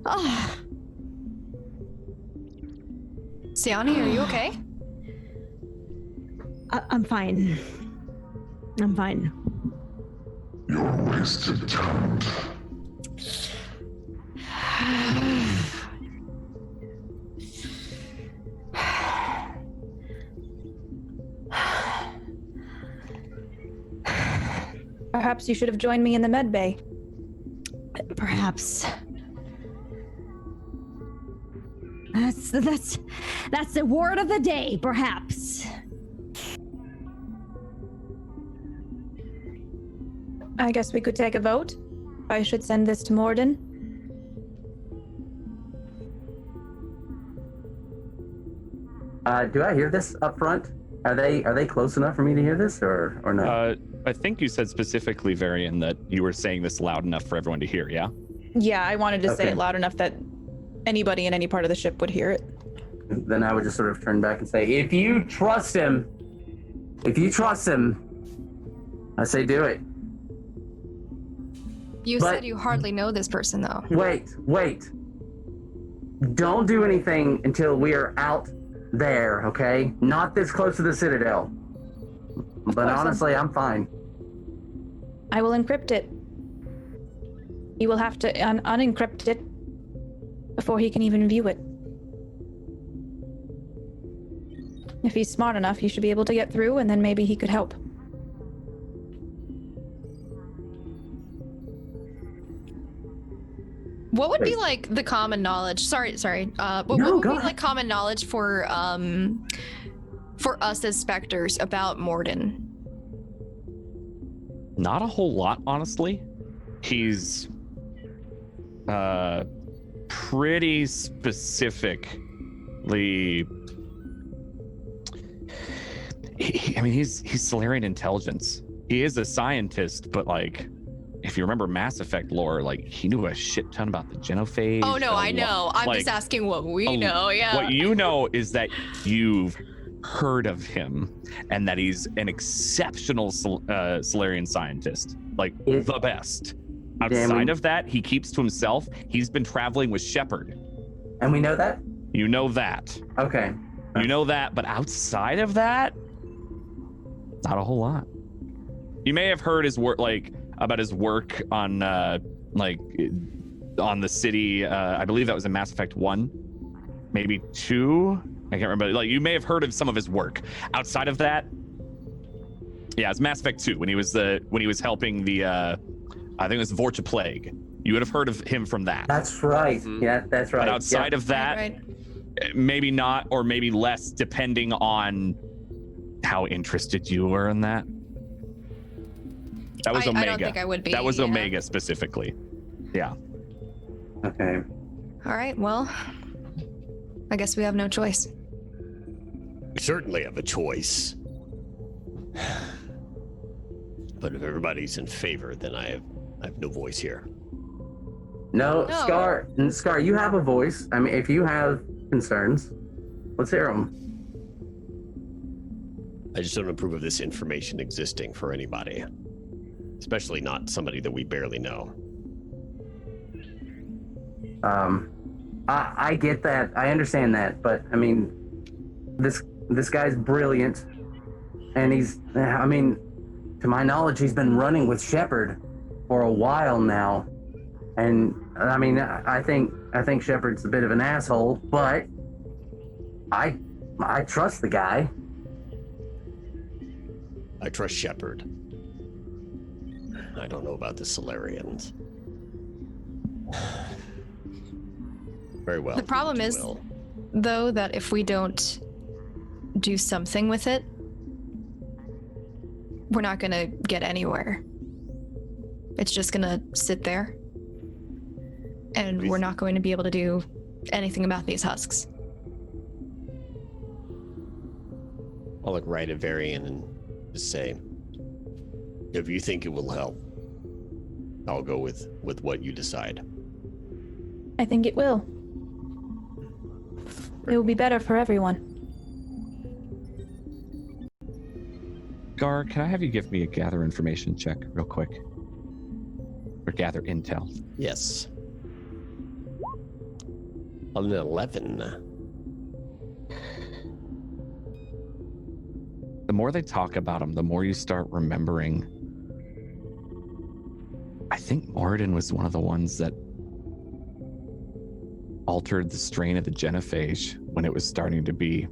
Oh. Siani, are you okay? I'm fine. I'm fine. You're wasted talent. Perhaps you should have joined me in the med bay. Perhaps. That's the word of the day, perhaps. I guess we could take a vote. I should send this to Morden. Do I hear this up front? Are they close enough for me to hear this, or no? I think you said specifically, Varian, that you were saying this loud enough for everyone to hear, yeah? Yeah, I wanted to say Okay. it loud enough that anybody in any part of the ship would hear it. Then I would just sort of turn back and say, if you trust him, I say do it. You But- said you hardly know this person, though. Wait. Don't do anything until we are out there, okay? Not this close to the Citadel. But honestly, I'm fine. I will encrypt it. He will have to unencrypt it before he can even view it. If he's smart enough, he should be able to get through, and then maybe he could help. What would be like the common knowledge? Sorry. What would be like common knowledge for us as specters about Morden? Not a whole lot, honestly. He's pretty specifically. He's Solarian intelligence. He is a scientist, but like, if you remember Mass Effect lore, like he knew a shit ton about the genophage. Oh no, I know. I'm like, just asking what we know. Yeah. What you know is that you've heard of him and that he's an exceptional Solarian scientist, like the best. Outside of that, he keeps to himself. He's been traveling with Shepard. And we know that? You know that. Okay. You know that, but outside of that, not a whole lot. You may have heard his work, like about his work on, on the city. I believe that was in Mass Effect 1, maybe 2. I can't remember. Like, you may have heard of some of his work. Outside of that, yeah, it's Mass Effect 2 when he was helping the, I think it was Vorcha Plague. You would have heard of him from that. That's right. Yeah, that's right. But outside of that, maybe not, or maybe less, depending on how interested you were in that. That was Omega. I don't think I would be. That was Omega specifically. Yeah. Okay. All right. Well, I guess we have no choice. We certainly have a choice. But if everybody's in favor, then I have no voice here. No, Scar, you have a voice. I mean, if you have concerns, let's hear them. I just don't approve of this information existing for anybody. especially not somebody that we barely know. I get that. I understand that, but I mean, this guy's brilliant, and to my knowledge, he's been running with Shepard for a while now, and I mean, I think Shepard's a bit of an asshole, but I trust the guy. I trust Shepard. I don't know about the Solarians. Very well. The problem is, though, that if we don't do something with it, we're not going to get anywhere. It's just going to sit there, and we're not going to be able to do anything about these husks. I'll look right at Varian and just say, if you think it will help, I'll go with what you decide. I think it will. It will be better for everyone. Gar, can I have you give me a gather information check real quick? Or gather intel? Yes. On an 11. The more they talk about him, the more you start remembering. I think Morden was one of the ones that altered the strain of the genophage when it was starting to be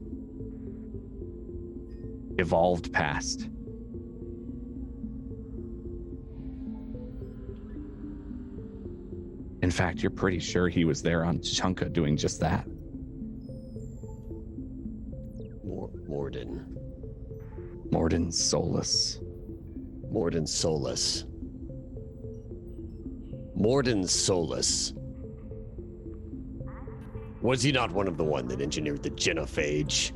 evolved past. In fact, you're pretty sure he was there on Chunka doing just that. Morden. Morden Solus. Morden Solus. Morden Solus. Was he not one of the one that engineered the genophage?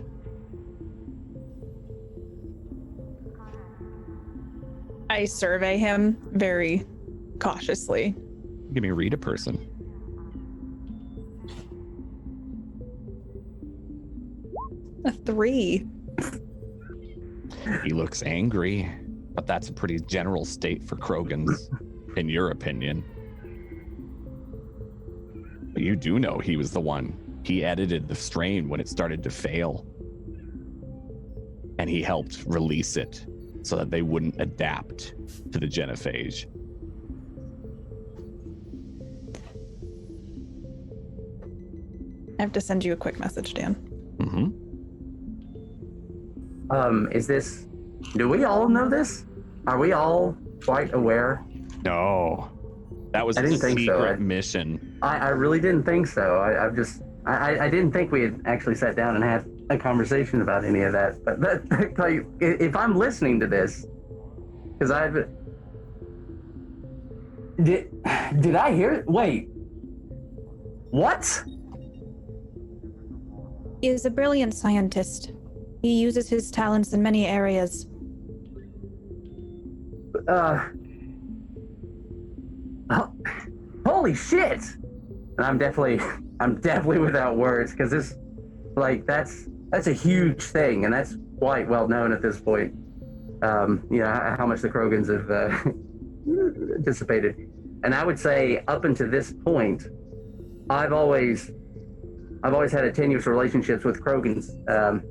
I survey him very cautiously. Give me read a person. A 3. He looks angry, but that's a pretty general state for Krogans, in your opinion. But you do know he was the one. He edited the strain when it started to fail. And he helped release it so that they wouldn't adapt to the genophage. I have to send you a quick message, Dan. Mm-hmm. Do we all know this? Are we all quite aware? No. That was a secret mission. I really didn't think so. I didn't think we had actually sat down and had a conversation about any of that. But like, if I'm listening to this, because did I hear it? Wait. What? He is a brilliant scientist. He uses his talents in many areas. Holy shit! And I'm definitely without words, because this, like, that's a huge thing, and that's quite well known at this point. How much the Krogans have dissipated. And I would say up until this point, I've always had a tenuous relationships with Krogans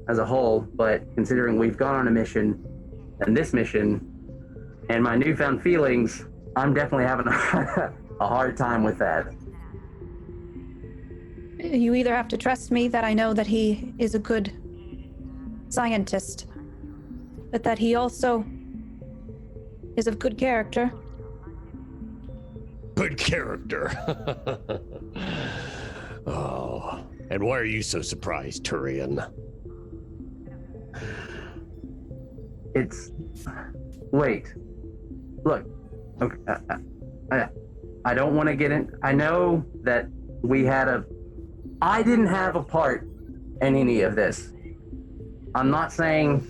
as a whole, but considering we've gone on a mission, and this mission, and my newfound feelings, I'm definitely having a hard time with that. You either have to trust me that I know that he is a good scientist, but that he also is of good character. Good character. Oh, and why are you so surprised, Turian? Wait. Look, okay, I don't want to get in. I know that I didn't have a part in any of this. I'm not saying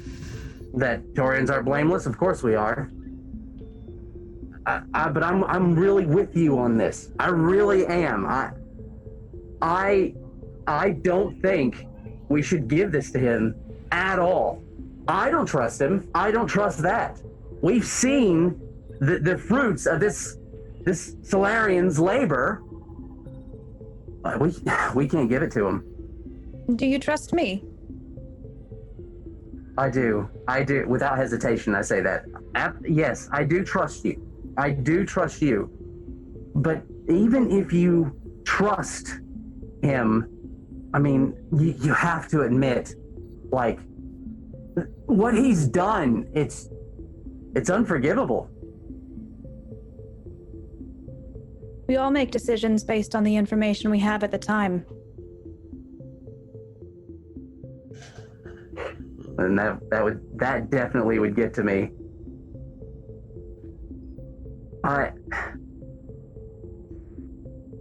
that Taurians are blameless. Of course we are. But I'm really with you on this. I really am. I don't think we should give this to him at all. I don't trust him. I don't trust that. We've seen the fruits of this Solarian's labor, we can't give it to him. Do you trust me? I do. Without hesitation, I say that. Yes, I do trust you. I do trust you. But even if you trust him, I mean, you have to admit, like, what he's done, it's unforgivable. We all make decisions based on the information we have at the time. And that definitely would get to me.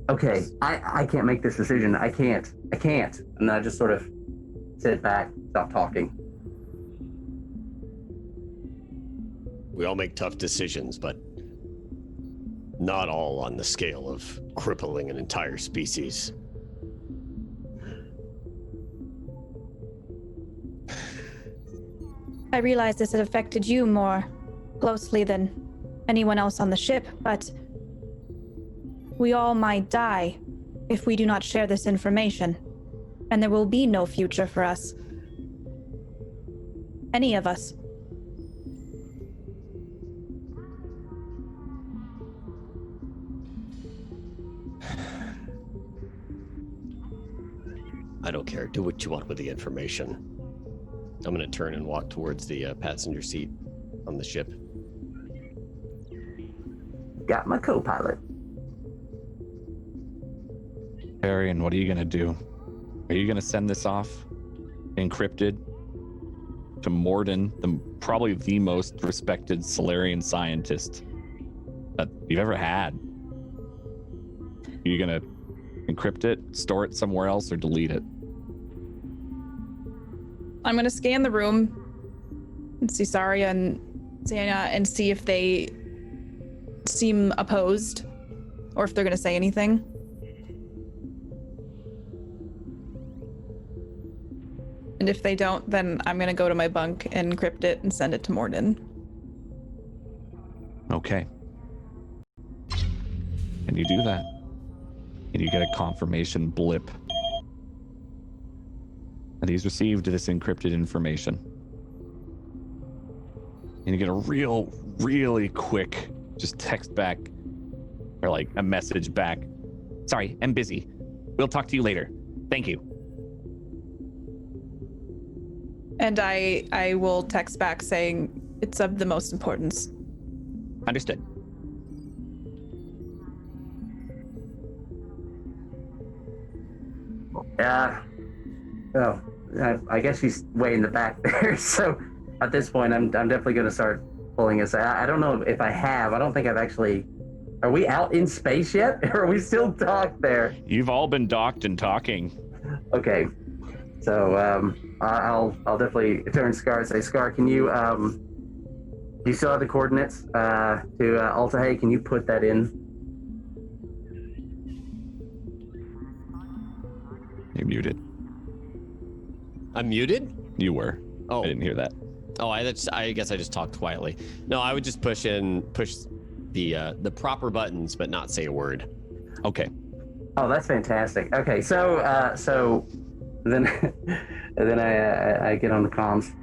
Okay, I can't make this decision. I can't. And I just sort of sit back, stop talking. We all make tough decisions, but not all on the scale of crippling an entire species. I realize this has affected you more closely than anyone else on the ship, but we all might die if we do not share this information, and there will be no future for us. Any of us. I don't care. Do what you want with the information. I'm going to turn and walk towards the passenger seat on the ship. Got my co-pilot. Arian, what are you going to do? Are you going to send this off encrypted to Morden, probably the most respected Solarian scientist that you've ever had? Are you going to encrypt it, store it somewhere else, or delete it? I'm going to scan the room and see Saria and Xana and see if they seem opposed or if they're going to say anything. And if they don't, then I'm going to go to my bunk and encrypt it and send it to Morden. Okay. And you do that. And you get a confirmation blip. And he's received this encrypted information. And you get a really quick just text back, or like a message back. Sorry, I'm busy. We'll talk to you later. Thank you. And I will text back saying it's of the most importance. Understood. I guess she's way in the back there. So at this point, I'm definitely going to start pulling us. I don't know if I have. I don't think I've actually. Are we out in space yet? Or are we still docked there? You've all been docked and talking. Okay. So I'll definitely turn to Scar and say, Scar, can you do you still have the coordinates to Altahey? Can you put that in? You're muted. I'm muted? You were. Oh. I didn't hear that. Oh, I guess I just talked quietly. No, I would just push the proper buttons, but not say a word. Okay. Oh, that's fantastic. Okay, so then I get on the comms.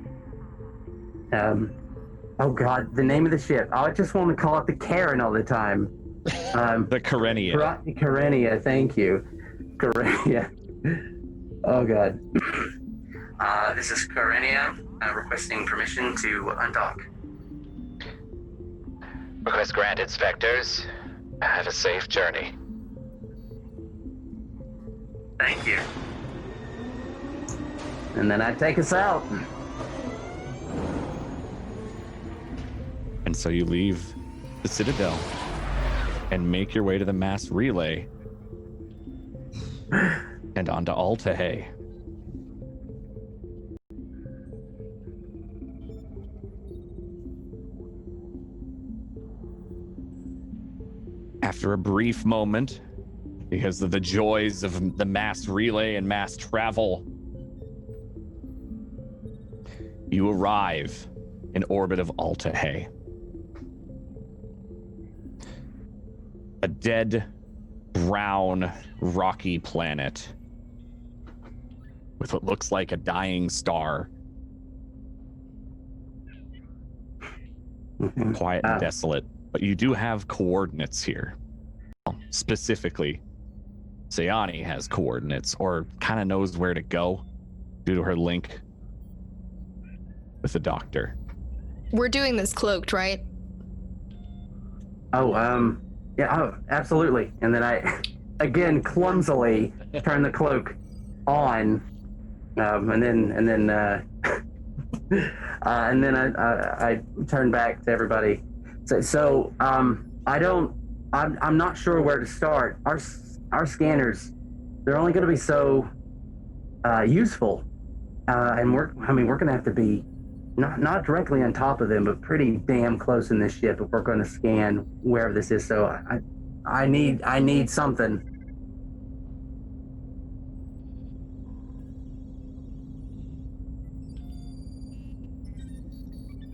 Oh God, the name of the ship. I just want to call it the Karen all the time. The Karenia. Karenia, thank you. Karenia. Oh God. This is Karenia requesting permission to undock. Request granted, Spectres. Have a safe journey. Thank you. And then I take us out. And so you leave the Citadel and make your way to the mass relay and onto Altahey. After a brief moment, because of the joys of the mass relay and mass travel, you arrive in orbit of Altahey. a dead, brown, rocky planet with what looks like a dying star. Quiet and desolate, but you do have coordinates here. Specifically, Sayani has coordinates, or kind of knows where to go due to her link with the doctor. We're doing this cloaked, right? Yeah, absolutely. And then I, again, clumsily turn the cloak on, and then I turn back to everybody. I'm not sure where to start. Our scanners, they're only going to be so useful, and we're going to have to be not directly on top of them, but pretty damn close in this ship if we're going to scan wherever this is. So I need something.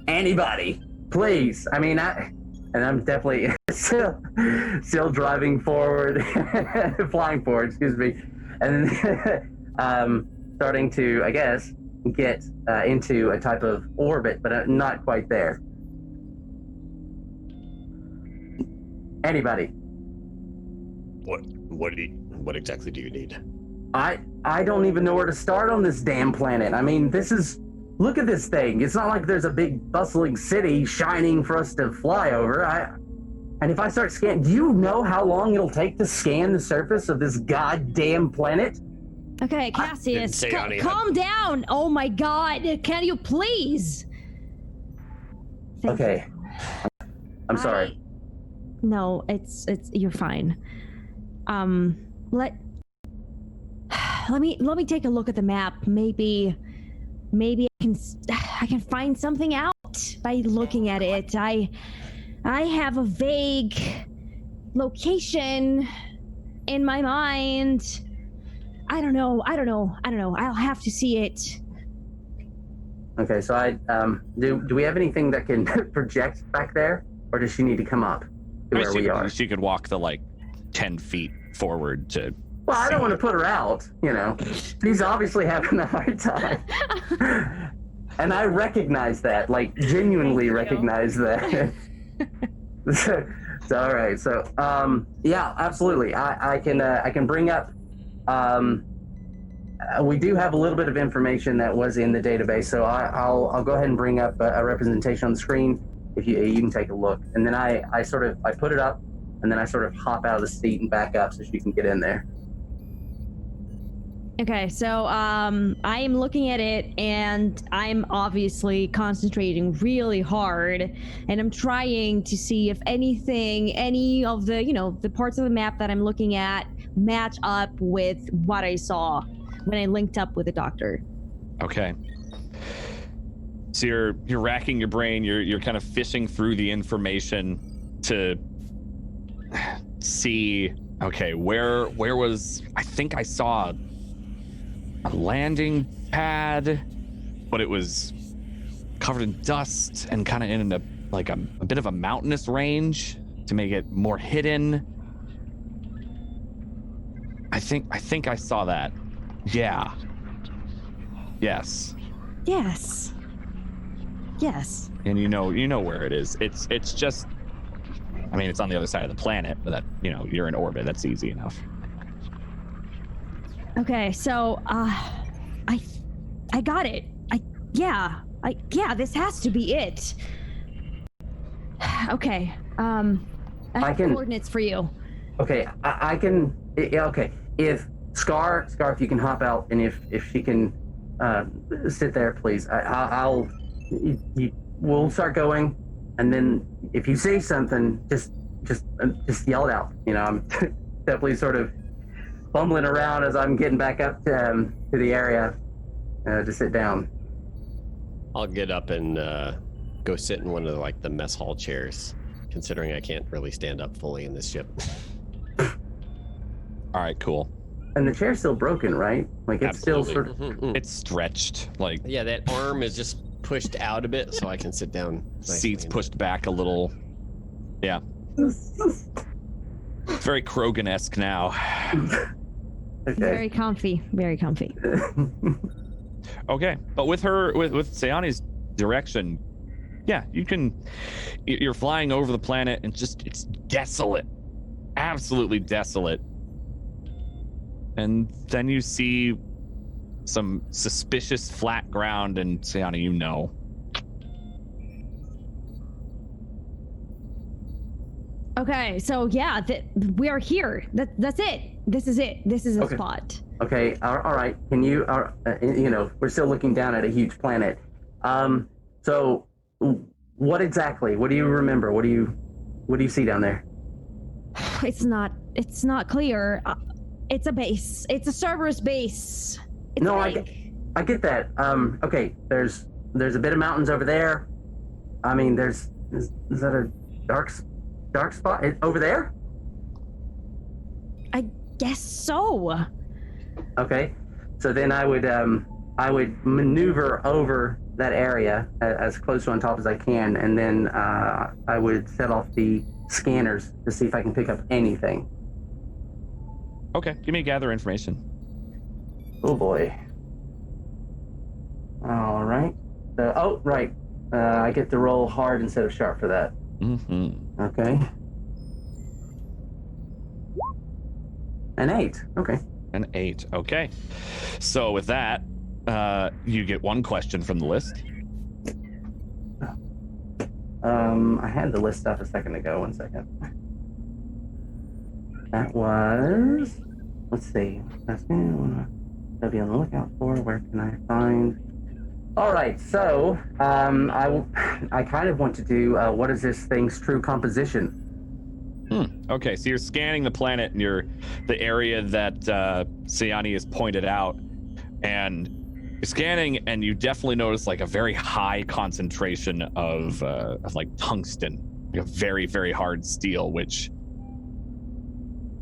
Anybody, please. I mean, I'm definitely still driving forward, flying forward, excuse me, and starting to, I guess, get into a type of orbit, but not quite there. Anybody? What exactly do you need? I don't even know where to start on this damn planet. I mean, look at this thing. It's not like there's a big bustling city shining for us to fly over. And if I start scanning, do you know how long it'll take to scan the surface of this goddamn planet? Okay, Cassius, calm down. Oh my God, can you please? Okay, I'm sorry. No, it's you're fine. Let me take a look at the map. Maybe I can find something out by looking at it. I have a vague location in my mind. I don't know. I'll have to see it. Okay, so do we have anything that can project back there, or does she need to come up to where we are? She could walk the 10 feet forward to. Well, I don't want to put her out. She's obviously having a hard time, and I recognize that, genuinely recognize that. So all right. So yeah, absolutely. I can bring up. We do have a little bit of information that was in the database, so I'll go ahead and bring up a representation on the screen. If you can take a look, and then I put it up, and then I sort of hop out of the seat and back up so she can get in there. Okay, so I am looking at it, and I'm obviously concentrating really hard, and I'm trying to see if any of the the parts of the map that I'm looking at match up with what I saw when I linked up with the doctor. Okay. So you're racking your brain, you're kind of fishing through the information to see, okay, where was, I think I saw a landing pad, but it was covered in dust and kind of in a bit of a mountainous range to make it more hidden. I think I saw that. Yeah. Yes. Yes. Yes. And you know where it is. It's just, I mean, it's on the other side of the planet, but that, you're in orbit. That's easy enough. Okay, so I got it. This has to be it. Okay. I have coordinates for you. Okay, I can. Yeah, okay. If Scar, if you can hop out, and if she can sit there, please. We'll start going, and then if you see something, just yell it out. I'm definitely sort of fumbling around as I'm getting back up to the area to sit down. I'll get up and go sit in one of the mess hall chairs, considering I can't really stand up fully in this ship. All right, cool. And the chair's still broken, right? It's Absolutely. Still sort of... Mm-hmm. It's stretched. Yeah, that arm is just pushed out a bit so I can sit down. Seats pushed back a little. Yeah. It's very Krogan-esque now. Okay. Very comfy. Very comfy. Okay, but with Sayani's direction, yeah, you're flying over the planet and it's desolate. Absolutely desolate. And then you see some suspicious flat ground, and Sayani, you know. Okay, so yeah, we are here. That's it. This is it. This is a spot. Okay, all right. Can you, we're still looking down at a huge planet. So what exactly? What do you remember? What do you see down there? It's not clear. It's a base. It's a Cerberus base. It's I get that. Okay, there's a bit of mountains over there. I mean, is that a dark spot over there? I guess so. Okay, so then I would maneuver over that area as close to on top as I can, and then I would set off the scanners to see if I can pick up anything. Okay, give me a gather information. Oh boy. All right. Right. I get to roll hard instead of sharp for that. Mm-hmm. Okay. An 8. Okay. An 8. Okay. So with that, you get one question from the list. I had the list up a second ago. 1 second. That was. Let's see. That's me. I'll be on the lookout for. Where can I find? All right. So I kind of want to do. What is this thing's true composition? Okay, so you're scanning the planet and the area that Sayani has pointed out, and you're scanning, and you definitely notice like a very high concentration of like tungsten, like a very, very hard steel, which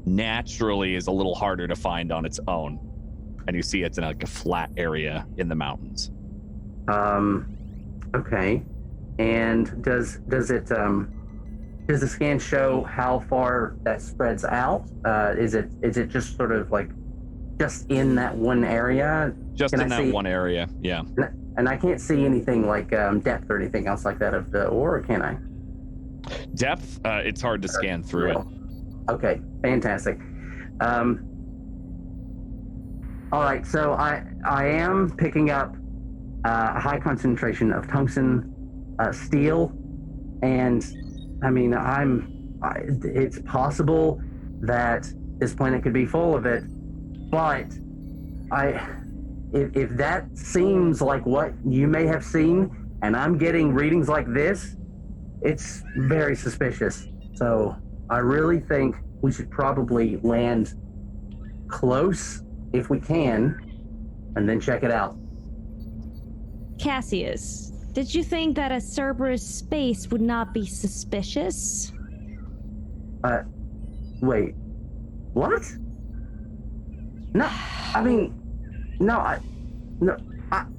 naturally is a little harder to find on its own. And you see it's in like a flat area in the mountains. Okay, and does the scan show how far that spreads out? Is it just sort of like just in that one area? Just in that one area, yeah. And I can't see anything like depth or anything else like that of the ore, can I? Depth, it's hard to scan through it. Okay, fantastic. All right, so I am picking up a high concentration of tungsten, steel, and I mean, it's possible that this planet could be full of it, but if that seems like what you may have seen, and I'm getting readings like this, it's very suspicious. So I really think we should probably land close if we can, and then check it out. Cassius, did you think that a Cerberus space would not be suspicious? Wait, what? No, I mean, I'm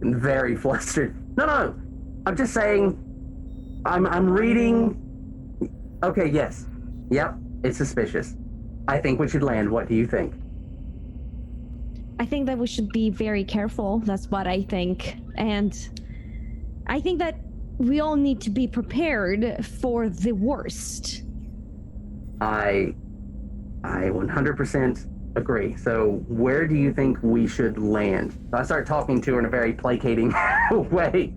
very flustered. No, I'm just saying, I'm reading. Okay, yes, yep, it's suspicious. I think we should land. What do you think? I think that we should be very careful. That's what I think. And I think that we all need to be prepared for the worst. I 100% agree. So where do you think we should land? So I start talking to her in a very placating way.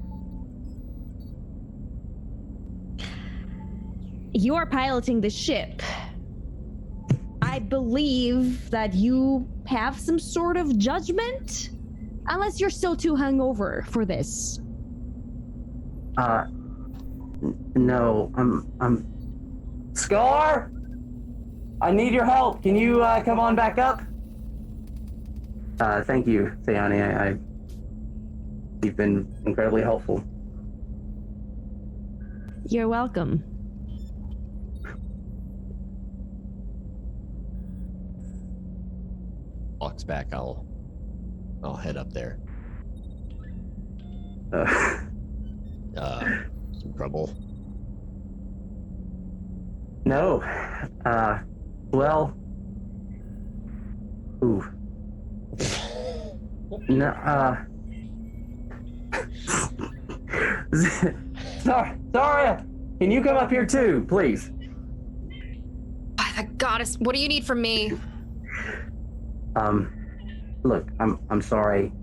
You are piloting the ship. I believe that you have some sort of judgment, unless you're still too hungover for this. No, I'm Scar? I need your help. Can you come on back up? Thank you, Sayani. You've been incredibly helpful. You're welcome. Walks back, I'll head up there. Some trouble? No. Well, ooh. No, Zaria, can you come up here too, please? The goddess, what do you need from me? Look, I'm sorry.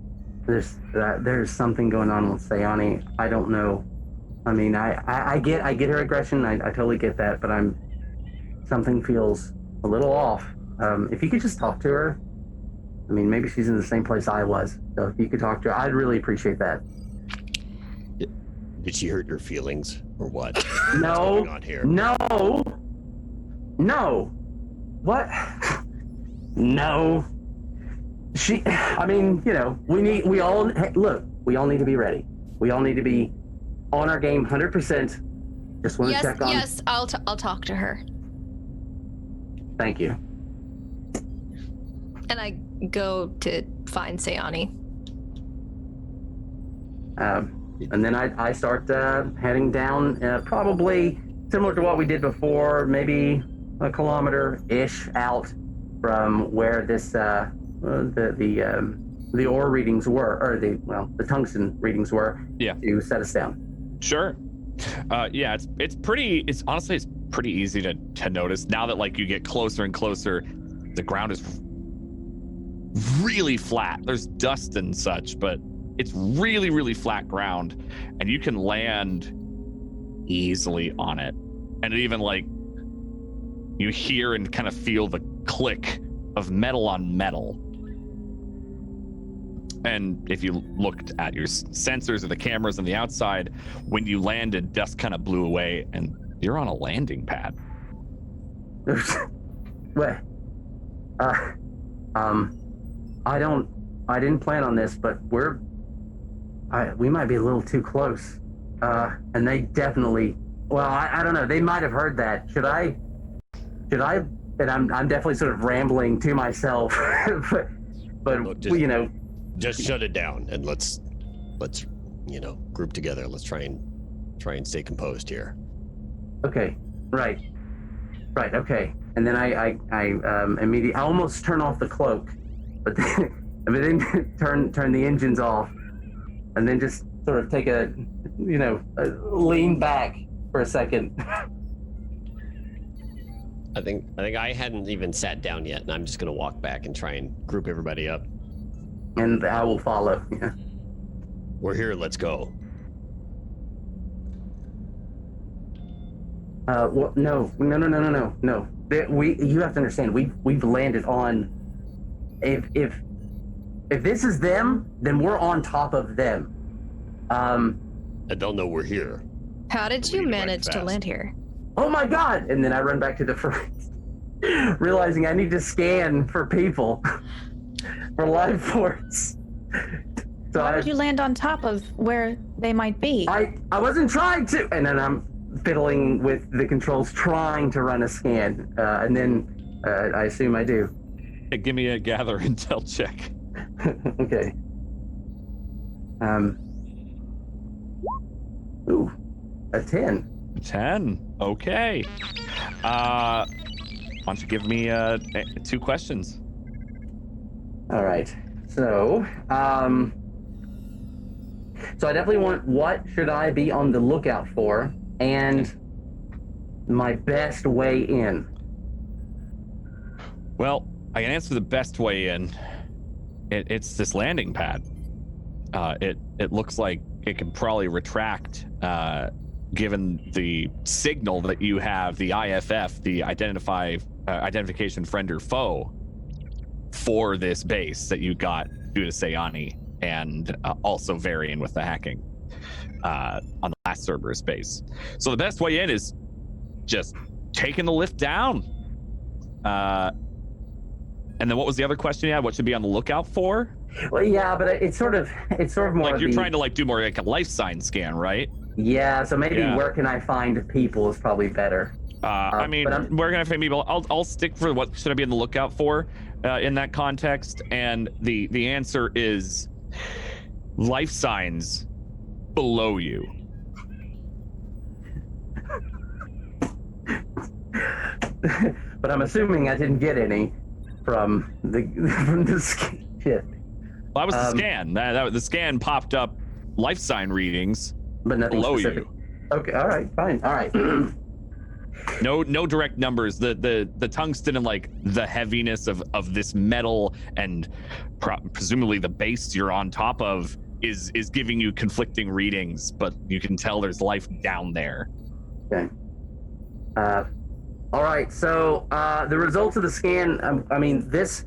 There's something going on with Sayani. I don't know. I mean, I get her aggression. I totally get that, but something feels a little off. If you could just talk to her. I mean, maybe she's in the same place I was. So if you could talk to her, I'd really appreciate that. Did she hurt your feelings or what? No. What's going on here? No. What? No. I mean, we all need to be ready. We all need to be on our game 100%. Just want to check on. Yes, I'll talk to her. Thank you. And I go to find Sayani. And then I start heading down, probably similar to what we did before, maybe a kilometer-ish out from where this the ore readings were, or the tungsten readings were. Yeah. To set us down. Sure. Yeah, it's pretty easy to notice now that like you get closer and closer. The ground is really flat. There's dust and such, but it's really, really flat ground, and you can land easily on it. And it even like you hear and kind of feel the click of metal on metal. And if you looked at your sensors or the cameras on the outside, when you landed, dust kind of blew away, and you're on a landing pad. Well, I didn't plan on this, but we might be a little too close. And they definitely, I don't know, they might have heard that. Should I, and I'm definitely sort of rambling to myself, but Look, just shut it down and let's group together. Let's try and stay composed here. Okay. Right. Okay. And then I immediately, I almost turn off the cloak, but then turn the engines off, and then just sort of take a lean back for a second. I think I hadn't even sat down yet, and I'm just gonna walk back and try and group everybody up. And I will follow. Yeah. We're here. Let's go. No. You have to understand. We've landed on. If this is them, then we're on top of them. And they'll know we're here. How did you manage to land here? Oh my God! And then I run back to the front, realizing I need to scan for people, for life force. So Why would you land on top of where they might be? I wasn't trying to, and then I'm fiddling with the controls, trying to run a scan, and then I assume I do. Hey, give me a gather intel check. Okay. Ooh, a 10. 10. Okay. Why don't you give me 2 questions? All right. So I definitely want what should I be on the lookout for, and my best way in. Well, I can answer the best way in. It's this landing pad. It looks like it can probably retract, given the signal that you have, the IFF, the identification friend or foe, for this base that you got due to Sayani, and also varying with the hacking on the last Cerberus base. So the best way in is just taking the lift down. And then what was the other question you had? What should be on the lookout for? Well, yeah, but it's sort of more like you're trying to do more like a life sign scan, right? Yeah, so maybe where can I find people is probably better. I mean, where can I find people? I'll stick for what should I be on the lookout for in that context, and the answer is life signs below you. but I'm assuming I didn't get any from the ship. Well, that was the scan. The scan popped up life sign readings, but nothing below specific. you. Okay, all right, fine, all right. No direct numbers. The tungsten and like the heaviness of this metal and presumably the base you're on top of is giving you conflicting readings, but you can tell there's life down there. Okay. All right. So the results of the scan. I mean, this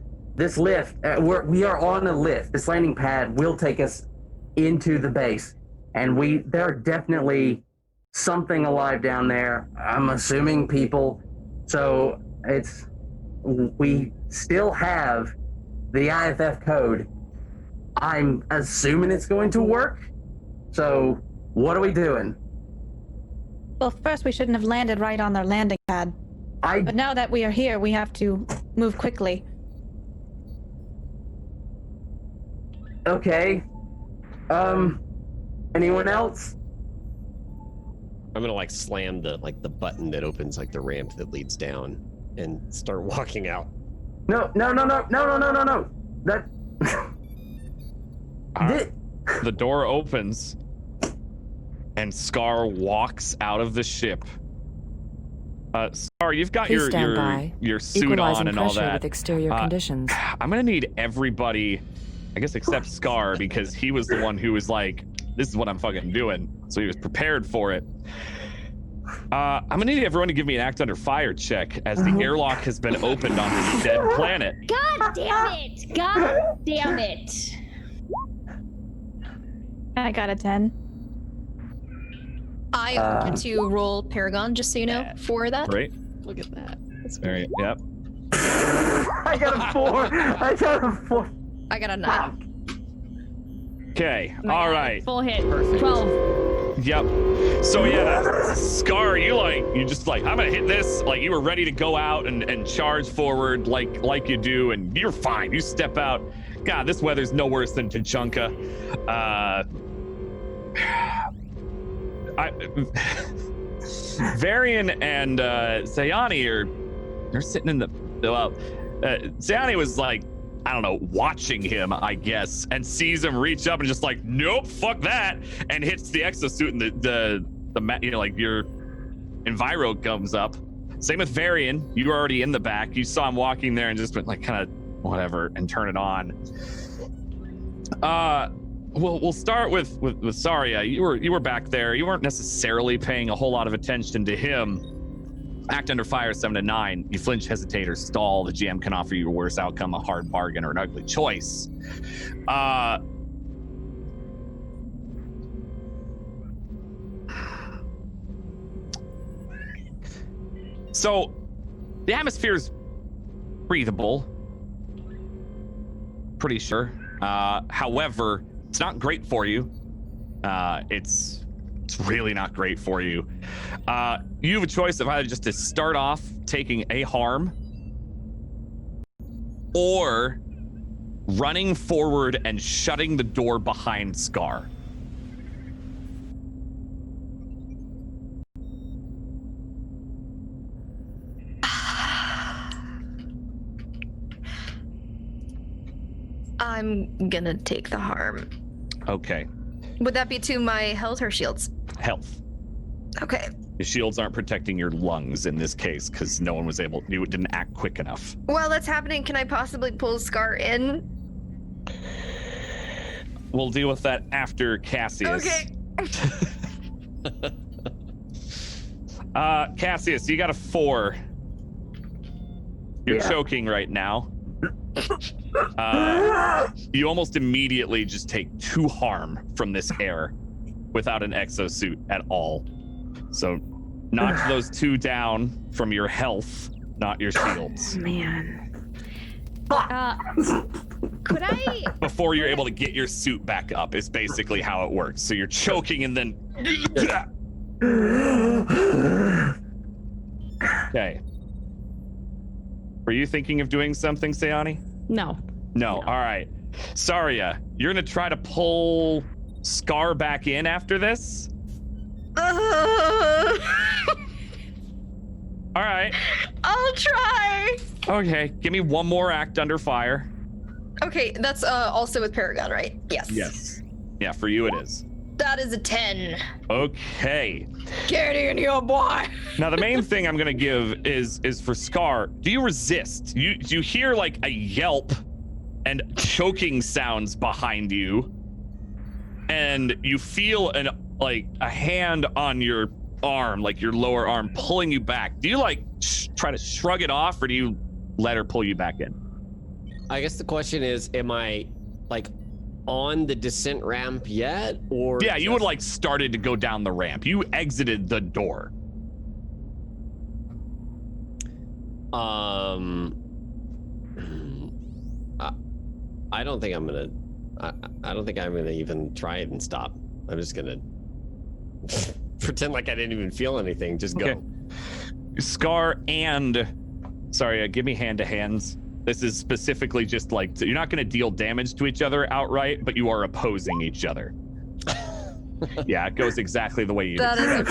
lift. We are on a lift. This landing pad will take us into the base, and there are definitely something alive down there. I'm assuming people. So we still have the IFF code. I'm assuming it's going to work. So what are we doing? Well, first we shouldn't have landed right on their landing pad. But now that we are here, we have to move quickly. Okay. Anyone else? I'm gonna like slam the button that opens like the ramp that leads down and start walking out. No. That. The door opens and Scar walks out of the ship. Scar, you've got your suit Equalizing on and all pressure that. with exterior conditions. I'm gonna need everybody, I guess, except Scar, because he was the one who was like, "This is what I'm fucking doing," so he was prepared for it. I'm gonna need everyone to give me an act under fire check as the airlock has been opened on this dead planet. God damn it! God damn it! I got a 10. I wanted to roll Paragon, just so you know, for that. Great. Look at that. That's Very, yep. I got a 4. I got a 9. Okay, all right. Full hit. 12. Yep. So yeah, Scar, you just I'm gonna hit this. Like you were ready to go out and charge forward like you do, and you're fine. You step out. God, this weather's no worse than Tachanka. Varian and Sayani they're sitting in the Sayani was like, I don't know, watching him, I guess, and sees him reach up and just like, nope, fuck that, and hits the exosuit and the your enviro comes up. Same with Varian. You were already in the back. You saw him walking there and just went like kind of whatever and turn it on. We'll start with Saria. You were back there. You weren't necessarily paying a whole lot of attention to him. Act under fire 7 to 9. You flinch, hesitate, or stall. The GM can offer you a worse outcome, a hard bargain, or an ugly choice. So the atmosphere's breathable. Pretty sure. However, it's not great for you. It's really not great for you. You have a choice of either just to start off taking a harm or running forward and shutting the door behind Scar. I'm gonna take the harm. Okay. Would that be to my health or shields? Health. Okay. The shields aren't protecting your lungs in this case because no one was able, you didn't act quick enough. While that's happening, can I possibly pull Scar in? We'll deal with that after Cassius. Okay. Cassius, you got a 4. You're choking right now. You almost immediately just take 2 harm from this air without an exosuit at all. So notch those 2 down from your health, not your shields. Man. Could I? Before you're able to get your suit back up is basically how it works. So you're choking and then. Okay. Were you thinking of doing something, Sayani? No. No. All right. Saria, you're gonna try to pull Scar back in after this? All right. All I'll try. Okay, give me one more act under fire. Okay, that's also with Paragon, right? Yes. Yes. Yeah, for you it is. That is a 10. Okay. Get in here, boy. Now the main thing I'm gonna give is for Scar. Do you resist? You hear like a yelp and choking sounds behind you, and you feel a hand on your arm, like your lower arm, pulling you back. Do you like try to shrug it off, or do you let her pull you back in? I guess the question is, am I like on the descent ramp yet, or? Yeah, you would like started to go down the ramp. You exited the door. I don't think I'm gonna. I don't think I'm gonna even try it and stop. I'm just gonna pretend like I didn't even feel anything. Just go. Okay. Scar and sorry, give me hand to hands. This is specifically just like you're not going to deal damage to each other outright, but you are opposing each other. Yeah, it goes exactly the way you. That is a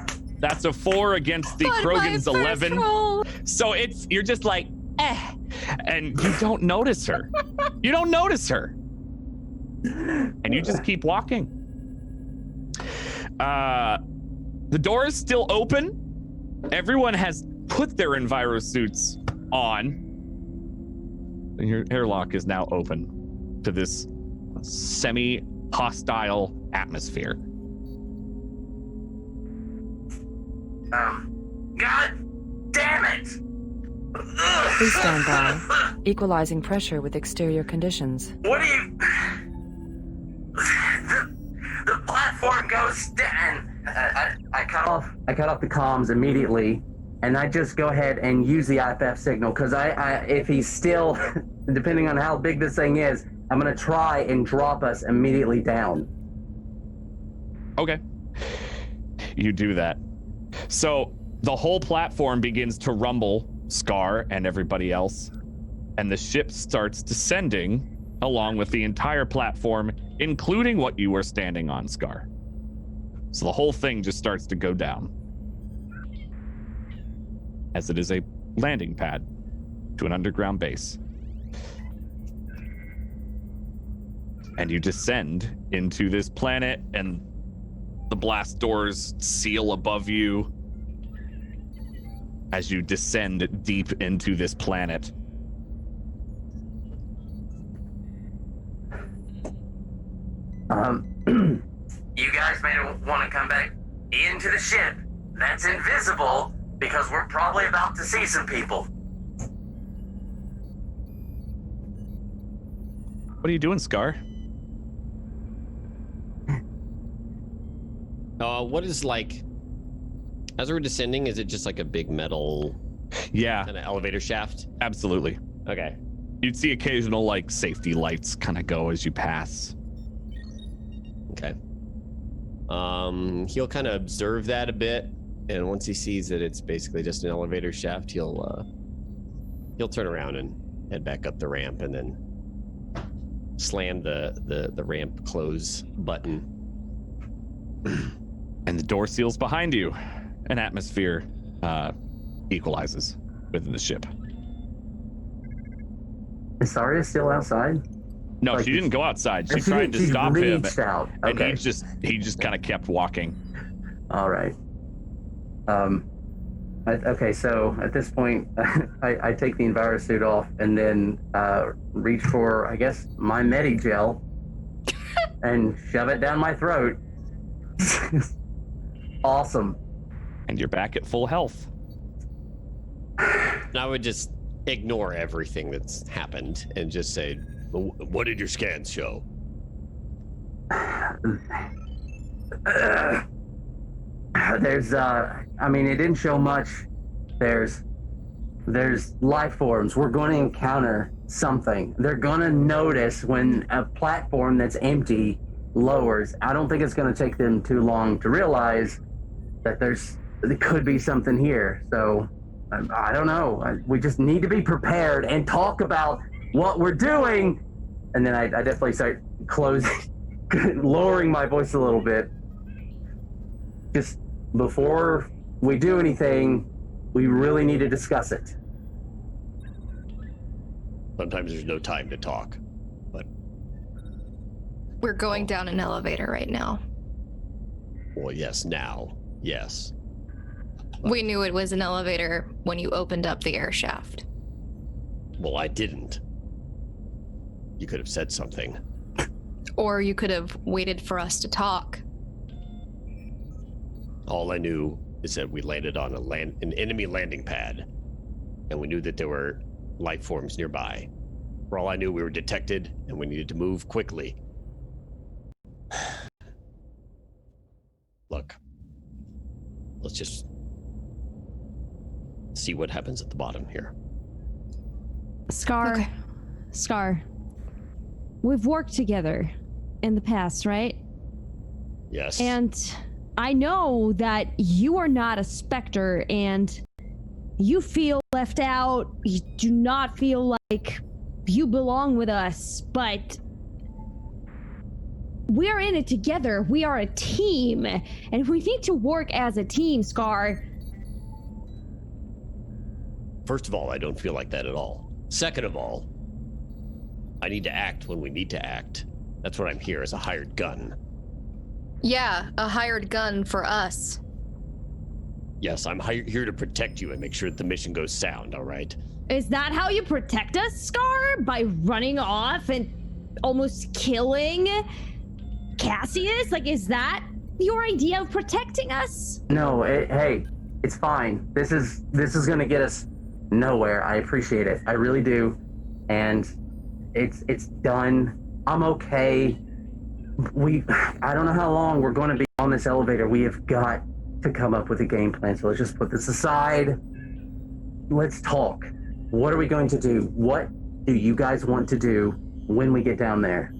4. That's a 4 against the Krogan's 11. Roll. So you're just like, and you don't notice her. You don't notice her, and you just keep walking. The door is still open. Everyone has put their envirosuits on. And your airlock is now open to this semi-hostile atmosphere. God damn it! Please stand by. Equalizing pressure with exterior conditions. What do you... The platform goes down. I cut off the comms immediately, and I just go ahead and use the IFF signal, because if he's still, depending on how big this thing is, I'm going to try and drop us immediately down. Okay. You do that. So the whole platform begins to rumble, Scar and everybody else, and the ship starts descending along with the entire platform, including what you were standing on, Scar. So the whole thing just starts to go down, as it is a landing pad to an underground base. And you descend into this planet, and the blast doors seal above you as you descend deep into this planet. You guys may want to come back into the ship. That's invisible, because we're probably about to see some people. What are you doing, Scar? What is like, as we're descending, is it just like a big metal kind of elevator shaft? Absolutely. Okay. You'd see occasional like safety lights kind of go as you pass. Okay. He'll kind of observe that a bit, and once he sees that it's basically just an elevator shaft, he'll turn around and head back up the ramp, and then slam the ramp close button. And the door seals behind you. An atmosphere equalizes within the ship. Is Saria still outside? No, Like, she didn't go outside. She tried to stop him, out. and Okay. he just kind of kept walking. All right. Okay, so at this point, I take the envirosuit off and then reach for, I guess, my Medi-gel and shove it down my throat. Awesome. And you're back at full health. And I would just ignore everything that's happened and just say, what did your scans show? There's, I mean, it didn't show much. There's life forms. We're going to encounter something. They're going to notice when a platform that's empty lowers. I don't think it's going to take them too long to realize that there could be something here. So, I don't know. We just need to be prepared and talk about what we're doing. And then I definitely start lowering my voice a little bit. Just before we do anything, We really need to discuss it. Sometimes there's no time to talk, but We're going down an elevator right now. well, yes, now, yes. We knew it was an elevator when you opened up the air shaft. Well, I didn't. You could have said something. Or you could have waited for us to talk. All I knew is that we landed on an enemy landing pad, and we knew that there were life forms nearby. For all I knew, we were detected, and we needed to move quickly. Look, let's just see what happens at the bottom here. Scar. Okay. Scar. We've worked together in the past, right? Yes. And I know that you are not a Spectre and you feel left out. You do not feel like you belong with us, but we are in it together. We are a team, and we need to work as a team, Scar. First of all, I don't feel like that at all. Second of all, I need to act when we need to act. That's what I'm here, as a hired gun. Yeah, a hired gun for us. Yes, I'm here to protect you and make sure that the mission goes sound, all right? Is that how you protect us, Scar? By running off and almost killing Cassius? Like, is that your idea of protecting us? No, hey, it's fine. This is gonna get us nowhere. I appreciate it. I really do. And it's done. I'm okay. I don't know how long we're going to be on this elevator. We have got to come up with a game plan. So let's just put this aside. Let's talk. What are we going to do? What do you guys want to do when we get down there?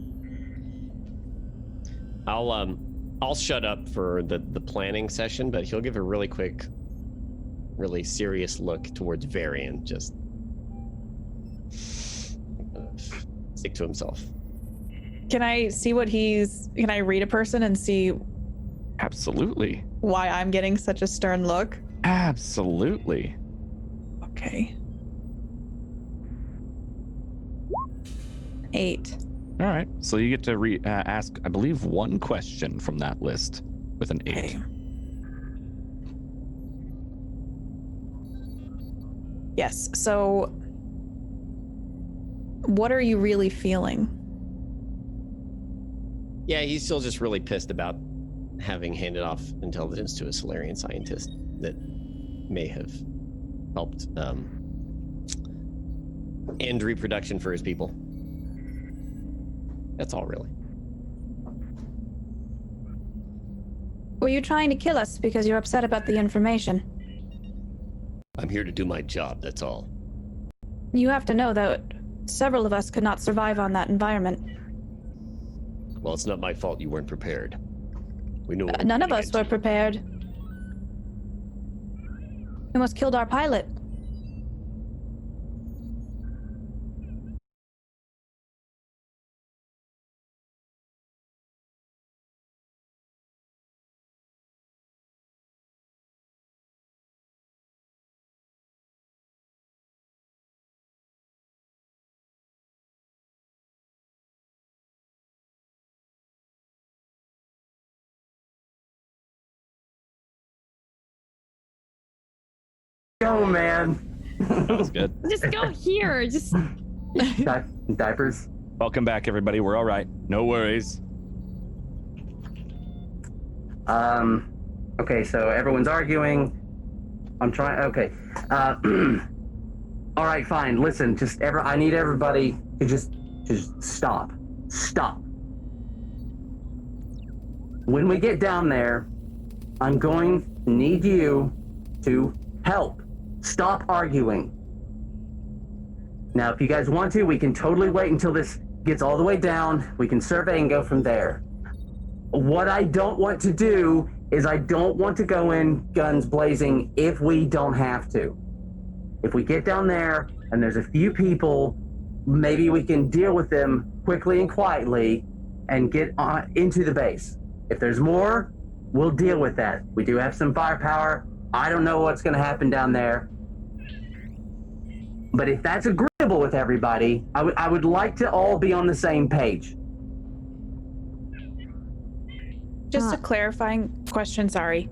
I'll shut up for the planning session, but he'll give a really quick, really serious look towards Varian. Just stick to himself. Can I see can I read a person and see Absolutely. why I'm getting such a stern look? Absolutely. Okay. 8. All right. So you get to ask, I believe, one question from that list with an 8. Okay. Yes. So, what are you really feeling? Yeah, he's still just really pissed about having handed off intelligence to a Solarian scientist that may have helped end reproduction for his people. That's all, really. Were you trying to kill us because you're upset about the information? I'm here to do my job, that's all. You have to know that several of us could not survive on that environment. Well, it's not my fault you weren't prepared. We knew what None of us were prepared. We almost killed our pilot. Go, man. That was good. Just go here. Just Diapers. Welcome back, everybody. We're all right. No worries. Okay, so everyone's arguing. I'm trying. Okay. All right, fine. Listen, I need everybody to just stop. Stop. When we get down there, I'm going to need you to help. Stop arguing. Now, if you guys want to, we can totally wait until this gets all the way down. We can survey and go from there. What I don't want to do is I don't want to go in guns blazing if we don't have to. If we get down there and there's a few people, maybe we can deal with them quickly and quietly and get on into the base. If there's more, we'll deal with that. We do have some firepower. I don't know what's going to happen down there. But if that's agreeable with everybody, I would like to all be on the same page. Just a clarifying question, sorry.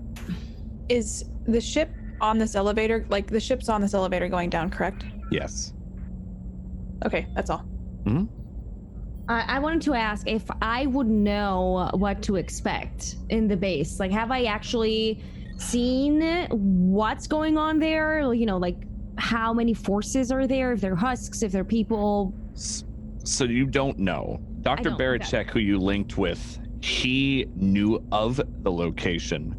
Is the ship on this elevator, like the ship's on this elevator going down, correct? Yes. Okay, that's all. Mm-hmm. I wanted to ask if I would know what to expect in the base. Like, have I actually seen what's going on there? You know, like how many forces are there? If they're husks, if they're people? So you don't know. Dr. Barachek, who you linked with, he knew of the location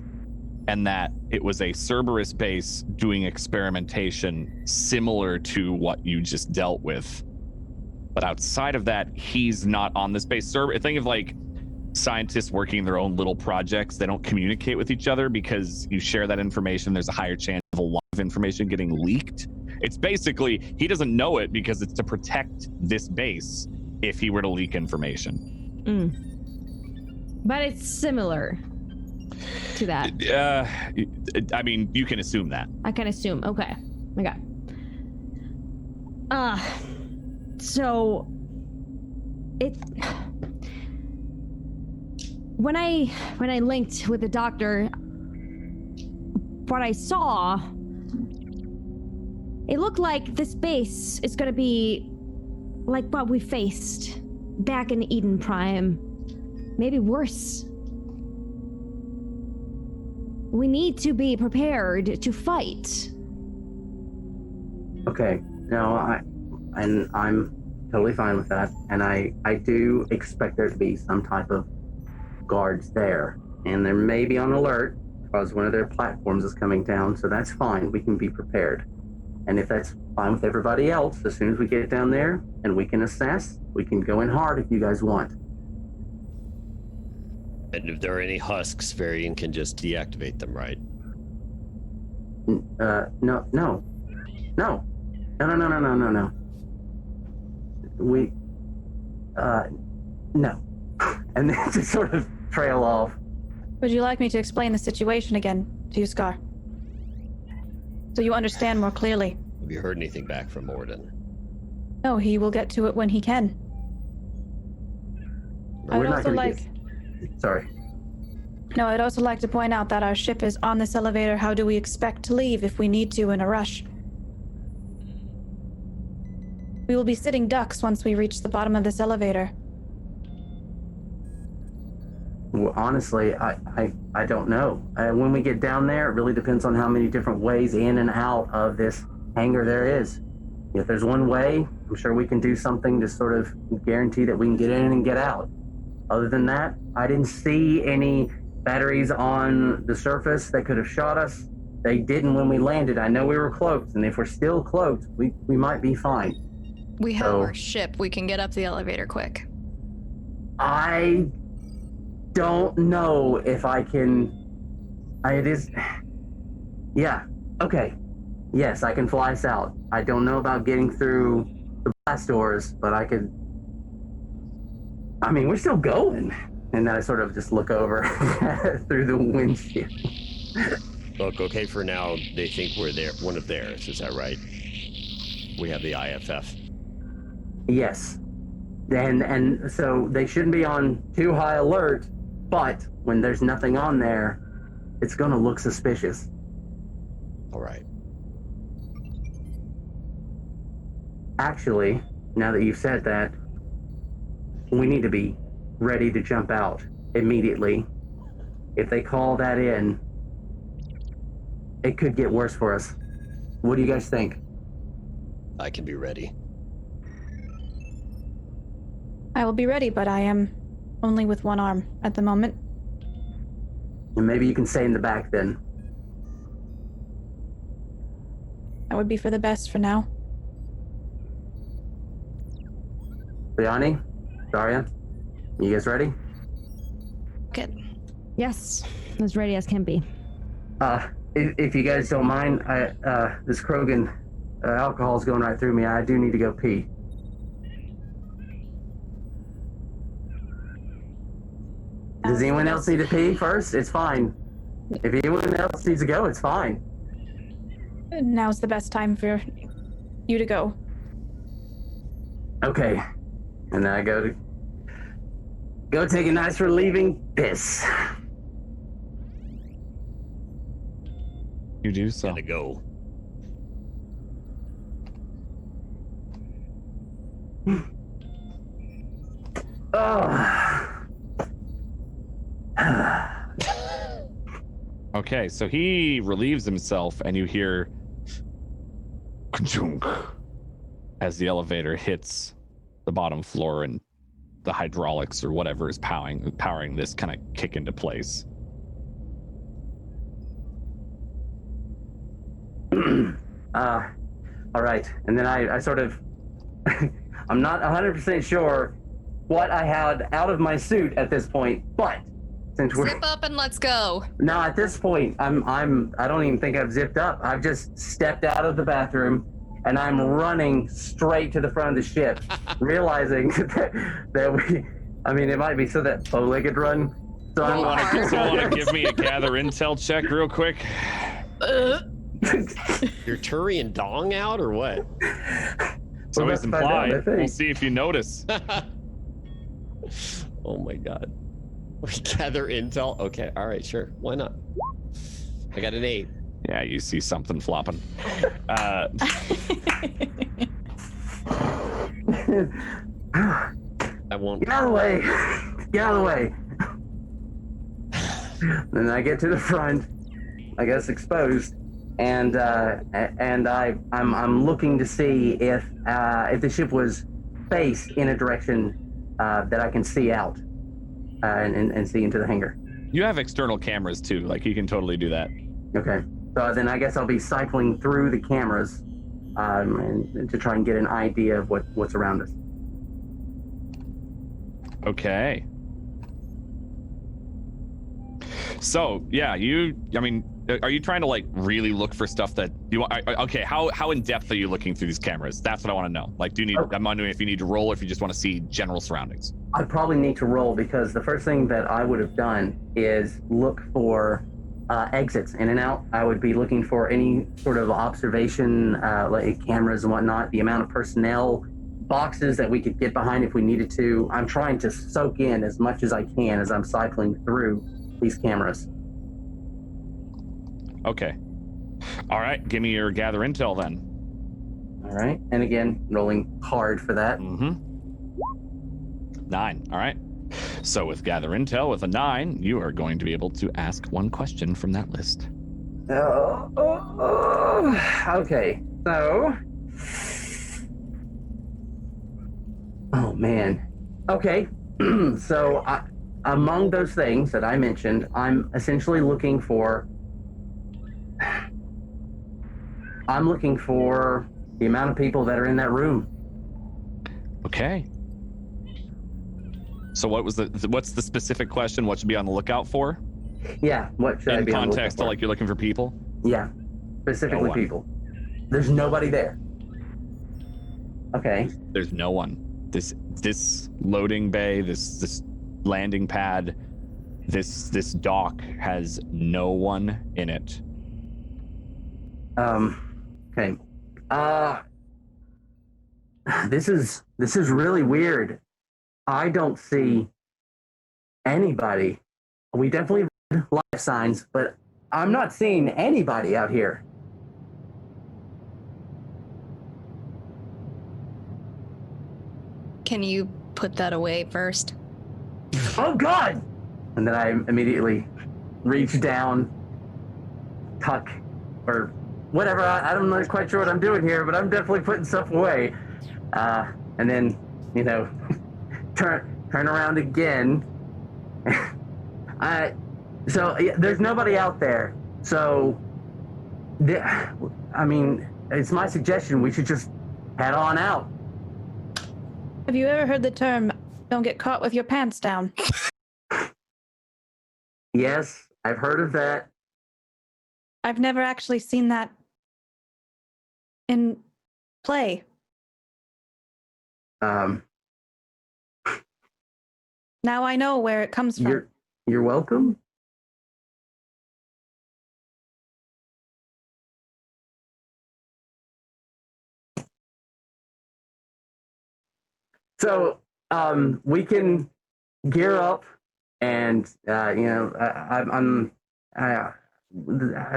and that it was a Cerberus base doing experimentation similar to what you just dealt with. But outside of that, he's not on this base. Think of like scientists working their own little projects. They don't communicate with each other because you share that information. There's a higher chance of a lot of information getting leaked. It's basically, he doesn't know it because it's to protect this base if he were to leak information. But it's similar to that. I mean, you can assume that. I can assume. Okay. So it when I linked with the doctor, what I saw, it looked like this base is gonna be like what we faced back in Eden Prime. Maybe worse. We need to be prepared to fight. Okay. No, I'm totally fine with that. And I do expect there to be some type of guards there. And they may be on alert because one of their platforms is coming down. So that's fine. We can be prepared. And if that's fine with everybody else, as soon as we get down there and we can assess, we can go in hard if you guys want. And if there are any husks, Varian can just deactivate them, right? No. We, no. And then just sort of trail off. Would you like me to explain the situation again to you, Scar? So you understand more clearly. Have you heard anything back from Morden? No, he will get to it when he can. I would also like... Sorry. No, I'd also like to point out that our ship is on this elevator. How do we expect to leave if we need to in a rush? We will be sitting ducks once we reach the bottom of this elevator. Well, honestly, I don't know. When we get down there, it really depends on how many different ways in and out of this hangar there is. If there's one way, I'm sure we can do something to sort of guarantee that we can get in and get out. Other than that, I didn't see any batteries on the surface that could have shot us. They didn't when we landed. I know we were cloaked, and if we're still cloaked, we might be fine. We have our ship. We can get up the elevator quick. I don't know if I can... Yeah, okay. Yes, I can fly us out. I don't know about getting through the blast doors, but I could... I mean, we're still going. And then I sort of just look over through the windshield. Look, okay, for now, they think we're there, one of theirs. Is that right? We have the IFF. Yes. And so they shouldn't be on too high alert, but when there's nothing on there, it's going to look suspicious. All right. Actually, now that you've said that, we need to be ready to jump out immediately. If they call that in, it could get worse for us. What do you guys think? I can be ready. I will be ready, but I am only with one arm at the moment. And maybe you can stay in the back then. That would be for the best for now. Liani? Daria? You guys ready? Good. Yes, as ready as can be. If you guys don't mind, this Krogan alcohol's going right through me. I do need to go pee. Does anyone else need to pee first? It's fine. If anyone else needs to go, it's fine. Now's the best time for you to go. Okay. And then I go take a nice relieving piss. You do so. Gotta go. Okay, so he relieves himself, and you hear ka-chunk as the elevator hits the bottom floor, and the hydraulics or whatever is powering this kind of kick into place. All right. And then I sort of, I'm not 100% sure what I had out of my suit at this point, but since we're Zip up and let's go. no, at this point, I don't even think I've zipped up. I've just stepped out of the bathroom and I'm running straight to the front of the ship, realizing that it might be so that bow-legged run. So I want to give me a gather intel check real quick. Your Turian dong out or what? So it's implied. We'll see if you notice. Oh my god. We gather intel? Okay, alright, sure. Why not? I got an 8. Yeah, you see something flopping. I won't. Get out of the way. Get out of the way. Then I get to the front, I guess exposed, and I'm looking to see if the ship was faced in a direction that I can see out and see into the hangar. You have external cameras too, like you can totally do that. Okay, so then I guess I'll be cycling through the cameras and to try and get an idea of what's around us. Okay. So yeah, are you trying to like really look for stuff that you want? Okay, how in depth are you looking through these cameras? That's what I want to know. Like, I'm wondering if you need to roll or if you just want to see general surroundings. I probably need to roll because the first thing that I would have done is look for exits in and out. I would be looking for any sort of observation, like cameras and whatnot, the amount of personnel, boxes that we could get behind if we needed to. I'm trying to soak in as much as I can as I'm cycling through these cameras. Okay. All right, give me your gather intel then. All right, and again, rolling hard for that. 9. All right. So with gather intel with a 9, you are going to be able to ask one question from that list. Okay, so. Oh man. Okay, so among those things that I mentioned, I'm essentially looking for. I'm looking for the amount of people that are in that room. Okay. So what's the specific question? What should be on the lookout for? Yeah, what should I be on the lookout for? In context to like you're looking for people? Yeah, specifically people. There's nobody there. Okay. There's no one. This loading bay, this landing pad, this dock has no one in it. Okay. This is really weird. I don't see anybody. We definitely read life signs, but I'm not seeing anybody out here. Can you put that away first? Oh God! And then I immediately reach down, tuck, or whatever. I'm not quite sure what I'm doing here, but I'm definitely putting stuff away. And then, turn around again. There's nobody out there. So, it's my suggestion we should just head on out. Have you ever heard the term, don't get caught with your pants down? Yes, I've heard of that. I've never actually seen that in play. Now I know where it comes from. You're welcome. So we can gear up, and I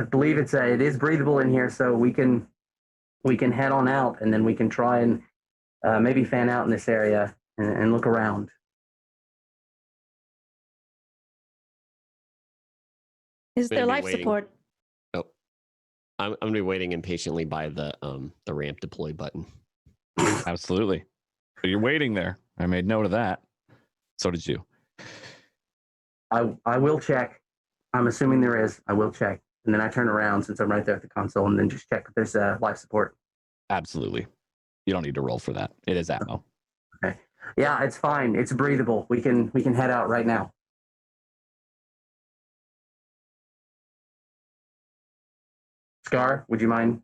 believe it is breathable in here, so we can head on out, and then we can try and maybe fan out in this area and look around. Is there life support? Oh, I'm gonna be waiting impatiently by the ramp deploy button. Absolutely. So you're waiting there. I made note of that. So did you. I will check. I'm assuming there is. I will check. And then I turn around since I'm right there at the console and then just check if there's life support. Absolutely. You don't need to roll for that. It is ammo. Okay. Yeah, it's fine. It's breathable. We can head out right now. Scar, would you mind?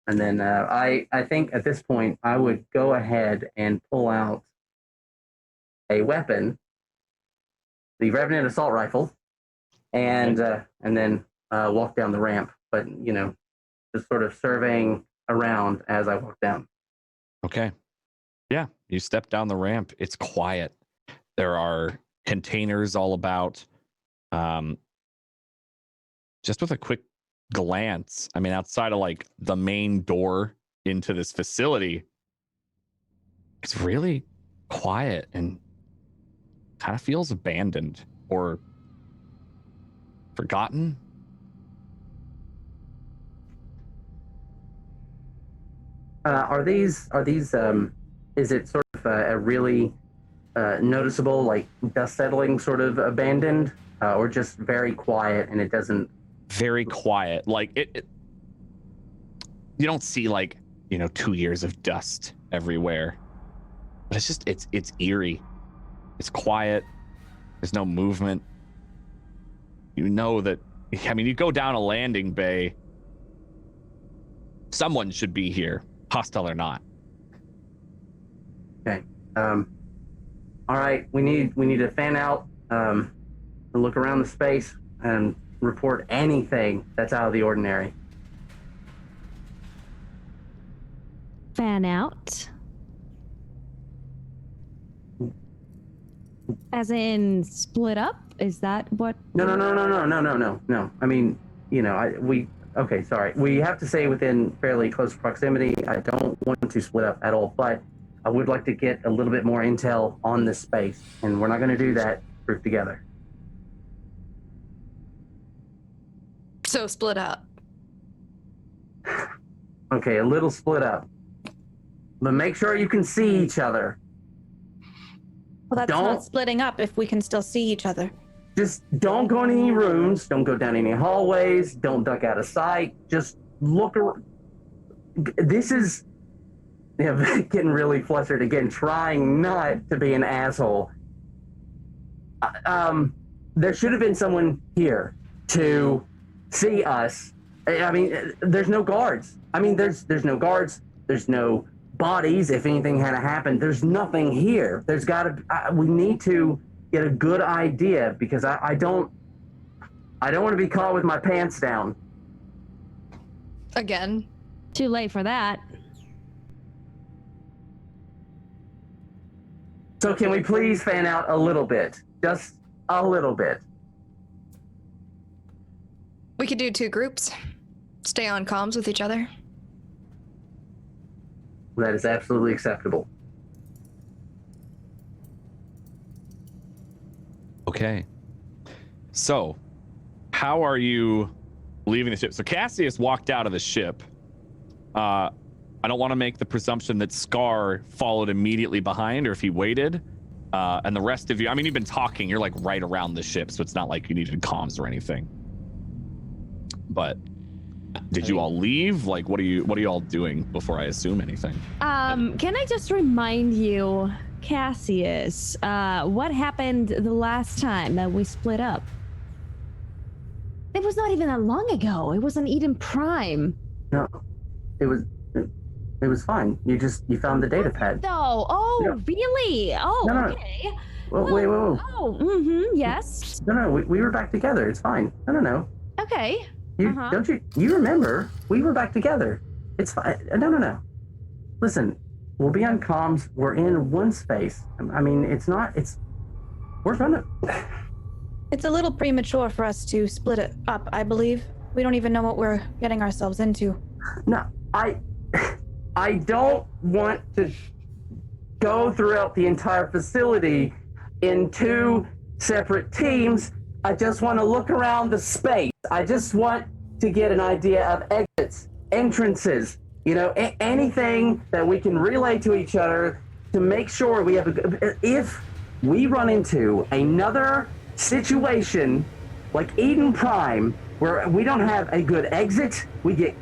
And then I think at this point I would go ahead and pull out a weapon, the Revenant assault rifle, and then walk down the ramp. But just sort of surveying around as I walk down. Okay. Yeah, you step down the ramp. It's quiet. There are containers all about. Just with a quick glance, I mean, outside of like the main door into this facility, it's really quiet and kind of feels abandoned or forgotten. Are these is it sort of a really noticeable, like dust settling sort of abandoned, or just very quiet and it doesn't? Very quiet. Like it you don't see 2 years of dust everywhere, but it's just it's eerie. It's quiet. There's no movement. You know that, I mean, you go down a landing bay, someone should be here, hostile or not. Okay. All right. We need to fan out, and look around the space and report anything that's out of the ordinary. Fan out? As in split up? Is that what? No. I mean, okay, sorry. We have to stay within fairly close proximity. I don't want to split up at all, but I would like to get a little bit more intel on this space, and we're not going to do that grouped together. So split up. Okay, a little split up. But make sure you can see each other. Well, that's not splitting up if we can still see each other. Just don't go in any rooms. Don't go down any hallways. Don't duck out of sight. Just look around. This is getting really flustered again, trying not to be an asshole. There should have been someone here to see us. I mean, there's no guards. I mean, there's no guards. There's no bodies. If anything had happened, there's nothing here. There's got to. We need to get a good idea, because I don't want to be caught with my pants down. Again. Too late for that. So can we please fan out a little bit? Just a little bit. We could do 2 groups. Stay on comms with each other. That is absolutely acceptable. Okay. So, how are you leaving the ship? So Cassius walked out of the ship. I don't want to make the presumption that Scar followed immediately behind, or if he waited. And the rest of you, I mean, you've been talking. You're like right around the ship, so it's not like you needed comms or anything. But did you all leave? Like, what are you all doing before I assume anything? Can I just remind you, Cassius, what happened the last time that we split up? It was not even that long ago. It was an Eden Prime. No, it was fine. You found the data pad. No. Oh, yeah. Really? Oh, no. Okay. Well, wait. Oh, yes. No, we were back together. It's fine. No. Okay. Don't you remember? We were back together. It's fine. No. Listen, we'll be on comms. We're in one space. I mean, we're gonna... It's a little premature for us to split it up, I believe. We don't even know what we're getting ourselves into. No, I don't want to go throughout the entire facility in 2 separate teams. I just want to look around the space. I just want to get an idea of exits, entrances, anything that we can relay to each other to make sure we have if we run into another situation like Eden Prime where we don't have a good exit, we get...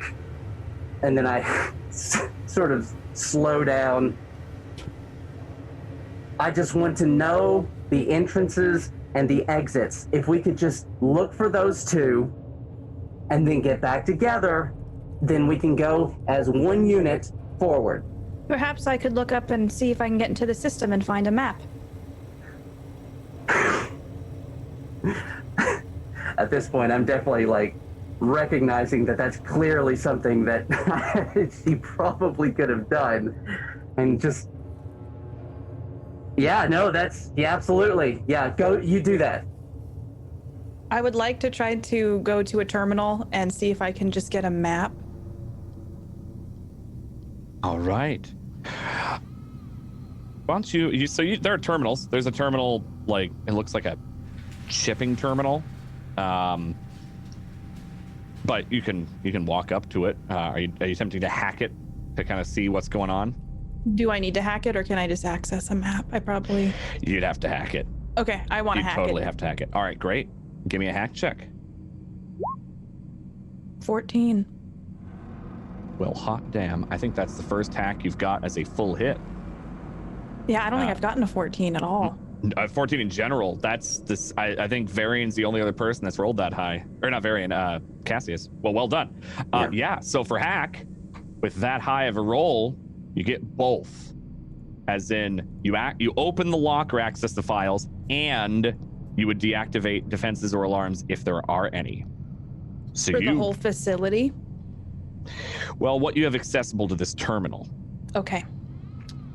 And then I sort of slow down. I just want to know the entrances and the exits. If we could just look for those 2 and then get back together, then we can go as one unit forward. Perhaps I could look up and see if I can get into the system and find a map. At this point, I'm definitely recognizing that that's clearly something that she probably could have done. And just... Yeah, no, absolutely. Yeah, go, you do that. I would like to try to go to a terminal and see if I can just get a map. All right. Why don't there are terminals. There's a terminal, it looks like a shipping terminal. But you can walk up to it. Are you attempting to hack it to kind of see what's going on? Do I need to hack it, or can I just access a map? You'd have to hack it. Okay, I want to hack it. You totally have to hack it. All right, great. Give me a hack check. 14. Well, hot damn. I think that's the first hack you've got as a full hit. Yeah, I don't think I've gotten a 14 at all. 14 in general. That's this. I think Varian's the only other person that's rolled that high. Or not Varian, Cassius. Well done. Yeah, so for hack, with that high of a roll, you get both. As in, you open the lock or access the files, and you would deactivate defenses or alarms if there are any. So for the whole facility? Well, what you have accessible to this terminal. Okay.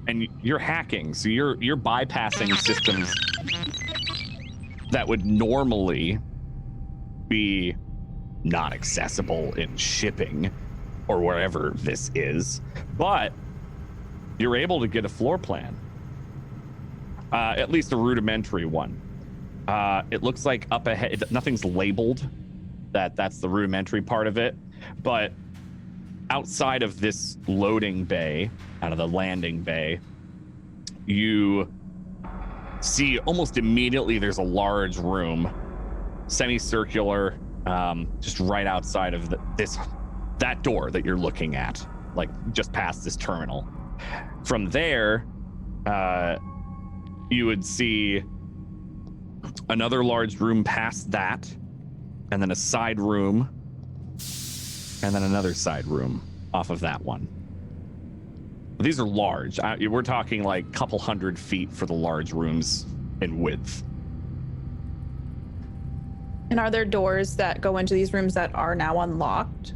And you're hacking, so you're bypassing systems that would normally be not accessible in shipping or wherever this is, but you're able to get a floor plan, at least a rudimentary one. It looks like up ahead, nothing's labeled. That's the rudimentary part of it, but outside of this loading bay, out of the landing bay, you see almost immediately there's a large room, semicircular, just right outside of that door that you're looking at, just past this terminal. From there, you would see another large room past that, and then a side room, and then another side room off of that one. These are large. We're talking a couple 100 feet for the large rooms in width. And are there doors that go into these rooms that are now unlocked?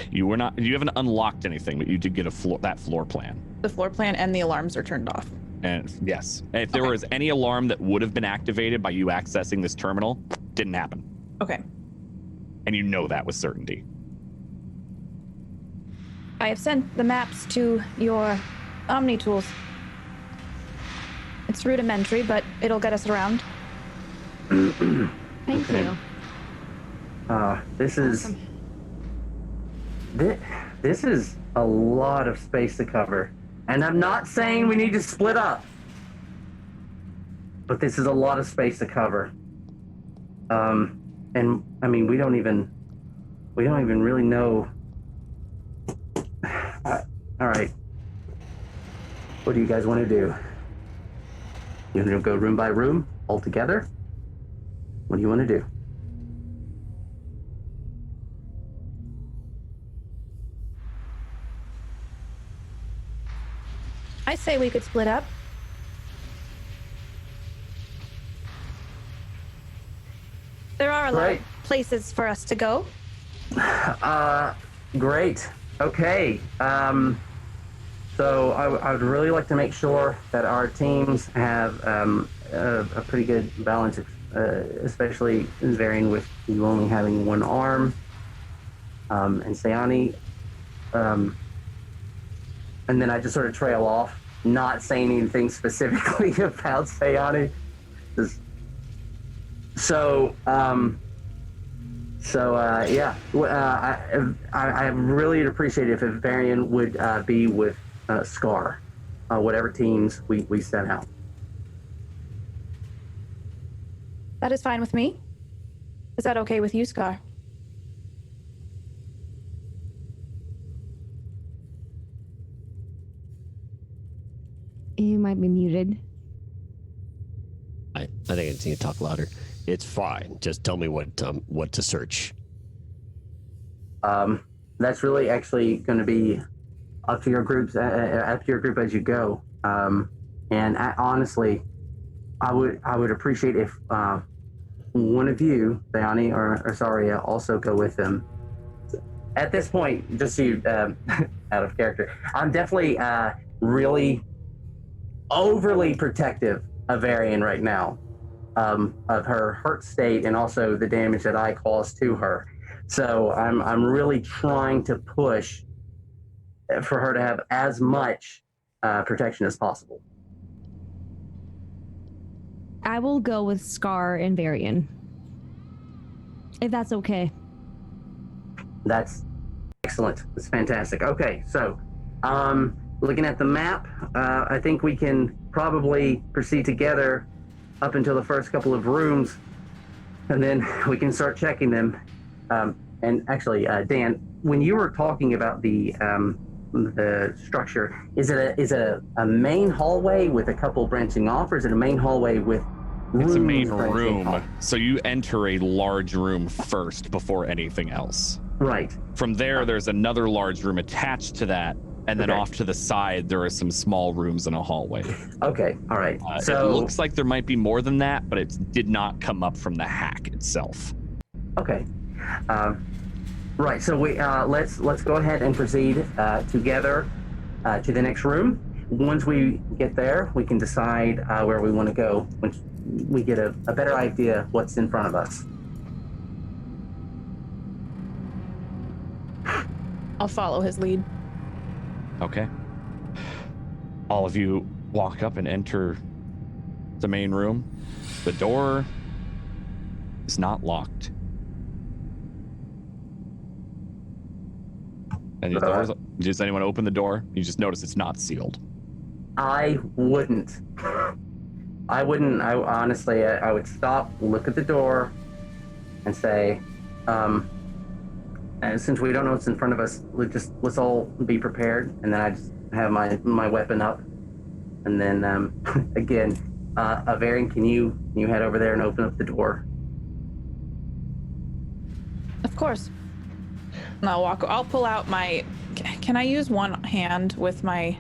You haven't unlocked anything, but you did get that floor plan. The floor plan and the alarms are turned off. And yes, if there was any alarm that would have been activated by you accessing this terminal, didn't happen. Okay. And you know that with certainty. I have sent the maps to your Omni tools. It's rudimentary, but it'll get us around. Thank you. This is this is a lot of space to cover, and I'm not saying we need to split up, but this is a lot of space to cover. And I mean, we don't even really know. All right, what do you guys want to do? You want to go room by room all together? What do you want to do? I say we could split up. There are a lot of places for us to go. Great. Okay. So I would really like to make sure that our teams have a pretty good balance, especially varying with you only having one arm, and Sayani. And then I just sort of trail off, not saying anything specifically about Sayani. Yeah. I really appreciate it if Varian would be with Scar, whatever teams we set out. That is fine with me. Is that okay with you, Scar? You might be muted. I think I just need to talk louder. It's fine. Just tell me what to search. That's really actually going to be up to your groups, up to your group as you go. And honestly, I would appreciate if one of you, Bayani or Saria, also go with them. At this point, just so you out of character, I'm definitely really overly protective of Varian right now, of her hurt state and also the damage that I caused to her. So I'm really trying to push for her to have as much protection as possible. I will go with Scar and Varian, if that's okay. That's excellent. That's fantastic. Okay, so looking at the map, I think we can probably proceed together up until the first couple of rooms, and then we can start checking them. And actually, Dan, when you were talking about the structure, is it a main hallway with a couple branching off, or is it a main hallway with rooms? It's a main room, so you enter a large room first before anything else. Right. From there, there's another large room attached to that, and then off to the side, there are some small rooms in a hallway. Okay, all right. So it looks like there might be more than that, but it did not come up from the hack itself. Okay. Right. So we let's go ahead and proceed together to the next room. Once we get there, we can decide where we want to go once we get a better idea what's in front of us. I'll follow his lead. Okay. All of you walk up and enter the main room. The door is not locked. And does anyone open the door? You just notice it's not sealed. I wouldn't. I honestly, I would stop, look at the door, and say, and since we don't know what's in front of us, let's all be prepared. And then I just have my weapon up, and then again, Varian, can you head over there and open up the door? Of course. I'll pull out my. Can I use one hand with my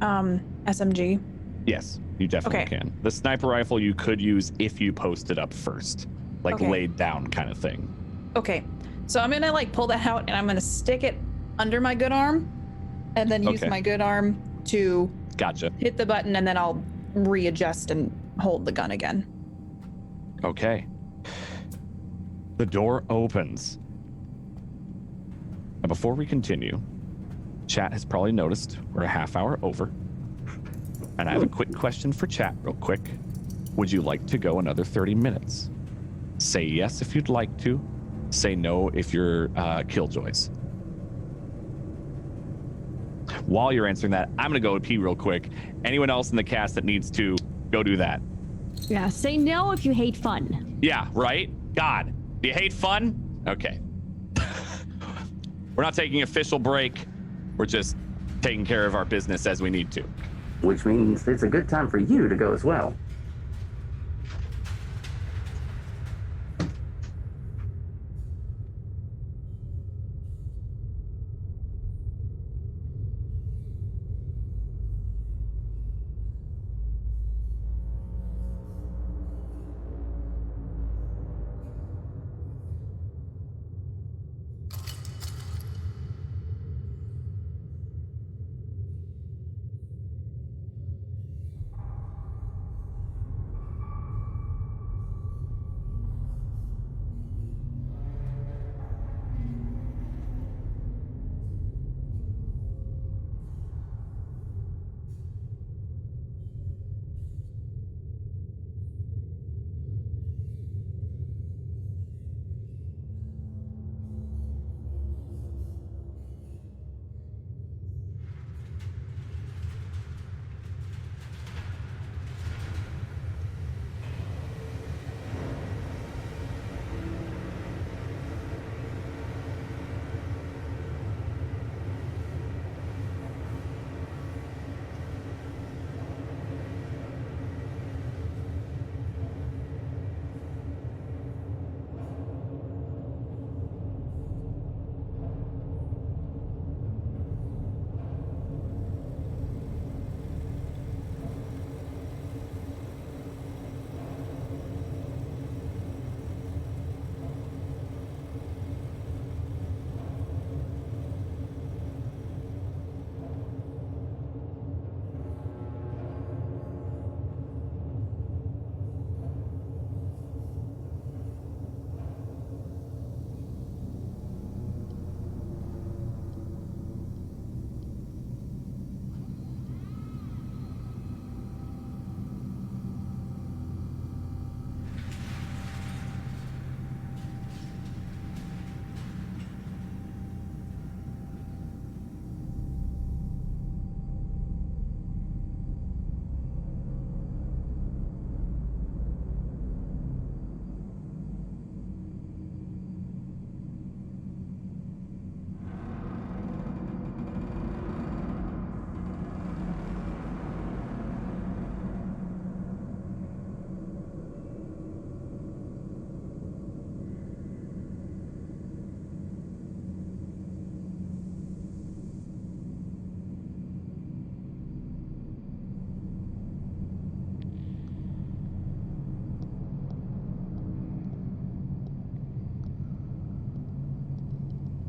SMG? Yes, you definitely can. The sniper rifle you could use if you post it up first, like laid down kind of thing. Okay, so I'm gonna pull that out and I'm gonna stick it under my good arm, and then use my good arm to hit the button, and then I'll readjust and hold the gun again. Okay. The door opens. Now, before we continue, chat has probably noticed we're a half hour over. And I have a quick question for chat real quick. Would you like to go another 30 minutes? Say yes if you'd like to. Say no if you're killjoys. While you're answering that, I'm going to go pee real quick. Anyone else in the cast that needs to, go do that. Yeah, say no if you hate fun. Yeah, right? God, do you hate fun? Okay. We're not taking official break. We're just taking care of our business as we need to. Which means it's a good time for you to go as well.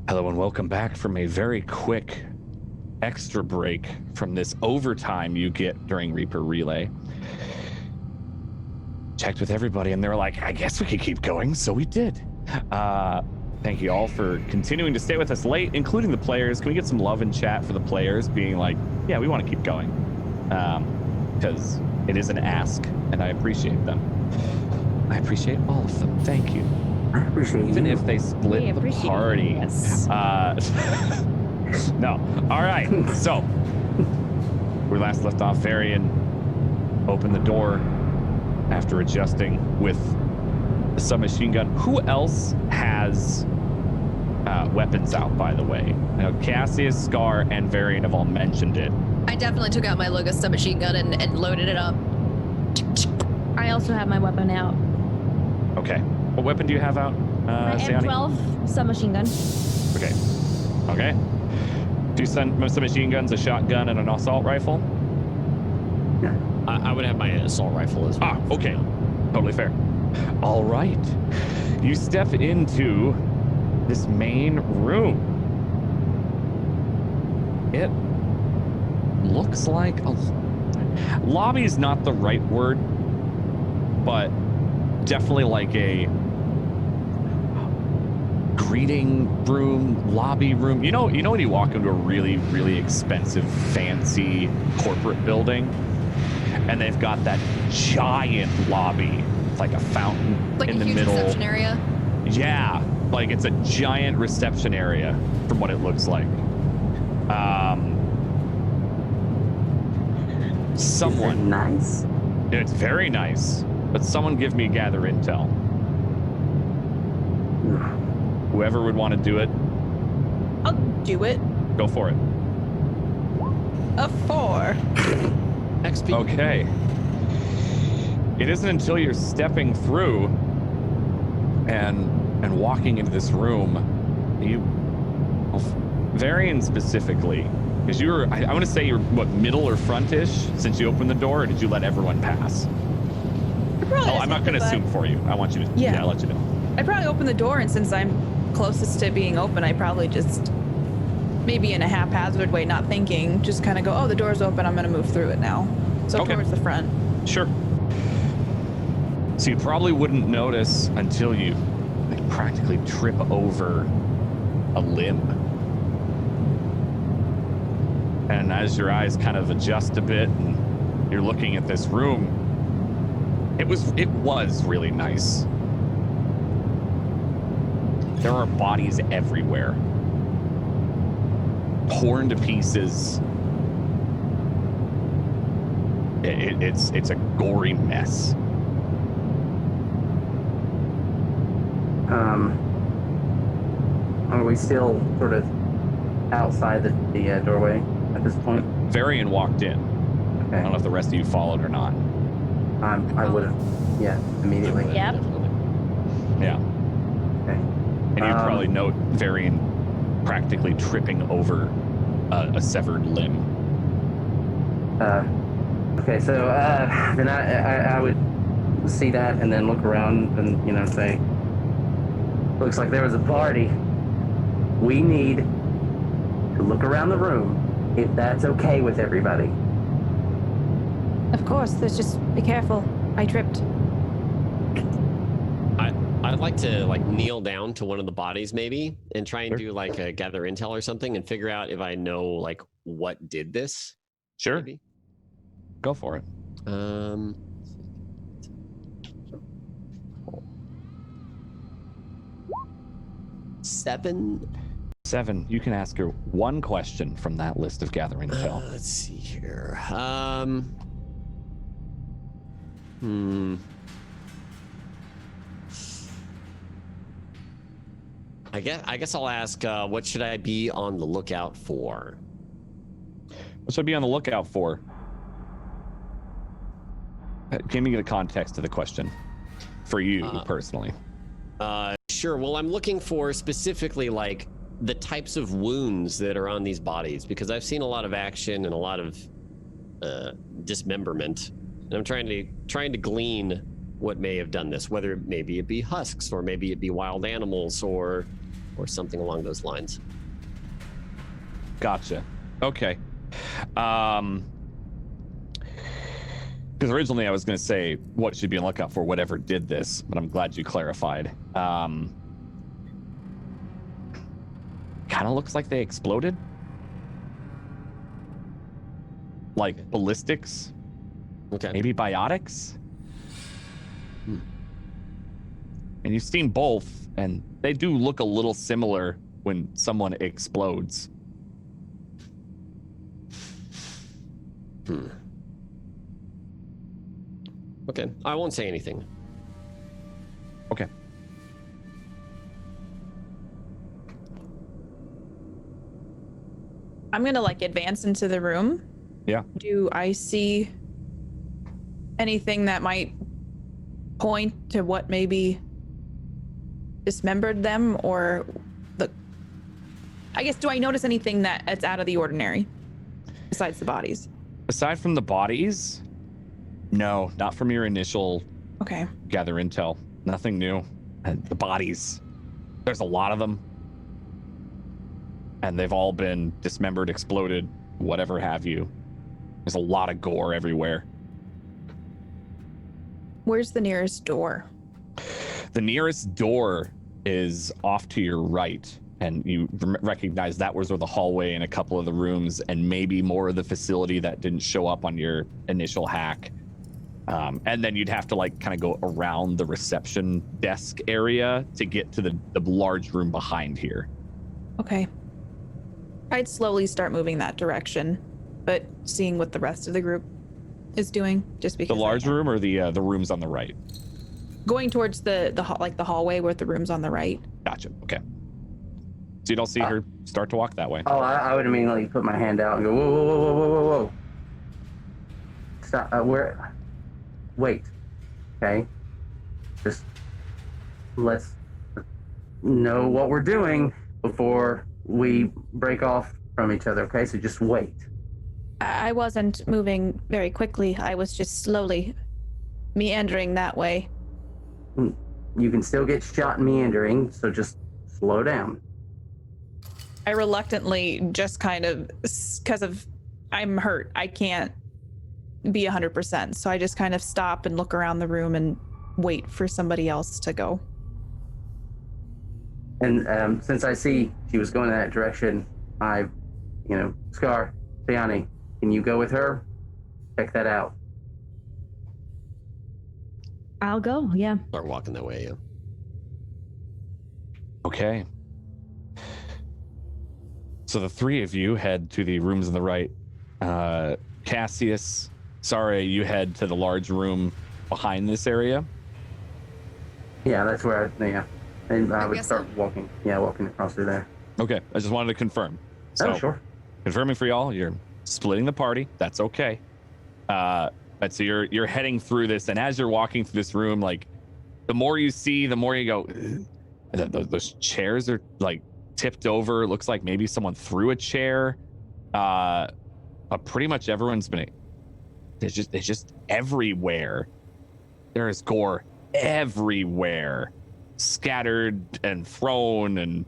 Hello and welcome back from a very quick extra break from this overtime you get during Reaper Relay. Checked with everybody and they were like, I guess we could keep going, so we did. Thank you all for continuing to stay with us late, including the players. Can we get some love in chat for the players being like, yeah, we want to keep going? Because it is an ask and I appreciate them. I appreciate all of them. Thank you. I appreciate Even you. if they split the party. Yes. No. All right. So we last left off. Varian opened the door after adjusting with a submachine gun. Who else has weapons out, by the way? Now, Cassius, Scar, and Varian have all mentioned it. I definitely took out my Logos submachine gun and loaded it up. I also have my weapon out. Okay. What weapon do you have out, My Sayani? M12 submachine gun. Okay. Okay. 2 submachine guns, a shotgun, and an assault rifle? I would have my assault rifle as well. Ah, okay. Totally fair. All right. You step into this main room. It looks like a lobby is not the right word, but definitely like a greeting room, lobby room. You know when you walk into a really, really expensive, fancy corporate building, and they've got that giant lobby, like a fountain Like in a the huge middle. reception area. Yeah, like it's a giant reception area from what it looks like. Someone nice. It's very nice, but someone give me gather intel. Whoever would want to do it, I'll do it. go for it. A 4. XP. Okay. It isn't until you're stepping through and walking into this room, Varian specifically, because you were, I want to say you're what, middle or frontish since you opened the door, or did you let everyone pass? I'm not going to assume for you. I want you to, Yeah. I'll let you know. I probably opened the door, and since I'm closest to being open, I probably just, maybe in a haphazard way, not thinking, just kind of go, oh, the door's open, I'm going to move through it now. So Okay. towards the front. Sure. So you probably wouldn't notice until you like, practically trip over a limb. And as your eyes kind of adjust a bit and you're looking at this room, it was really nice. There are bodies everywhere. Torn to pieces. It's a gory mess. Are we still sort of outside the doorway at this point? Varian walked in. Okay. I don't know if the rest of you followed or not. I would have, yeah, immediately. Yep. Yeah. Okay. And you'd probably note Varian practically tripping over a severed limb. Okay, so then I would see that and then look around and say, looks like there was a party. We need to look around the room if that's okay with everybody. Of course, there's just be careful. I tripped. I'd like to kneel down to one of the bodies maybe and try and do like a gather intel or something and figure out if I know like what did this. Sure. Maybe. Go for it. 7. You can ask her one question from that list of gathering intel. Let's see here. I guess I'll ask, what should I be on the lookout for? What should I be on the lookout for? Give me the context to the question for you personally. Sure. Well, I'm looking for specifically like the types of wounds that are on these bodies because I've seen a lot of action and a lot of dismemberment, and I'm trying to glean what may have done this. Whether maybe it be husks or maybe it be wild animals or or something along those lines. Gotcha. Okay. Because originally I was going to say what should be on lookout for whatever did this, but I'm glad you clarified. Kind of looks like they exploded. Like ballistics. Okay. Maybe biotics. And you've seen both, and they do look a little similar when someone explodes. Okay, I won't say anything. Okay. I'm gonna advance into the room. Yeah. Do I see anything that might point to what maybe dismembered them, or I guess, do I notice anything that's out of the ordinary besides the bodies? Aside from the bodies, no, not from your initial gather intel. Nothing new. And the bodies, there's a lot of them. And they've all been dismembered, exploded, whatever have you. There's a lot of gore everywhere. Where's the nearest door? The nearest door is off to your right, and you recognize that was where the hallway and a couple of the rooms and maybe more of the facility that didn't show up on your initial hack. And then you'd have to kind of go around the reception desk area to get to the large room behind here. Okay. I'd slowly start moving that direction, but seeing what the rest of the group is doing, just because. The large room or the rooms on the right? Going towards the hallway with the rooms on the right. Gotcha. Okay. So you don't see her start to walk that way. Oh, I would immediately put my hand out and go, whoa, whoa, whoa, whoa, whoa, whoa, whoa. Stop. Wait. Okay. Just let's know what we're doing before we break off from each other. Okay. So just wait. I wasn't moving very quickly. I was just slowly meandering that way. You can still get shot meandering, so just slow down. I reluctantly just kind of, because I'm hurt, I can't be 100%. So I just kind of stop and look around the room and wait for somebody else to go. And since I see she was going in that direction, Scar, Sayani, can you go with her? Check that out. I'll go, yeah. Start walking that way, yeah. Okay. So the three of you head to the rooms on the right. Cassius, sorry, you head to the large room behind this area. Yeah, that's where and I would start walking across through there. Okay, I just wanted to confirm. So, sure. Confirming for y'all, you're splitting the party. That's okay. But so you're heading through this, and as you're walking through this room, the more you see, the more you go, those chairs are tipped over. It looks like maybe someone threw a chair. But pretty much everyone's been. They're just everywhere. There is gore everywhere, scattered and thrown. And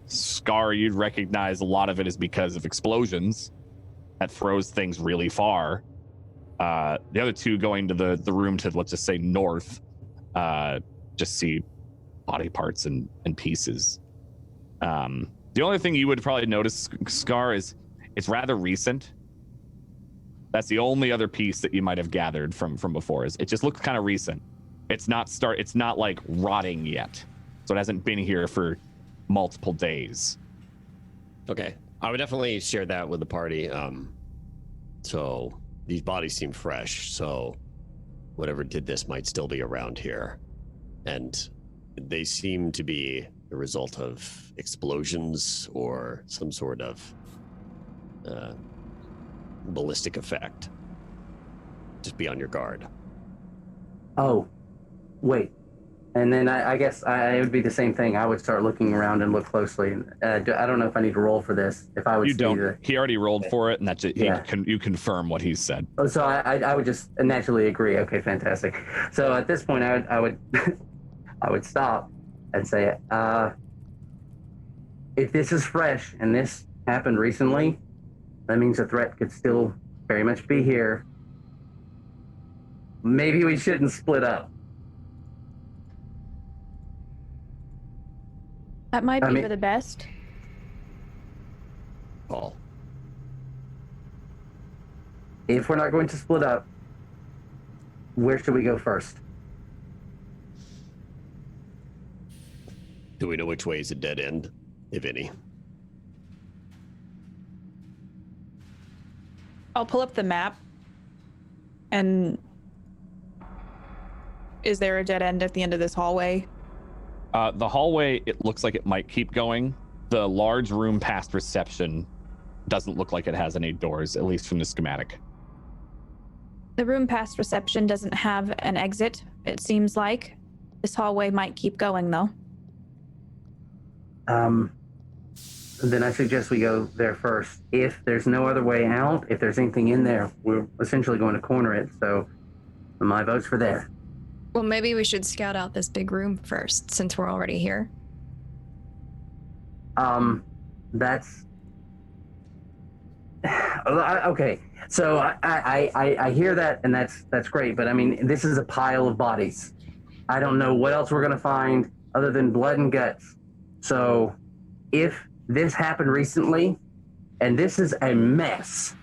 Scar, you'd recognize a lot of it is because of explosions that throws things really far. The other two going to the room to, let's just say, north, just see body parts and pieces. The only thing you would probably notice, Scar, is it's rather recent. That's the only other piece that you might have gathered from before. Is it just looks kind of recent. It's not rotting yet, so it hasn't been here for multiple days. Okay, I would definitely share that with the party. So these bodies seem fresh, so whatever did this might still be around here. And they seem to be the result of explosions or some sort of ballistic effect. Just be on your guard. Oh, wait. And then I guess it would be the same thing. I would start looking around and look closely. I don't know if I need to roll for this. If I would, you don't. He already rolled for it, and that's just, you confirm what he said. Oh, so I would just naturally agree. Okay, fantastic. So at this point, I would I would I would stop and say, if this is fresh and this happened recently, that means the threat could still very much be here. Maybe we shouldn't split up. That might be for the best. Oh. If we're not going to split up, where should we go first? Do we know which way is a dead end, if any? I'll pull up the map. And is there a dead end at the end of this hallway? The hallway, it looks like it might keep going. The large room past reception doesn't look like it has any doors, at least from the schematic. The room past reception doesn't have an exit, it seems like. This hallway might keep going, though. Then I suggest we go there first. If there's no other way out, if there's anything in there, we're essentially going to corner it. So my vote's for there. Well, maybe we should scout out this big room first, since we're already here. That's okay. So I hear that, and that's great. But I mean, this is a pile of bodies. I don't know what else we're gonna find other than blood and guts. So if this happened recently, and this is a mess,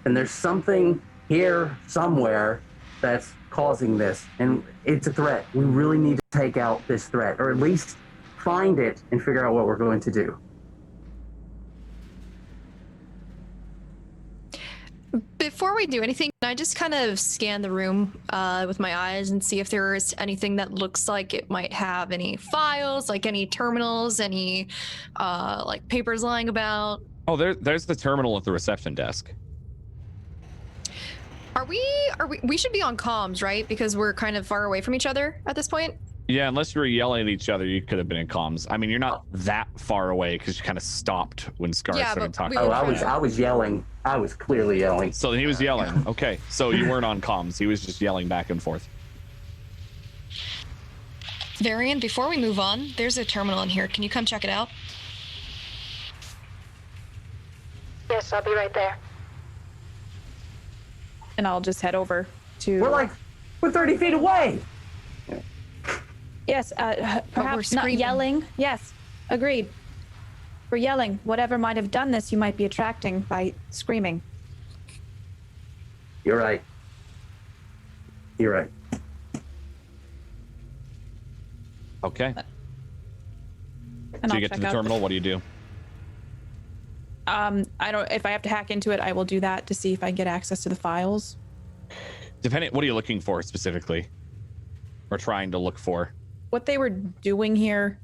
and there's something here somewhere that's causing this, and it's a threat. We really need to take out this threat, or at least find it and figure out what we're going to do. Before we do anything, can I just kind of scan the room with my eyes and see if there is anything that looks like it might have any files, like any terminals, any like papers lying about? Oh, there's the terminal at the reception desk. Are we should be on comms, right? Because we're kind of far away from each other at this point. Yeah, unless you were yelling at each other, you could have been in comms. I mean, you're not that far away because you kind of stopped when Scar started talking. Oh, I was yelling. I was clearly yelling. So he was yelling. Okay, so you weren't on comms. He was just yelling back and forth. Varian, before we move on, there's a terminal in here. Can you come check it out? Yes, I'll be right there. And I'll just head over to... We're 30 feet away! Yes, perhaps not yelling. Yes, agreed. For yelling, whatever might have done this, you might be attracting by screaming. You're right. You're right. Okay. And So I'll you get to check the out terminal, what do you do? if I have to hack into it, I will do that to see if I get access to the files. Depending, what are you looking for specifically? Or trying to look for? What they were doing here,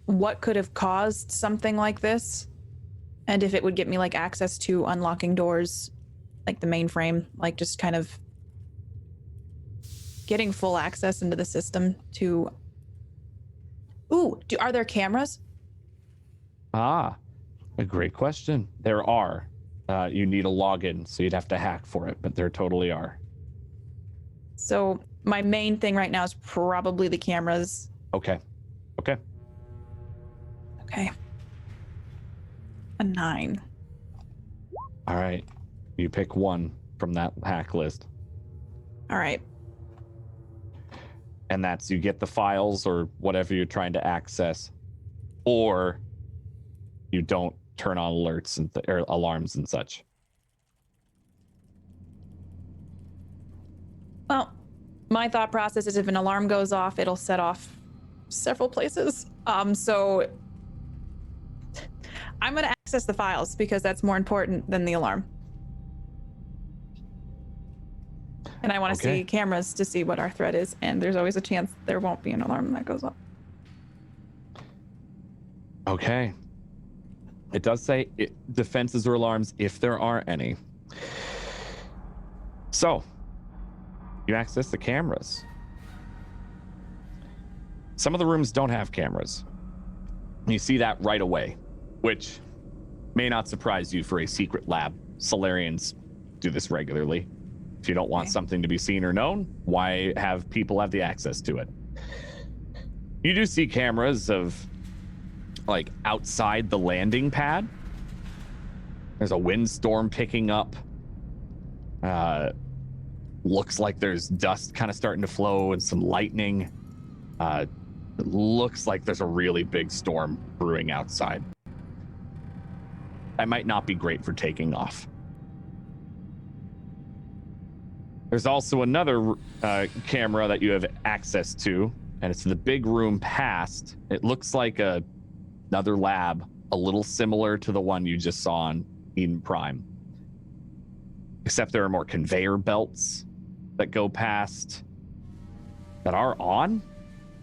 what could have caused something like this, and if it would get me like access to unlocking doors, like the mainframe, like just kind of getting full access into the system to... Ooh, are there cameras? Ah, a great question. There are. You need a login, so you'd have to hack for it, but there totally are. So my main thing right now is probably the cameras. Okay. Okay. Okay. A 9. All right. You pick one from that hack list. All right. And that's you get the files or whatever you're trying to access, or you don't turn on alerts and or alarms and such. Well, my thought process is if an alarm goes off, it'll set off several places. So I'm going to access the files because that's more important than the alarm. And I want to see cameras to see what our threat is, and there's always a chance there won't be an alarm that goes off. Okay. It does say defenses or alarms if there are any. So, you access the cameras. Some of the rooms don't have cameras. You see that right away, which may not surprise you for a secret lab. Solarians do this regularly. If you don't want something to be seen or known, why have people have the access to it? You do see cameras of like outside the landing pad. There's a windstorm picking up. Looks like there's dust kind of starting to flow and some lightning. It looks like there's a really big storm brewing outside. That might not be great for taking off. There's also another camera that you have access to, and it's the big room past. It looks like another lab, a little similar to the one you just saw on Eden Prime. Except there are more conveyor belts that go past that are on.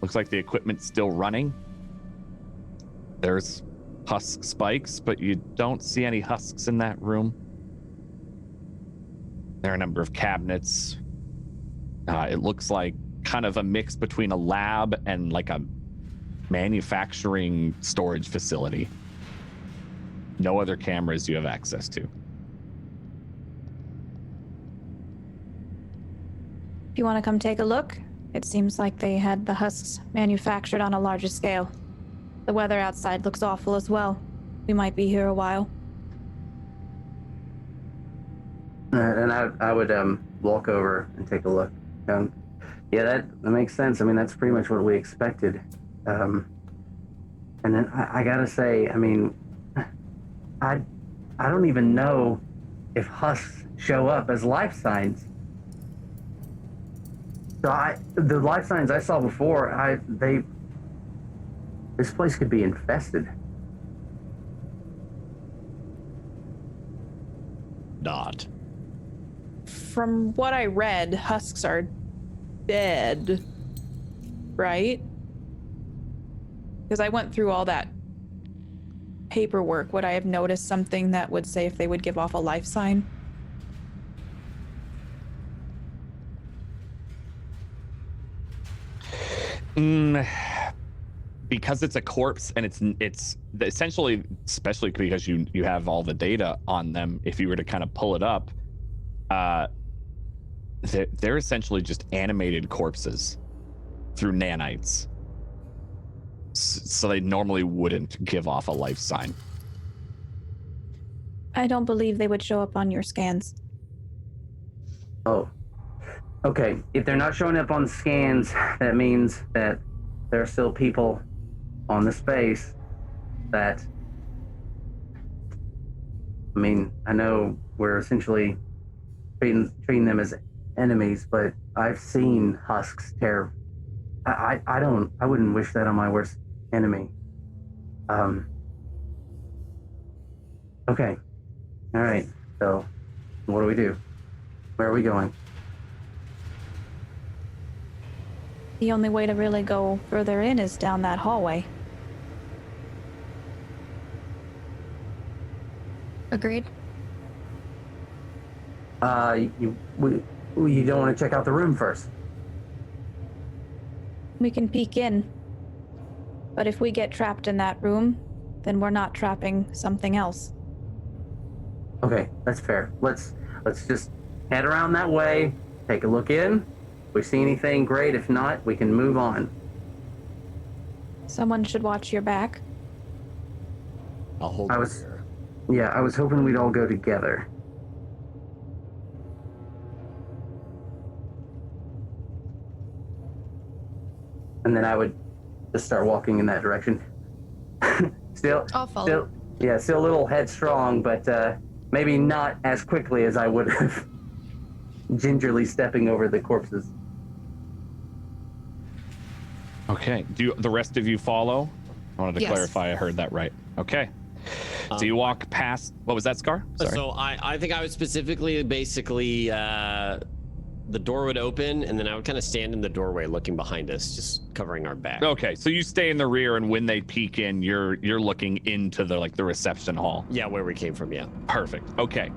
Looks like the equipment's still running. There's husk spikes, but you don't see any husks in that room. There are a number of cabinets. It looks like kind of a mix between a lab and like a manufacturing storage facility. No other cameras you have access to. If you want to come take a look, it seems like they had the husks manufactured on a larger scale. The weather outside looks awful as well. We might be here a while. And I would walk over and take a look. Yeah, that makes sense. I mean, that's pretty much what we expected. And then I gotta say, I mean, I don't even know if husks show up as life signs. So the life signs I saw before, this place could be infested. Not. From what I read, husks are dead, right? Because I went through all that paperwork. Would I have noticed something that would say if they would give off a life sign? Because it's a corpse and it's essentially, especially because you have all the data on them, if you were to kind of pull it up, they're essentially just animated corpses through nanites. So they normally wouldn't give off a life sign. I don't believe they would show up on your scans. Oh. Okay, if they're not showing up on scans, that means that there are still people on the space that... I mean, I know we're essentially treating them as enemies, but I've seen husks tear... I wouldn't wish that on my worst enemy. Okay. All right, so what do we do? Where are we going? The only way to really go further in is down that hallway. Agreed. You don't want to check out the room first? We can peek in. But if we get trapped in that room, then we're not trapping something else. Okay, that's fair. Let's just head around that way, take a look in. If we see anything, great. If not, we can move on. Someone should watch your back. I'll hold I was hoping we'd all go together. And then I would just start walking in that direction. I'll follow. Still a little headstrong, but maybe not as quickly as I would have. Gingerly stepping over the corpses. Okay. Do the rest of you follow? I wanted to clarify I heard that right. Okay. So you walk past. What was that, Scar? Sorry. So I think I would specifically, basically, the door would open, and then I would kind of stand in the doorway, looking behind us, just covering our back. Okay. So you stay in the rear, and when they peek in, you're looking into the reception hall. Yeah, where we came from. Yeah. Perfect. Okay.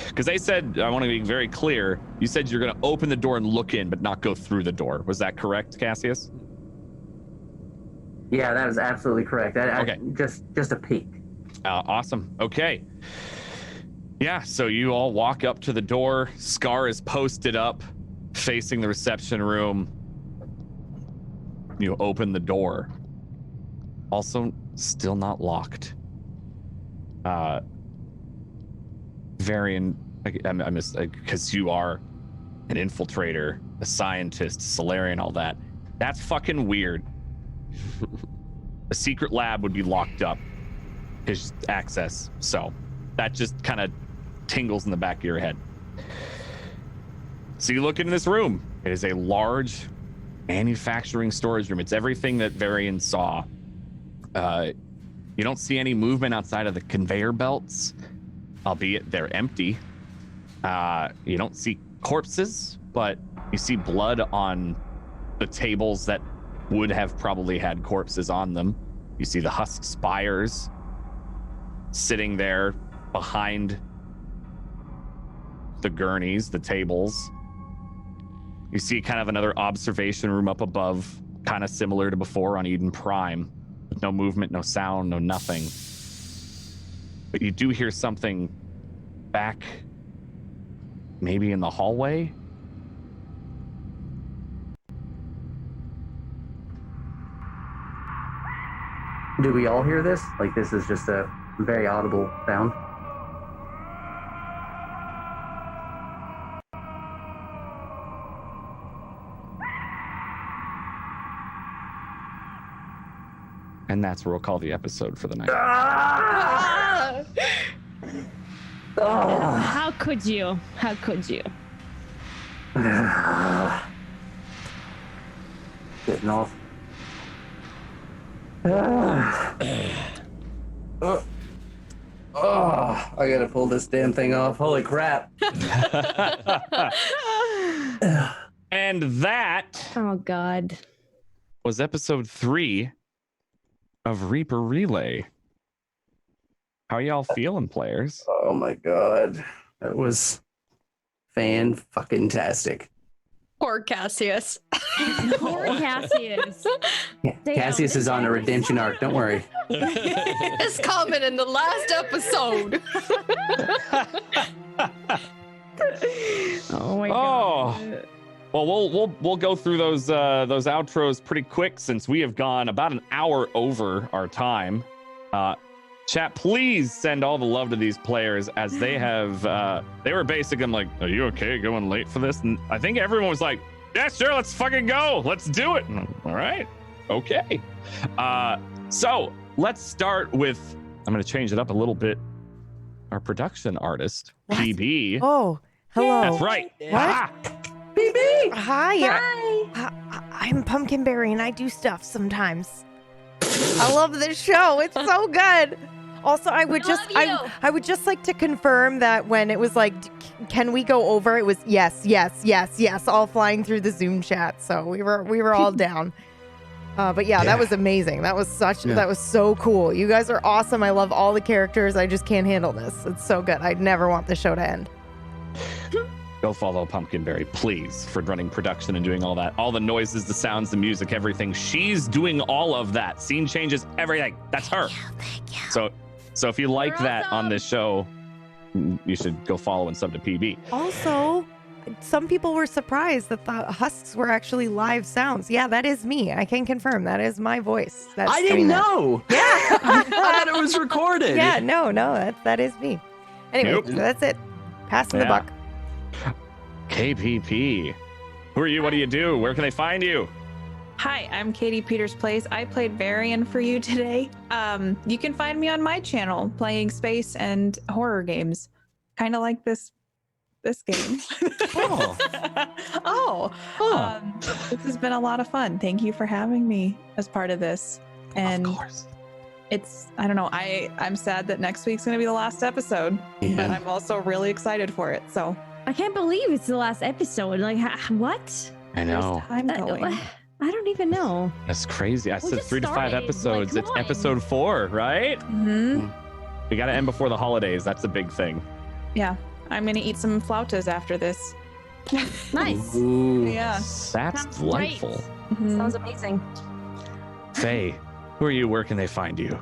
Because they said, I want to be very clear. You said you're going to open the door and look in, but not go through the door. Was that correct, Cassius? Yeah, that was absolutely correct. Okay. Just a peek. Awesome. Okay. Yeah, so you all walk up to the door. Scar is posted up, facing the reception room. You open the door. Also, still not locked. Varian, because you are an infiltrator, a scientist, Solarian, all that. That's fucking weird. A secret lab would be locked up. His access. So that just kind of tingles in the back of your head. So you look into this room. It is a large manufacturing storage room. It's everything that Varian saw. You don't see any movement outside of the conveyor belts, albeit they're empty. You don't see corpses, but you see blood on the tables that would have probably had corpses on them. You see the husk spires sitting there behind the gurneys, the tables. You see kind of another observation room up above, kind of similar to before on Eden Prime. No movement, no sound, no nothing. But you do hear something back, maybe in the hallway. Do we all hear this? Like, this is just a very audible sound? And that's where we'll call the episode for the night. How could you? How could you? Getting off. I gotta pull this damn thing off. Holy crap. And that Oh God. was episode 3 of Reaper Relay. How are y'all feeling, players? Oh my God. That was fan-fucking-tastic. Poor Cassius. Poor Cassius. Yeah, Cassius is on a redemption arc, don't worry. His comment in the last episode. Oh my God. Well, we'll go through those outros pretty quick since we have gone about an hour over our time. Chat, please send all the love to these players as they have. They were basically, I'm like, "Are you okay going late for this?" And I think everyone was like, "Yeah, sure, let's fucking go, let's do it." All right, okay. So let's start with. I'm going to change it up a little bit. Our production artist, PB. Oh, hello. That's right. What? Ah! PB. Hi. I'm Pumpkinberry, and I do stuff sometimes. I love this show. It's so good. Also, I would just like to confirm that when it was like, can we go over? It was yes, all flying through the Zoom chat. So we were all down. But yeah, that was amazing. That was so cool. You guys are awesome. I love all the characters. I just can't handle this. It's so good. I'd never want the show to end. Go follow Pumpkinberry, please, for running production and doing all that. All the noises, the sounds, the music, everything. She's doing all of that. Scene changes, everything. That's her. Thank you. So if you like that on this show, you should go follow and sub to PB. Also, some people were surprised that the husks were actually live sounds. Yeah, that is me. I can confirm that is my voice. I didn't know. Yeah. I thought it was recorded. Yeah, no, that is me. Anyway, so that's it. Passing the buck. KPP. Who are you? What do you do? Where can they find you? Hi, I'm Katie Peters Plays. I played Varian for you today. You can find me on my channel playing space and horror games, kind of like this game. This has been a lot of fun. Thank you for having me as part of this. And of course. I don't know. I'm sad that next week's gonna be the last episode, but I'm also really excited for it. So I can't believe it's the last episode. Like, what? I know. I'm going. I don't even know. That's crazy. I said 3 to 5 started. episodes. Like, it's come on. episode 4, right? Mm-hmm. We got to end before the holidays. That's a big thing. Yeah, I'm gonna eat some flautas after this. Nice. Ooh. Yeah. That's Sounds delightful. Mhm. Sounds amazing. Faye, who are you? Where can they find you?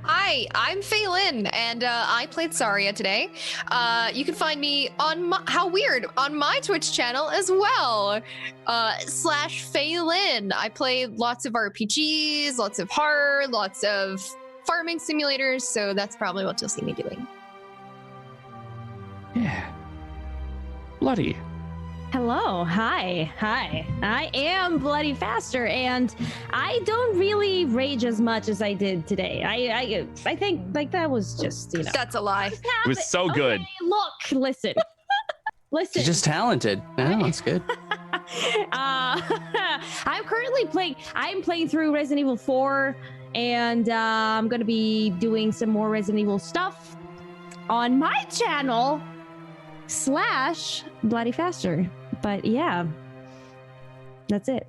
I Hi, I'm Phelan, and I played Saria today. You can find me on on my Twitch channel as well, /Phelan. I play lots of RPGs, lots of horror, lots of farming simulators, so that's probably what you'll see me doing. Yeah. Bloody. Hello, hi. I am Bloody Faster, and I don't really rage as much as I did today. I think like that was just, That's a lie. It was so good. Okay, look, listen. She's just talented. Oh, that's good. I'm currently playing through Resident Evil 4, and I'm gonna be doing some more Resident Evil stuff on my channel /Bloody Faster. But yeah, that's it.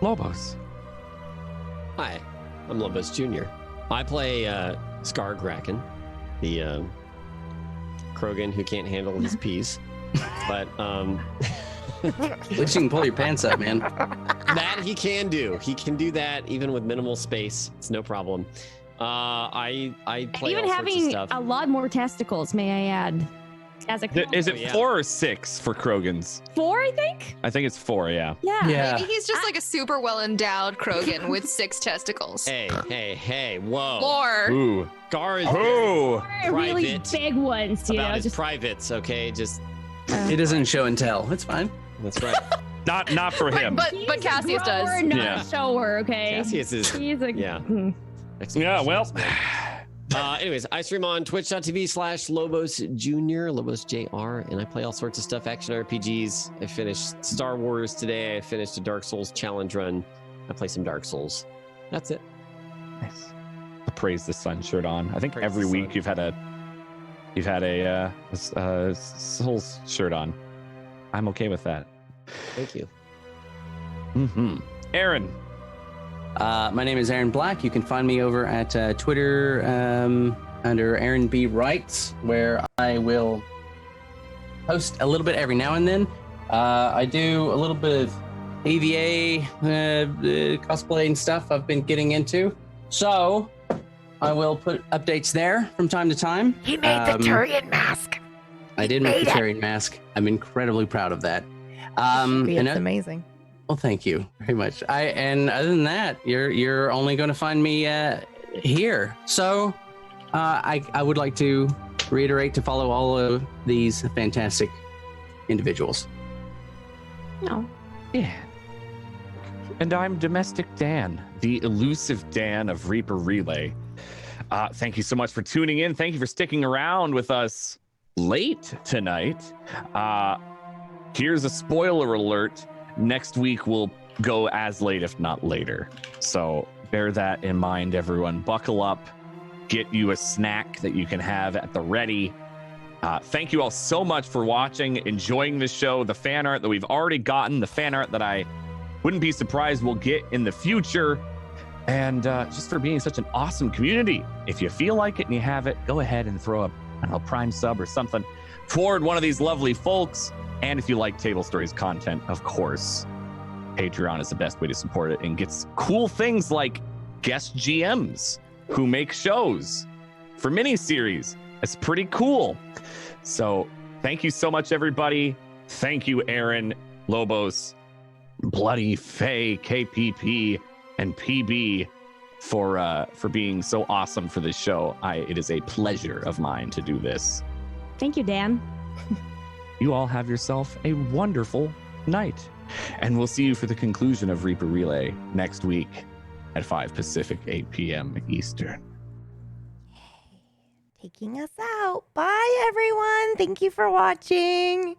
Lobos. Hi, I'm Lobos Jr. I play Scar Graken, the Krogan who can't handle his peas. But at least you can pull your pants up, man. That he can do. He can do that even with minimal space. It's no problem. I play even all having sorts of stuff. a lot more testicles, may I add. As a Is it 4 or 6 for Krogans? 4, I think. I think it's 4. Yeah. Maybe he's just like a super well endowed Krogan with 6 testicles. Hey, whoa. More. Ooh. Gar is Really big ones, about his privates, okay? Just It doesn't show and tell. It's fine. That's right. Not for him. But Cassius does. Not Yeah. a shower, okay? Cassius is. He's a Yeah, well. Anyways, I stream on twitch.tv /Lobos Jr., Lobos JR, and I play all sorts of stuff, action RPGs. I finished Star Wars today. I finished a Dark Souls challenge run. I play some Dark Souls. That's it. Nice. Praise the Sun shirt on. I think Praise every the week sun. you've had a Souls shirt on. I'm okay with that. Thank you. Aaron. My name is Aaron Black. You can find me over at Twitter under Aaron B. Wrights, where I will post a little bit every now and then. I do a little bit of AVA cosplay and stuff I've been getting into. So I will put updates there from time to time. He made the Turian mask. I did make the Turian mask. I'm incredibly proud of that. It's amazing. Well, thank you very much. And other than that, you're only going to find me here. So I would like to reiterate to follow all of these fantastic individuals. No. Yeah. And I'm Domestic Dan, the elusive Dan of Reaper Relay. Thank you so much for tuning in. Thank you for sticking around with us late tonight. Here's a spoiler alert. Next week we'll go as late, if not later. So bear that in mind, everyone. Buckle up, get you a snack that you can have at the ready. Thank you all so much for watching, enjoying the show, the fan art that we've already gotten, the fan art that I wouldn't be surprised we'll get in the future, and just for being such an awesome community. If you feel like it and you have it, go ahead and throw a Prime sub or something toward one of these lovely folks. And if you like Table Stories content, of course, Patreon is the best way to support it and gets cool things like guest GMs who make shows for miniseries. It's pretty cool. So thank you so much, everybody. Thank you, Aaron, Lobos, Bloody Faye, KPP, and PB for being so awesome for this show. It is a pleasure of mine to do this. Thank you, Dan. You all have yourself a wonderful night. And we'll see you for the conclusion of Reaper Relay next week at 5 Pacific, 8 p.m. Eastern. Taking us out. Bye, everyone. Thank you for watching.